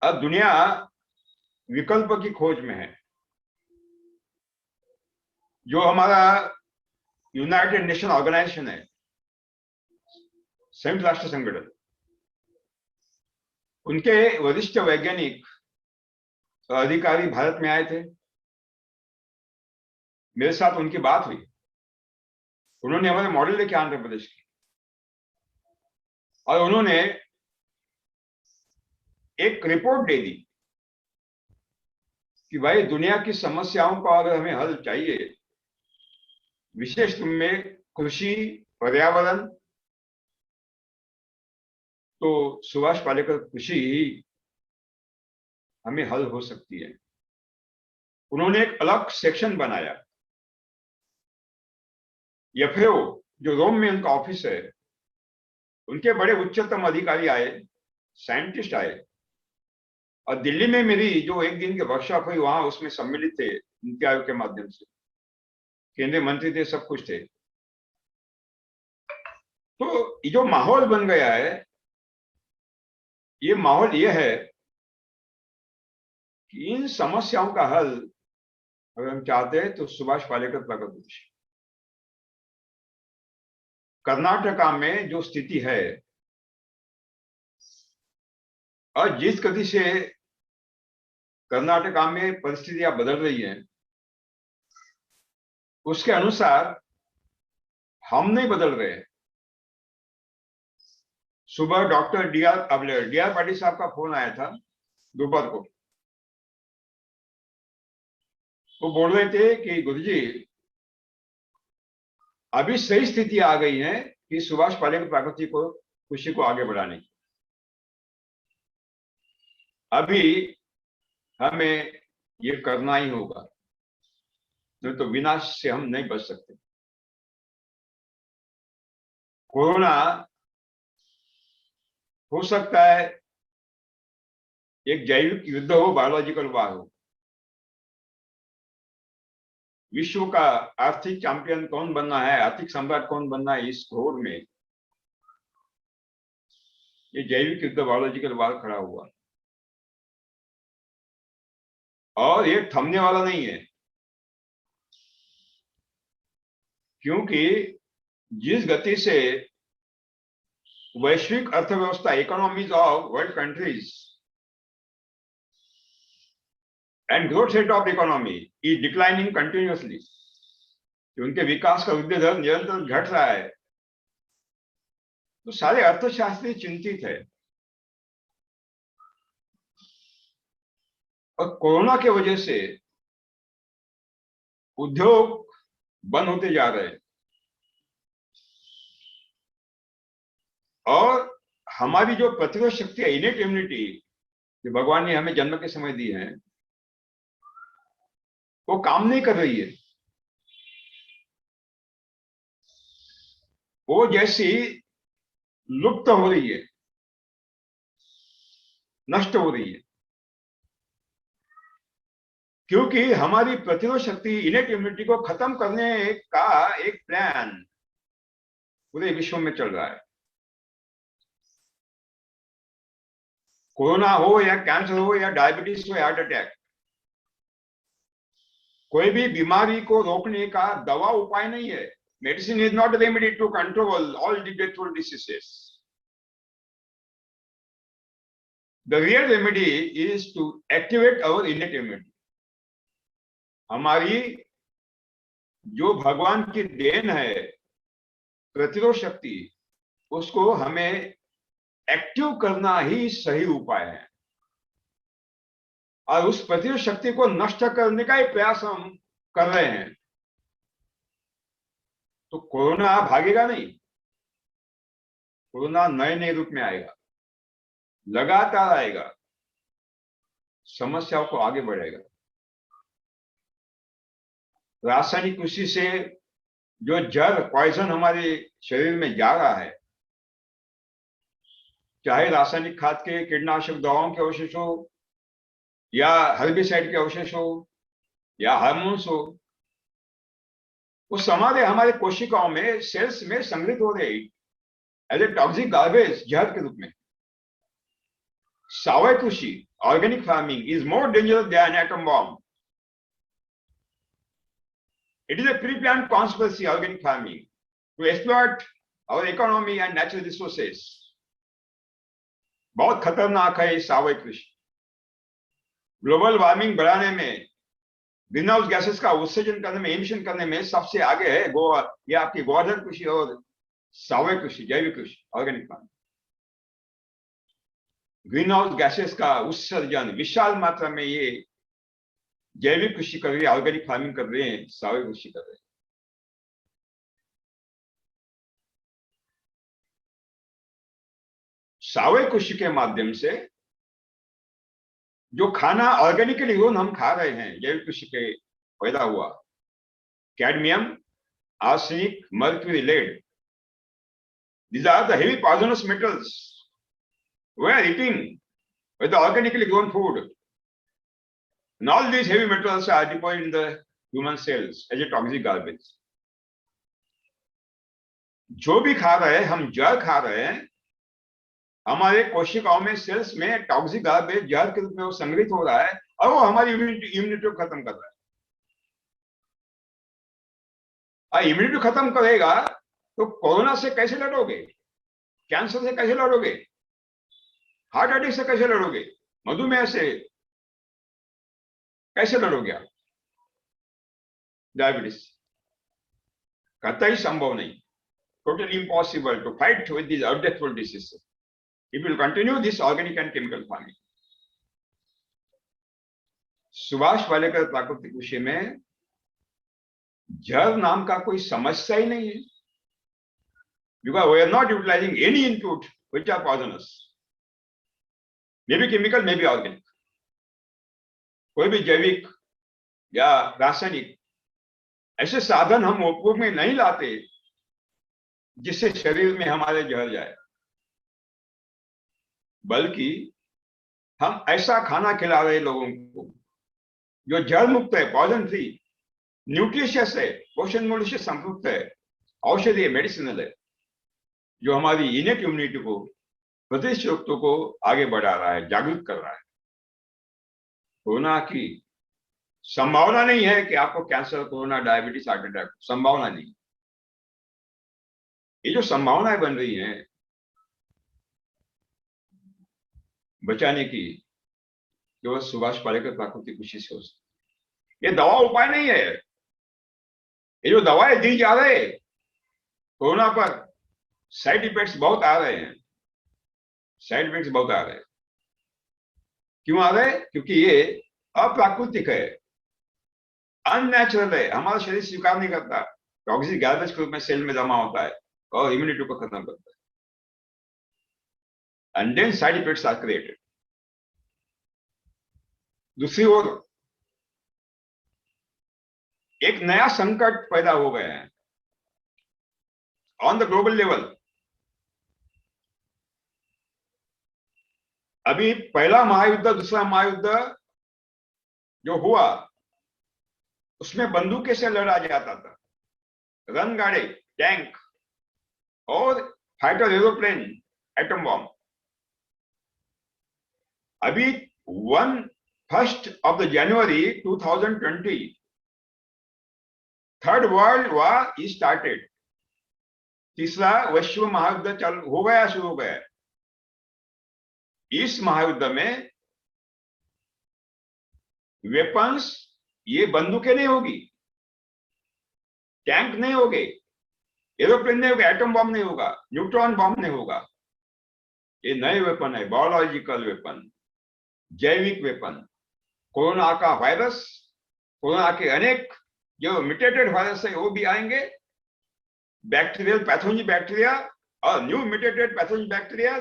अब दुनिया विकल्प की खोज में है। जो हमारा यूनाइटेड नेशन ऑर्गेनाइजेशन है, संयुक्त राष्ट्र संगठन, उनके वरिष्ठ वैज्ञानिक अधिकारी भारत में आए थे। मेरे साथ उनकी बात हुई। उन्होंने हमारे मॉडल देखे आंध्र प्रदेश की, और उन्होंने एक रिपोर्ट दे दी कि भाई दुनिया की समस्याओं का अगर हमें हल चाहिए, विशेष रूप में कृषि, पर्यावरण, तो सुभाष पालेकर कृषि ही हमें हल हो सकती है। उन्होंने एक अलग सेक्शन बनाया। एफएओ, जो रोम में उनका ऑफिस है, उनके बड़े उच्चतम अधिकारी आए, साइंटिस्ट आए, और दिल्ली में मेरी जो एक दिन की वर्कशॉप हुई, वहां उसमें सम्मिलित थे नीति आयोग के माध्यम से, केंद्रीय मंत्री थे, सब कुछ थे। तो ये जो माहौल बन गया है, ये माहौल ये है कि इन समस्याओं का हल अगर हम चाहते हैं तो सुभाष पालेकर प्राकृतिक। कर्नाटका में जो स्थिति है और जिस गति से कर्नाटका में परिस्थितियां बदल रही हैं, उसके अनुसार हम नहीं बदल रहे हैं। सुबह डॉक्टर डी आर पाटिल साहब का फोन आया था दोपहर को। वो बोल रहे थे कि गुरुजी, अभी सही स्थिति आ गई है कि सुभाष पालेकर प्राकृति को कृषि को आगे बढ़ाने की। अभी हमें ये करना ही होगा, नहीं तो विनाश से हम नहीं बच सकते। कोरोना हो सकता है एक जैविक युद्ध हो, बायोलॉजिकल वार हो। विश्व का आर्थिक चैंपियन कौन बनना है, आर्थिक सम्राट कौन बनना है, इस घोर में ये जैविक युद्ध, बायोलॉजिकल वार खड़ा हुआ, और ये थमने वाला नहीं है। क्योंकि जिस गति से वैश्विक अर्थव्यवस्था, economies of world countries and growth rate of economy is declining continuously, उनके विकास का वृद्धि दर निरंतर घट रहा है, तो सारे अर्थशास्त्री चिंतित है। और कोरोना के वजह से उद्योग बंद होते जा रहे हैं, और हमारी जो प्रतिरोध शक्ति है, इनेट इम्यूनिटी, जो भगवान ने हमें जन्म के समय दी है, वो काम नहीं कर रही है। वो जैसी लुप्त हो रही है, नष्ट हो रही है, क्योंकि हमारी प्रतिरोध शक्ति, इनेट इम्यूनिटी को खत्म करने का एक प्लान पूरे विश्व में चल रहा है। कोरोना हो या कैंसर हो या डायबिटीज हो या हार्ट अटैक, कोई भी बीमारी को रोकने का दवा उपाय नहीं है। Medicine is not remedy to control all diseases diseases. The real remedy is to activate our innate immunity. हमारी जो भगवान की देन है प्रतिरोध शक्ति, उसको हमें एक्टिव करना ही सही उपाय है, और उस प्रतिरोध शक्ति को नष्ट करने का ही प्रयास हम कर रहे हैं। तो कोरोना भागेगा नहीं, कोरोना नए नए रूप में आएगा, लगातार आएगा, समस्याओं को आगे बढ़ेगा। रासायनिक कृषि से जो जहर, पॉइजन हमारे शरीर में जा रहा है, चाहे रासायनिक खाद के, कीटनाशक दवाओं के अवशेष हो, या हर्बिसाइड के अवशेष हो, या हार्मोन्स हो, वो हमारे कोशिकाओं में, सेल्स में संग्रहित हो रहे एज ए टॉक्सिक गार्बेज, जहर के रूप में। सावय कृषि, organic farming is more dangerous than atom bomb. It is a pre-planned conspiracy, organic farming, to exploit our economy and natural resources. बहुत खतरनाक है ये सावय कृषि। ग्लोबल वार्मिंग बढ़ाने में, ग्रीन हाउस गैसेस का उत्सर्जन करने में, एमिशन करने में सबसे आगे है ये आपकी गोवर्धन कृषि और सावय कृषि, जैविक कृषि, organic farming. Green house gases का उत्सर्जन विशाल मात्रा में ये जैविक कृषि कर रही है, ऑर्गेनिक फार्मिंग कर रहे हैं, सावय कृषि कर रहे हैं। सावय कृषि के माध्यम से जो खाना ऑर्गेनिकली हम खा रहे हैं, जैविक कृषि के पैदा हुआ, cadmium, arsenic, mercury, lead, these are the heavy poisonous metals we are eating with the organically grown food. And all these heavy metals are deposited in the human cells as a toxic garbage. जो भी खा रहे हैं, हम जहर खा रहे हैं, हमारे कोशिकाओं में, सेल्स में टॉक्सिक गार्बेज जहर के रूप में वो संग्रहित हो रहा है और वो हमारी इम्यूनिटी को खत्म कर रहा है। और इम्यूनिटी खत्म करेगा तो कोरोना से कैसे लड़ोगे, कैंसर से कैसे लड़ोगे, हार्ट अटैक से कैसे लड़ोगे, मधुमेह से कैसे लड़ोगे आप, डायबिटीज? कतई संभव नहीं, totally impossible to fight with these undeathful diseases if you will continue this organic and chemical farming. Subhash Palekar प्राकृतिक कृषि में जहर नाम का कोई समस्या ही नहीं है, because we are not utilizing any input which are poisonous, maybe chemical, maybe organic. कोई भी जैविक या रासायनिक ऐसे साधन हम उपयोग में नहीं लाते जिससे शरीर में हमारे जहर जाए, बल्कि हम ऐसा खाना खिला रहे लोगों को जो जहर मुक्त है, पॉइजन फ्री, न्यूट्रिशियस है, पोषण मूल्य से संतुष्ट है, औषधीय, मेडिसिनल है, जो हमारी इनेट इम्यूनिटी को, प्रतिशक्तियों को आगे बढ़ा रहा है, जागरूक कर रहा है। कोरोना की संभावना नहीं है कि आपको cancer, corona, diabetes, heart attack, संभावना नहीं। ये जो संभावनाएं बन रही हैं बचाने की, केवल सुभाष पालेकर प्राकृतिक कृषि से हो सकती। ये दवा उपाय नहीं है। ये जो दवाएं दी जा रहे कोरोना पर, साइड इफेक्ट्स बहुत आ रहे हैं, साइड इफेक्ट्स बहुत आ रहे हैं। क्यों आ रहे हैं? क्योंकि ये अप्राकृतिक है, अननेचुरल है, हमारा शरीर स्वीकार नहीं करता, टॉक्सिक गार्बेज के रूप में सेल में जमा होता है और इम्यूनिटी को खत्म करता है। And then side effects are created. दूसरी ओर एक नया संकट पैदा हो गया है ऑन द ग्लोबल लेवल। अभी पहला महायुद्ध, दूसरा महायुद्ध जो हुआ उसमें बंदूकें से लड़ा जाता था, रन गाड़ी, टैंक और फाइटर एरोप्लेन, एटम बॉम्ब। अभी 1 जनवरी 2020 third world war is started. तीसरा विश्व महायुद्ध शुरू हो गया। इस महायुद्ध में वेपन्स, ये बंदूकें नहीं होगी, टैंक नहीं होगे, एरोप्लेन नहीं होगा, एटम बॉम्ब नहीं होगा, न्यूट्रॉन बॉम्ब नहीं होगा। ये नए वेपन है, बायोलॉजिकल वेपन, जैविक वेपन। कोरोना का वायरस, कोरोना के अनेक जो म्यूटेटेड वायरस है वो भी आएंगे, बैक्टीरियल पैथोजेनिक बैक्टीरिया और न्यू म्यूटेटेड पैथोजेनिक बैक्टीरिया।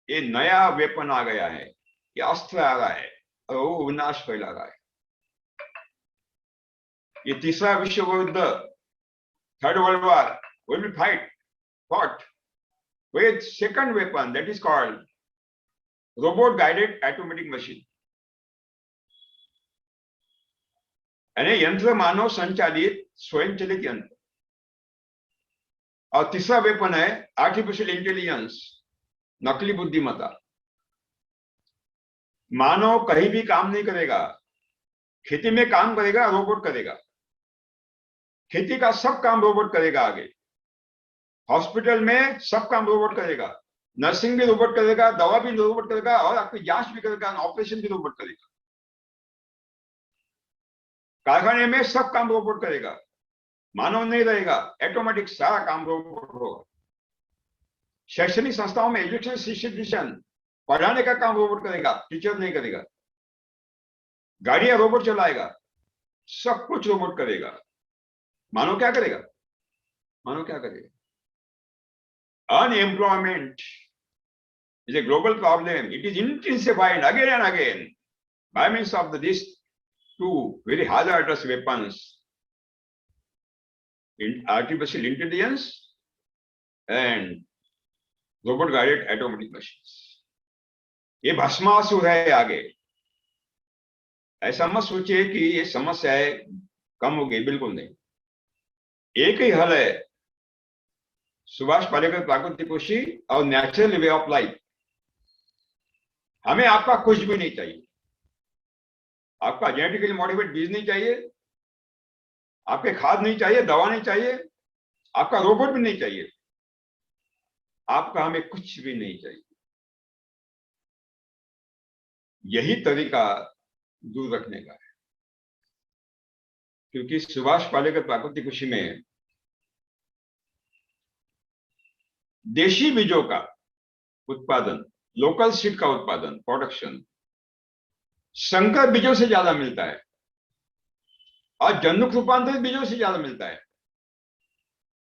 ये नया वेपन आ गया है, ये अस्त्र आ रहा है और वो विनाश फैला रहा है। ये तीसरा विश्व युद्ध, third world war, will be fought with second weapon that is called robot guided automatic machine, यानी यंत्र मानव संचालित स्वयंचलित यंत्र। और तीसरा वेपन है आर्टिफिशियल इंटेलिजेंस, नकली बुद्धिमत्ता। मानव कहीं भी काम नहीं करेगा, खेती में काम करेगा रोबोट करेगा, खेती का सब काम रोबोट करेगा आगे, हॉस्पिटल में सब काम रोबोट करेगा, नर्सिंग भी रोबोट करेगा, दवा भी रोबोट करेगा, और आपकी जांच भी करेगा, ऑपरेशन भी रोबोट करेगा, कारखाने में सब काम रोबोट करेगा, मानव नहीं रहेगा, ऑटोमेटिक सारा काम रोबोट होगा। शैक्षणिक संस्थाओं में एजुकेशन इंस्टीट्यूशन पढ़ाने का काम रोबोट करेगा, टीचर नहीं करेगा, गाड़ियां रोबोट चलाएगा, सब कुछ रोबोट करेगा। मानव क्या करेगा? मानव क्या करेगा? Unemployment is a global problem. It is intensified again and again by means of these two very hazardous weapons, artificial intelligence and robot guided automatic machines. ये भस्मासुर है आगे। ऐसा मत सोचिए कि ये समस्याएं कम हो गई, बिल्कुल नहीं। एक ही हल है, सुभाष पालेकर प्राकृतिक कृषि और नेचुरल वे ऑफ लाइफ। हमें आपका कुछ भी नहीं चाहिए, आपका जेनेटिकली मॉडिफाइड बीज नहीं चाहिए, आपके खाद नहीं चाहिए, दवा नहीं चाहिए, आपका रोबोट भी नहीं चाहिए, आपका हमें कुछ भी नहीं चाहिए। यही तरीका दूर रखने का है, क्योंकि सुभाष पालेकर प्राकृतिक कृषि में देशी बीजों का उत्पादन, लोकल सीड का उत्पादन, प्रोडक्शन संकर बीजों से ज्यादा मिलता है और जन्युक रूपांतरित बीजों से ज्यादा मिलता है।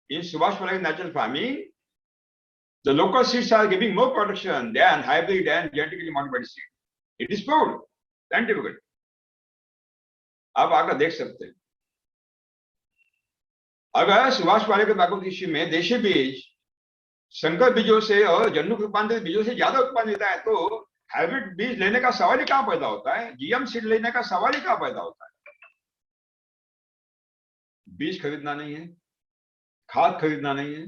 In Subhash Palekar natural farming, the local seeds are giving more production than hybrid and genetically modified seed. It is proved scientifically. आप आकर देख सकते हैं। अगर सुभाष पालेकर प्राकृतिक कृषि में देशी बीज संकर बीजों से और जन्युक रूपांतरित बीजों से ज्यादा उत्पादन देता है, तो हाइब्रिड बीज लेने का सवाल ही कहां पैदा होता है? जीएम सीड लेने का सवाल ही कहां पैदा होता है? बीज खरीदना नहीं है, खाद खरीदना नहीं है,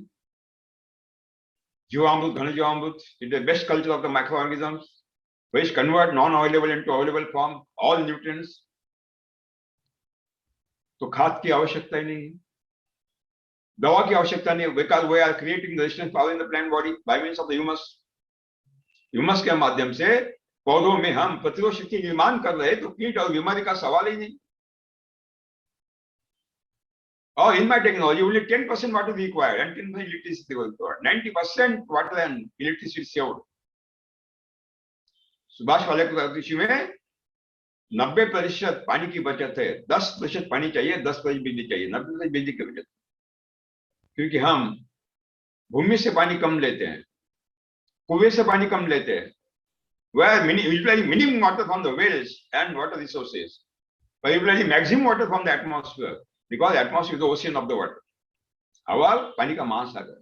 जीवामृत, घन जीवामृत, it is the best culture of the microorganisms which convert non-available into available form all nutrients. तो खाद की आवश्यकता ही नहीं है, दवा की आवश्यकता नहीं है, because we are creating resistance power in the plant body by means of the humus. Humus के माध्यम से पौधों में हम प्रतिरोध शक्ति निर्माण कर रहे, तो कीट और बीमारी का सवाल ही नहीं। और in my technology only 10% water is required and 10% electricity was required. 90% water and electricity saved. Subhash Palekar कृषि में 90% पानी की बचत है, 10% पानी चाहिए, 10% बिजली चाहिए, 90% बिजली की बचत। क्योंकि हम भूमि से पानी कम लेते हैं, कुएं से पानी कम लेते हैं, where utilizing minimum water from the wells and water resources, but utilizing maximum water from the atmosphere, because the atmosphere is the ocean of the water. हवा पानी का महासागर।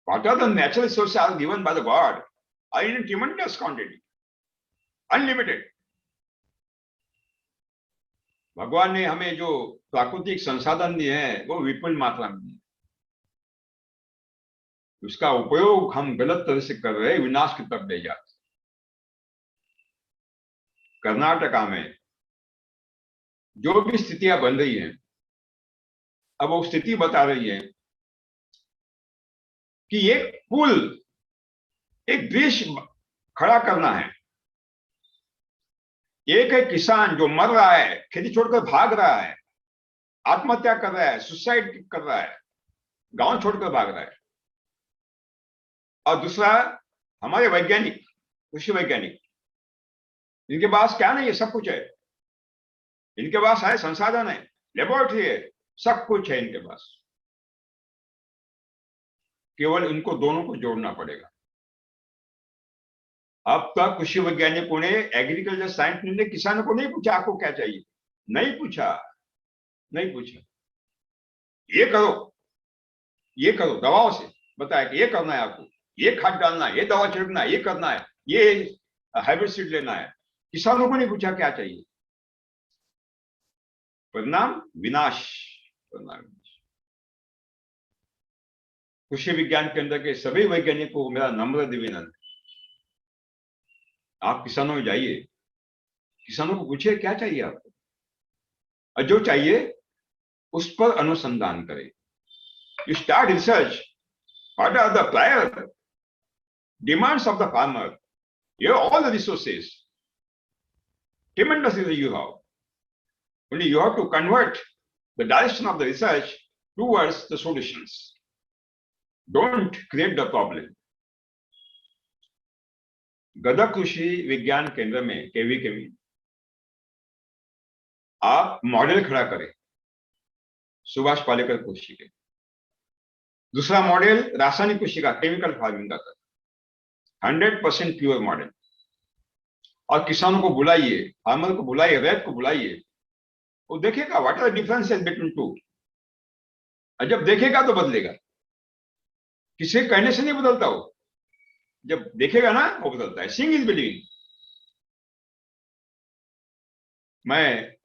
What are the natural resources are given by the God are in tremendous quantity, unlimited. भगवान ने हमें जो प्राकृतिक संसाधन दिए हैं वो विपुल मात्रा में दिए, उसका उपयोग हम गलत तरह से कर रहे, विनाश की तरफ ले जाते। कर्नाटका में जो भी स्थितियां बन रही हैं, अब वो स्थिति बता रही है कि एक पुल, एक ब्रिज खड़ा करना है। एक है किसान जो मर रहा है, खेती छोड़कर भाग रहा है, आत्महत्या कर रहा है, सुसाइड कर रहा है, गांव छोड़कर भाग रहा है। और दूसरा हमारे वैज्ञानिक, कृषि वैज्ञानिक, इनके पास क्या नहीं है, सब कुछ है। इनके पास है, संसाधन है, लेबोरेटरी है, सब कुछ है इनके पास। केवल इनको दोनों को जोड़ना पड़ेगा। अब तक कृषि वैज्ञानिकों ने, एग्रीकल्चर साइंटिस्ट ने किसानों को नहीं पूछा आपको क्या चाहिए, नहीं पूछा, नहीं पूछा। ये करो, दवाओं से बताया कि ये करना है आपको, ये खाद डालना है, ये दवा छिड़कना है, ये करना है, ये हाइब्रिड सीड लेना है। किसानों को नहीं पूछा क्या चाहिए। परिणाम विनाश, परिणाम। कृषि विज्ञान केंद्र के सभी वैज्ञानिकों को मेरा नम्र निवेदन, आप किसानों में जाइए, किसानों को पूछिए क्या चाहिए आपको, और जो चाहिए उस पर अनुसंधान करें. You start research. What are the prior demands of the farmer? You have all the resources, tremendous resources you have. Only you have to convert the direction of the research towards the solutions. Don't create the problem. Gadag कृषि विज्ञान केंद्र में KVK में आप model खड़ा करें सुभाष पालेकर कृषि के. दूसरा मॉडल रासायनिक कृषि का, केमिकल फार्मिंग का, 100% प्योर मॉडल. और किसानों को बुलाइए, फार्मर को बुलाइए, रैत को बुलाइए, वो देखेगा what are the differences between two. और जब देखेगा तो बदलेगा. किसी के कहने से नहीं बदलता, वो जब देखेगा ना वो बदलता है. Seeing is believing. मैं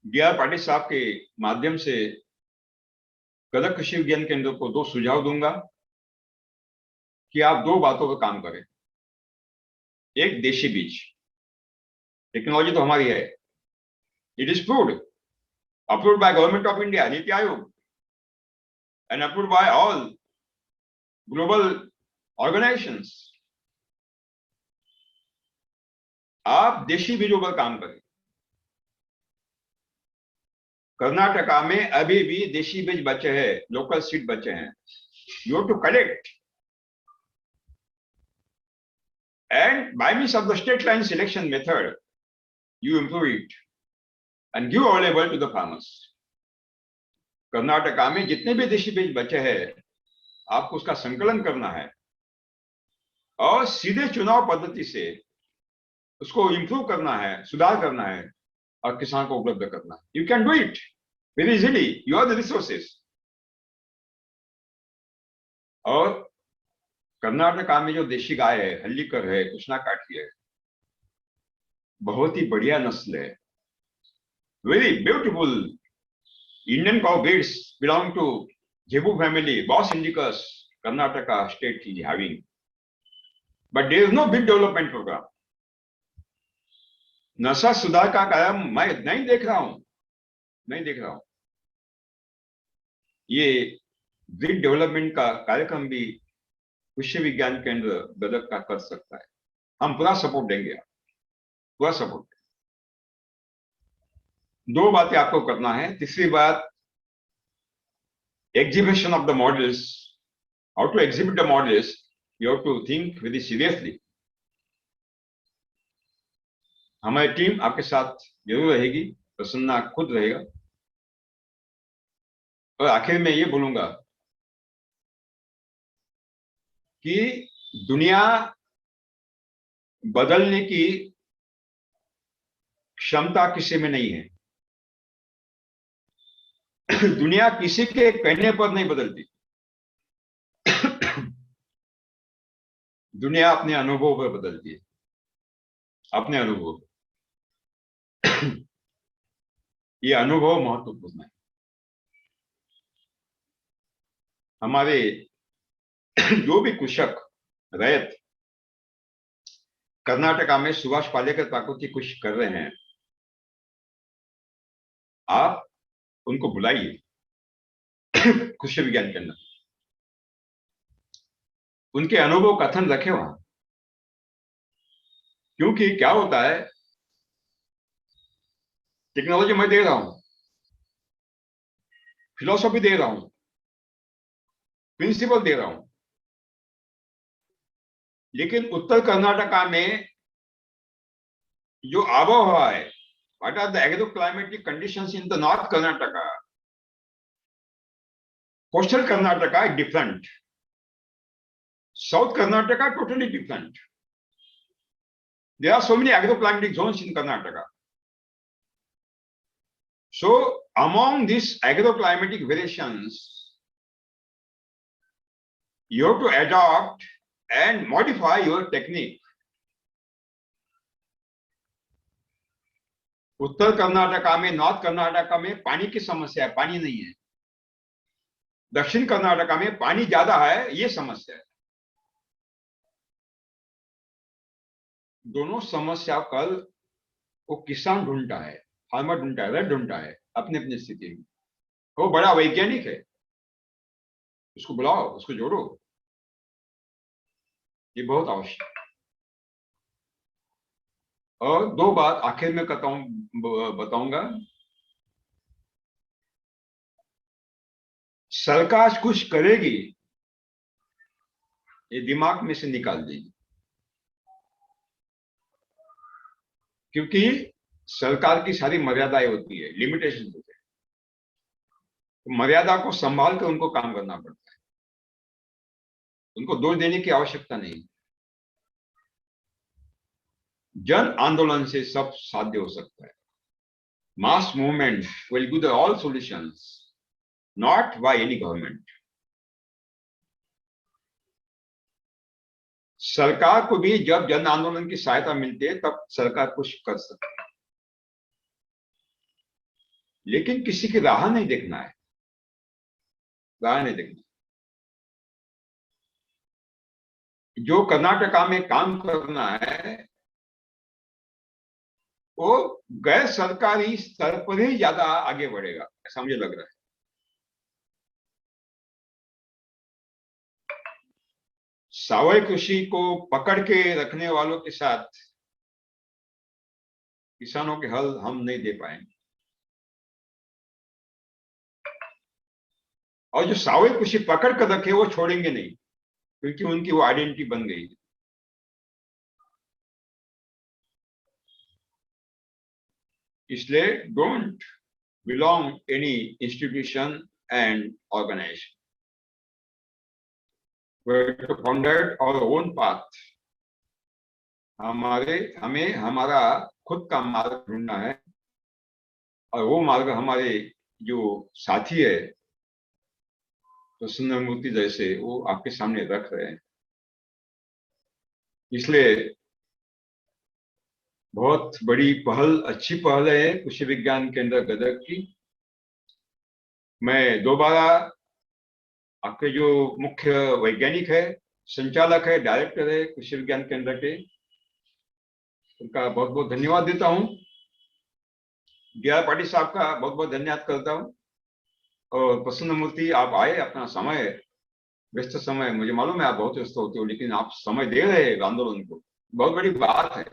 डी.आर. पाटिल साहब के माध्यम से गदक कृषि विज्ञान केंद्र को 2 सुझाव दूंगा कि आप 2 बातों पर काम करें. एक, देशी बीज. टेक्नोलॉजी तो हमारी है, it is approved by Government of India, NITI Aayog, and approved by all global organizations. आप देशी बीजों पर काम करें. कर्नाटका में अभी भी देशी बीज बचे हैं, लोकल सीड बचे हैं. You have to collect and by means of the state line selection method, you improve it and give available to the farmers. Karnataka में जितने भी देशी बीज बचे हैं आपको उसका संकलन करना है और सीधे चुनाव पद्धति से उसको इंप्रूव करना है, सुधार करना है और किसान को उपलब्ध करना है. You can do it very easily. You are the resources. और कर्नाटका में जो देशी गाय है, हल्लीकर है, कृष्णा काठी है, बहुत ही बढ़िया नस्ल है. Very beautiful Indian cow breeds belong to zebu family. Bos indicus Karnataka state is having, but there is no big development programme. नस्ल सुधार का काम मैं नहीं देख रहा हूं. ये ब्रीड डेवलपमेंट का कार्यक्रम भी कृषि विज्ञान केंद्र गदक का कर सकता है. हम पूरा सपोर्ट देंगे, पूरा सपोर्ट. 2 बातें आपको करना है. तीसरी बात, exhibition of the models. How to exhibit the models, you have to think very seriously. हमारी टीम आपके साथ जरूर रहेगी, प्रसन्ना खुद रहेगा. और आखिर में ये बोलूंगा कि दुनिया बदलने की क्षमता किसी में नहीं है. दुनिया किसी के कहने पर नहीं बदलती. दुनिया अपने अनुभव पर बदलती है, अपने अनुभव. ये अनुभव महत्वपूर्ण है. हमारे जो भी कृषक रैत कर्नाटका में सुभाष पालेकर प्राकृतिक कृषि कर रहे हैं, आप उनको बुलाइए कृषि विज्ञान केंद्र. उनके अनुभव कथन रखे वहां. क्योंकि क्या होता है, टेक्नोलॉजी मैं दे रहा हूं, फिलॉसफी दे रहा हूं, प्रिंसिपल दे रहा हूं, लेकिन उत्तर कर्नाटका में जो आबोहवा है, what are the agroclimatic conditions in the north Karnataka, coastal Karnataka is different, South Karnataka totally different. There are so many agroclimatic zones in Karnataka. So among these agroclimatic variations, you have to adopt and modify your technique. उत्तर कर्नाटका में, north Karnataka में पानी की समस्या है, पानी नहीं है. दक्षिण कर्नाटका में पानी ज्यादा है, ये समस्या है. दोनों समस्या कल वो किसान ढूंढता है, फार्मर ढूंढता है, वेट ढूंढता है अपनी अपनी स्थिति में। वो बड़ा वैज्ञानिक है, उसको बुलाओ, उसको जोड़ो, ये बहुत आवश्यक है। और दो बात आखिर में बताऊंगा। सरकार कुछ करेगी, ये दिमाग में से निकाल देगी, क्योंकि सरकार की सारी मर्यादाएं होती है, लिमिटेशन होते हैं, तो मर्यादा को संभाल कर उनको काम करना पड़ता है। उनको दोष देने की आवश्यकता नहीं। जन आंदोलन से सब साध्य हो सकता है। Mass movement will give the all solutions, not by any government. सरकार को भी जब जन आंदोलन की सहायता मिलती है तब सरकार कुछ कर सकती है, लेकिन किसी की राह नहीं देखना है, राह नहीं देखना। जो कर्नाटका में काम करना है वो गैर सरकारी स्तर पर ही ज्यादा आगे बढ़ेगा, ऐसा मुझे लग रहा है। सावयव कृषि को पकड़ के रखने वालों के साथ किसानों के हल हम नहीं दे पाएंगे। और जो सावयव कृषि पकड़ कर रखे वो छोड़ेंगे नहीं, क्योंकि उनकी वो आइडेंटिटी बन गई है। इसलिए don't belong any institution and organisation, we have to founded our own path। हमें हमारा खुद का मार्ग ढूंढना है, और वो मार्ग हमारे जो साथी है प्रसन्न मूर्ति जैसे वो आपके सामने रख रहे हैं। इसलिए बहुत बड़ी पहल, अच्छी पहल है कृषि विज्ञान केंद्र गदग की। मैं दोबारा आपके जो मुख्य वैज्ञानिक है, संचालक है, डायरेक्टर है कृषि विज्ञान केंद्र के, उनका बहुत बहुत धन्यवाद देता हूं। DR पाटिल साहब का बहुत बहुत धन्यवाद करता हूं। और प्रसन्न मूर्ति, आप आए, अपना समय, व्यस्त समय, मुझे मालूम है आप बहुत व्यस्त होते हो, लेकिन आप समय दे रहे हैं आंदोलन को, बहुत बड़ी बात है।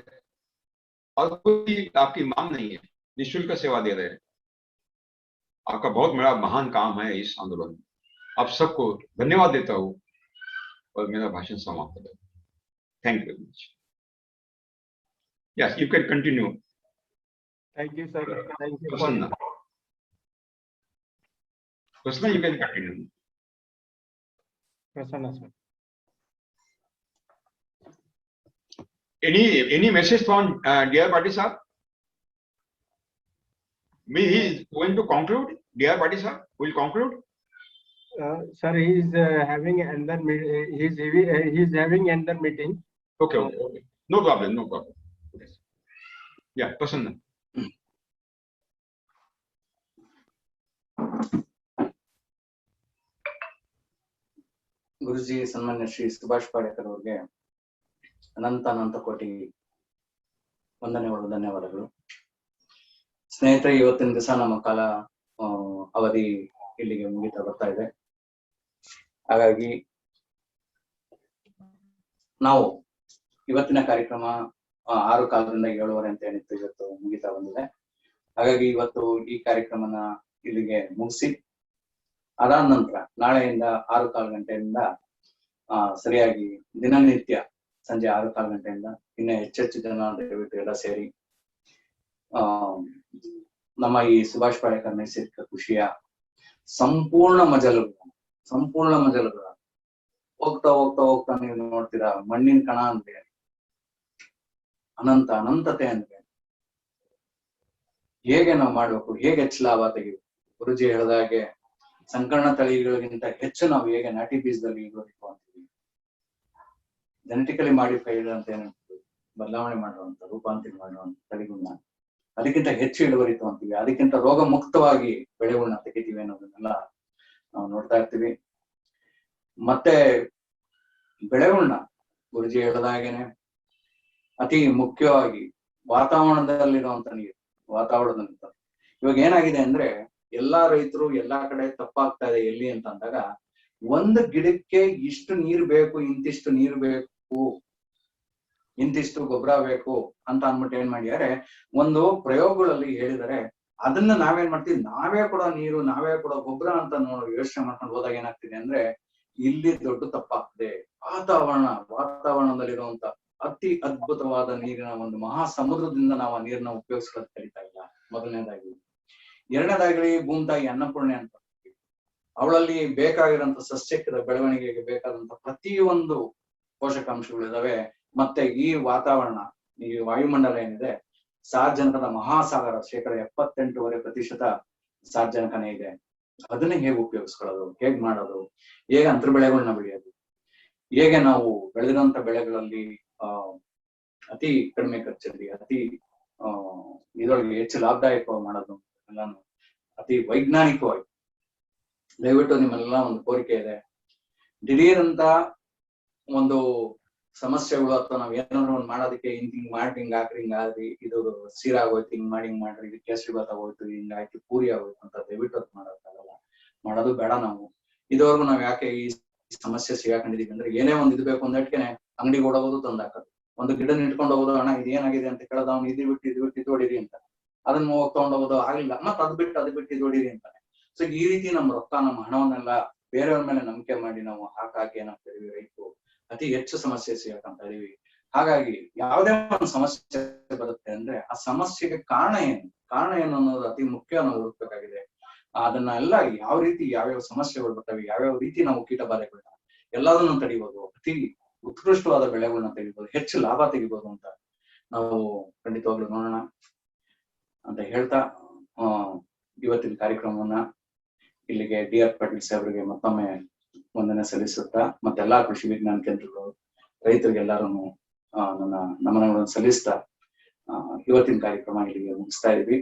और कोई आपकी मांग नहीं है, निःशुल्क सेवा दे रहे हैं। आपका बहुत बड़ा महान काम है इस आंदोलन में। आप सबको धन्यवाद देता हूं और मेरा भाषण समाप्त करता हूं। Thank you very much. Yes, you can continue. Thank you, sir. Thank you for प्रसन्न, प्रसन्न, you can continue. Prasanna, sir. Any message from DR Patil sir? Me, he is going to conclude. DR Patil sir will conclude. Sir, he is having another he is having another meeting. Okay, okay, okay. No problem, no problem. Yes. Yeah, Prasanna. ಗುರುಜಿ ಸನ್ಮಾನ್ಯ ಶ್ರೀ ಸುಭಾಷ್ ಪಾಡೇಕರ್ ಅವರಿಗೆ ಅನಂತ ಕೋಟಿ ವಂದನೆಗಳು, ಧನ್ಯವಾದಗಳು. ಸ್ನೇಹಿತರೆ, ಇವತ್ತಿನ ದಿವಸ ನಮ್ಮ ಕಾಲ ಅವಧಿ ಇಲ್ಲಿಗೆ ಮುಗಿತಾ ಬರ್ತಾ ಇದೆ. ಹಾಗಾಗಿ ನಾವು ಇವತ್ತಿನ ಕಾರ್ಯಕ್ರಮ 6:15 7:15 ಅಂತ ಏನಿತ್ತು ಇವತ್ತು ಮುಗಿತಾ ಬಂದಿದೆ. ಹಾಗಾಗಿ ಇವತ್ತು ಈ ಕಾರ್ಯಕ್ರಮನ ಇಲ್ಲಿಗೆ ಮುಗಿಸಿ, ಅದಾದ ನಂತರ ನಾಳೆಯಿಂದ 6:15 ಗಂಟೆಯಿಂದ ಸರಿಯಾಗಿ ದಿನನಿತ್ಯ ಸಂಜೆ 6:15 ಗಂಟೆಯಿಂದ ಇನ್ನ ಹೆಚ್ಚೆಚ್ಚು ಜನ ದಯವಿಟ್ಟು ಎಲ್ಲ ಸೇರಿ ನಮ್ಮ ಈ ಸುಭಾಷ್ ಪಾಡೇಕರ್ ನೈಸರ್ಗಿಕ ಕೃಷಿಯ ಸಂಪೂರ್ಣ ಮಜಲುಗಳ ಹೋಗ್ತಾ ನೀವು ನೋಡ್ತೀರಾ, ಮಣ್ಣಿನ ಕಣ ಅಂದ್ರೆ ಅನಂತತೆ ಅಂದ್ರೆ ಹೇಗೆ ನಾವು ಮಾಡ್ಬೇಕು, ಹೇಗೆ ಹೆಚ್ಚು ಲಾಭ ತೆಗಿಬೇಕು. ಗುರುಜಿ ಹೇಳಿದಾಗೆ ಸಂಕರಣ ತಳಿಗಳಿಗಿಂತ ಹೆಚ್ಚು ನಾವು ಹೇಗೆ ನಾಟಿ ಬೀಜದಲ್ಲಿ ಇಳುವರಿ ಅಂತೀವಿ, ಜೆನೆಟಿಕಲಿ ಮಾಡಿಫೈಡ್ ಅಂತ ಏನು ಬದಲಾವಣೆ ಮಾಡುವಂತ, ರೂಪಾಂತರ ಮಾಡುವಂತ ತಳಿಗಳನ್ನ ಅದಕ್ಕಿಂತ ಹೆಚ್ಚು ಇಳುವರಿ ತಗೊಂತೀವಿ, ಅದಕ್ಕಿಂತ ರೋಗ ಮುಕ್ತವಾಗಿ ಬೆಳೆಗಳನ್ನ ತೆಗಿತೀವಿ ಅನ್ನೋದನ್ನೆಲ್ಲ ನಾವು ನೋಡ್ತಾ ಇರ್ತೀವಿ. ಮತ್ತೆ ಬೆಳೆಗಳನ್ನ ಗುರುಜಿ ಹೇಳಿದಾಗೇನೆ ಅತಿ ಮುಖ್ಯವಾಗಿ ವಾತಾವರಣದಲ್ಲಿರುವಂತ ನೀರು, ವಾತಾವರಣದಲ್ಲಿ. ಇವಾಗ ಏನಾಗಿದೆ ಅಂದ್ರೆ ಎಲ್ಲಾ ರೈತರು ಎಲ್ಲಾ ಕಡೆ ತಪ್ಪಾಗ್ತಾ ಇದೆ ಎಲ್ಲಿ ಅಂತ ಅಂದಾಗ, ಒಂದು ಗಿಡಕ್ಕೆ ಇಷ್ಟು ನೀರು ಬೇಕು, ಇಂತಿಷ್ಟು ನೀರು ಬೇಕು, ಇಂತಿಷ್ಟು ಗೊಬ್ಬರ ಬೇಕು ಅಂತ ಅಂದ್ಬಿಟ್ಟು ಏನ್ ಮಾಡಿದ್ದಾರೆ, ಒಂದು ಪ್ರಯೋಗಗಳಲ್ಲಿ ಹೇಳಿದರೆ ಅದನ್ನ ನಾವೇನ್ ಮಾಡ್ತೀವಿ, ನಾವೇ ಕೊಡೋ ನೀರು, ನಾವೇ ಕೊಡೋ ಗೊಬ್ಬರ ಅಂತ ಯೋಚನೆ ಮಾಡ್ಕೊಂಡು ಹೋದಾಗ ಏನಾಗ್ತಿದೆ ಅಂದ್ರೆ ಇಲ್ಲಿ ದೊಡ್ಡ ತಪ್ಪಾಗ್ತದೆ. ವಾತಾವರಣದಲ್ಲಿರುವಂತ ಅತಿ ಅದ್ಭುತವಾದ ನೀರಿನ ಒಂದು ಮಹಾ ಸಮುದ್ರದಿಂದ ನಾವು ಆ ನೀರನ್ನ ಉಪಯೋಗಿಸ್ಕೊಳ್ಳೋದು ಕಲಿತಾ ಇಲ್ಲ, ಮೊದಲನೇದಾಗಿ. ಎರಡನೇದಾಗಿ ಭೂಮಿತಾಯಿ ಅನ್ನಪೂರ್ಣೆ ಅಂತ, ಅವಳಲ್ಲಿ ಬೇಕಾಗಿರೋಂಥ ಸಸ್ಯದ ಬೆಳವಣಿಗೆಗೆ ಬೇಕಾದಂತ ಪ್ರತಿಯೊಂದು ಪೋಷಕಾಂಶಗಳಿದಾವೆ. ಮತ್ತೆ ಈ ವಾತಾವರಣ, ಈ ವಾಯುಮಂಡಲ ಏನಿದೆ, ಸಾರ್ವಜನಿಕದ ಮಹಾಸಾಗರ, 78% ಸಾರ್ವಜನಿಕನೇ ಇದೆ. ಅದನ್ನ ಹೇಗೆ ಉಪಯೋಗಿಸ್ಕೊಳ್ಳೋದು, ಹೇಗ್ ಮಾಡೋದು, ಹೇಗೆ ಅಂತರ ಬೆಳೆಗಳನ್ನ ಬೆಳೆಯೋದು, ಹೇಗೆ ನಾವು ಬೆಳೆದಿರೋಂಥ ಬೆಳೆಗಳಲ್ಲಿ ಅತಿ ಕಡಿಮೆ ಖರ್ಚಲ್ಲಿ ಅತಿ ಇದರೊಳಗೆ ಹೆಚ್ಚು ಲಾಭದಾಯಕವಾಗಿ ಮಾಡೋದು ಎಲ್ಲಾನು ಅತಿ ವೈಜ್ಞಾನಿಕವಾಗಿ. ದಯವಿಟ್ಟು ನಿಮ್ಮೆಲ್ಲ ಒಂದು ಕೋರಿಕೆ ಇದೆ, ದಿಢೀರಂತ ಒಂದು ಸಮಸ್ಯೆಗಳು ಅಥವಾ ನಾವ್ ಏನಾದ್ರು ಒಂದು ಮಾಡೋದಕ್ಕೆ ಹಿಂಗ್ ಮಾಡಿ ಹಿಂಗ್ ಹಾಕ್ರಿ, ಹಿಂಗ್ ಆದ್ರಿ, ಇದು ಸೀರಾ ಆಗೋಯ್ತು, ಹಿಂಗ್ ಮಾಡ್ರಿ, ಇದು ಕೇಸರಿ ಭಾತ್ ಆಗೋಯ್ತು, ಹಿಂಗ್ ಆಯ್ತು, ಪೂರಿ ಆಗೋಯ್ತು ಅಂತ ದಯವಿಟ್ಟು ಅದು ಮಾಡೋಕ್ಕಾಗಲ್ಲ, ಮಾಡೋದು ಬೇಡ. ನಾವು ಇದುವರೆಗೂ ನಾವ್ ಯಾಕೆ ಈ ಸಮಸ್ಯೆ ಸಿಗಾಕೊಂಡಿದೀವಿ ಅಂದ್ರೆ, ಏನೇ ಒಂದ್ ಇದು ಬೇಕು ಅಂದಟ್ಕೆನೆ ಅಂಗಡಿಗೆ ಓಡೋದು, ತಂದಾಕೋದು, ಒಂದು ಗಿಡ ಇಟ್ಕೊಂಡು ಹೋಗೋದು, ಅಣ್ಣ ಇದೇನಾಗಿದೆ ಅಂತ ಕೇಳೋದು, ಅವ್ನು ಇದು ಬಿಟ್ಟು ಇದು ಹೊಡಿರಿ ಅಂತ, ಅದನ್ನ ಹೋಗಿ ತಗೊಂಡೋಗೋದು, ಆಗ್ಲಿಲ್ಲ ಮತ್ ಅದು ಬಿಟ್ಟು ಇದು ಹೊಡಿರಿ ಅಂತಾನೆ. ಸೊ ಈ ರೀತಿ ನಮ್ಮ ರೊಕ್ಕ, ನಮ್ಮ ಹಣವನ್ನೆಲ್ಲ ಬೇರೆಯವ್ರ ಮೇಲೆ ನಂಬಿಕೆ ಮಾಡಿ ನಾವು ಹಾಕಿ ಏನಾಗ್ತಿದೀವಿ, ರೈತರು ಅತಿ ಹೆಚ್ಚು ಸಮಸ್ಯೆ ಸಿಗಾಕಂತ ಇದೀವಿ. ಹಾಗಾಗಿ ಯಾವುದೇ ಒಂದು ಸಮಸ್ಯೆ ಬರುತ್ತೆ ಅಂದ್ರೆ ಆ ಸಮಸ್ಯೆಗೆ ಕಾರಣ ಏನು ಅನ್ನೋದು ಅತಿ ಮುಖ್ಯ ನಾವು ಹುಡುಕ್ಬೇಕಾಗಿದೆ. ಅದನ್ನ ಎಲ್ಲ ಯಾವ ರೀತಿ ಯಾವ್ಯಾವ ಸಮಸ್ಯೆಗಳು ಬರ್ತವೆ, ಯಾವ್ಯಾವ ರೀತಿ ನಾವು ಕೀಟಬಾಧೆಗಳನ್ನ ಎಲ್ಲದನ್ನು ತಡಿಬಹುದು, ಅತಿ ಉತ್ಕೃಷ್ಟವಾದ ಬೆಳೆಗಳನ್ನ ತೆಗಿಬಹುದು, ಹೆಚ್ಚು ಲಾಭ ತೆಗಿಬಹುದು ಅಂತ ನಾವು ಖಂಡಿತವಾಗ್ಲೂ ನೋಡೋಣ ಅಂತ ಹೇಳ್ತಾ ಇವತ್ತಿನ ಕಾರ್ಯಕ್ರಮವನ್ನ ಇಲ್ಲಿಗೆ ಡಿ.ಆರ್. ಪಾಟೀಲ್ ಸಾಹೇಬ್ರಿಗೆ ಮತ್ತೊಮ್ಮೆ ವಂದನೆ ಸಲ್ಲಿಸುತ್ತಾ, ಮತ್ತೆಲ್ಲಾ ಕೃಷಿ ವಿಜ್ಞಾನ ಕೇಂದ್ರಗಳು, ರೈತರಿಗೆಲ್ಲರೂ ನನ್ನ ನಮನಗಳನ್ನು ಸಲ್ಲಿಸ್ತಾ ಇವತ್ತಿನ ಕಾರ್ಯಕ್ರಮ ಇಲ್ಲಿಗೆ ಮುಗಿಸ್ತಾ ಇದೀವಿ.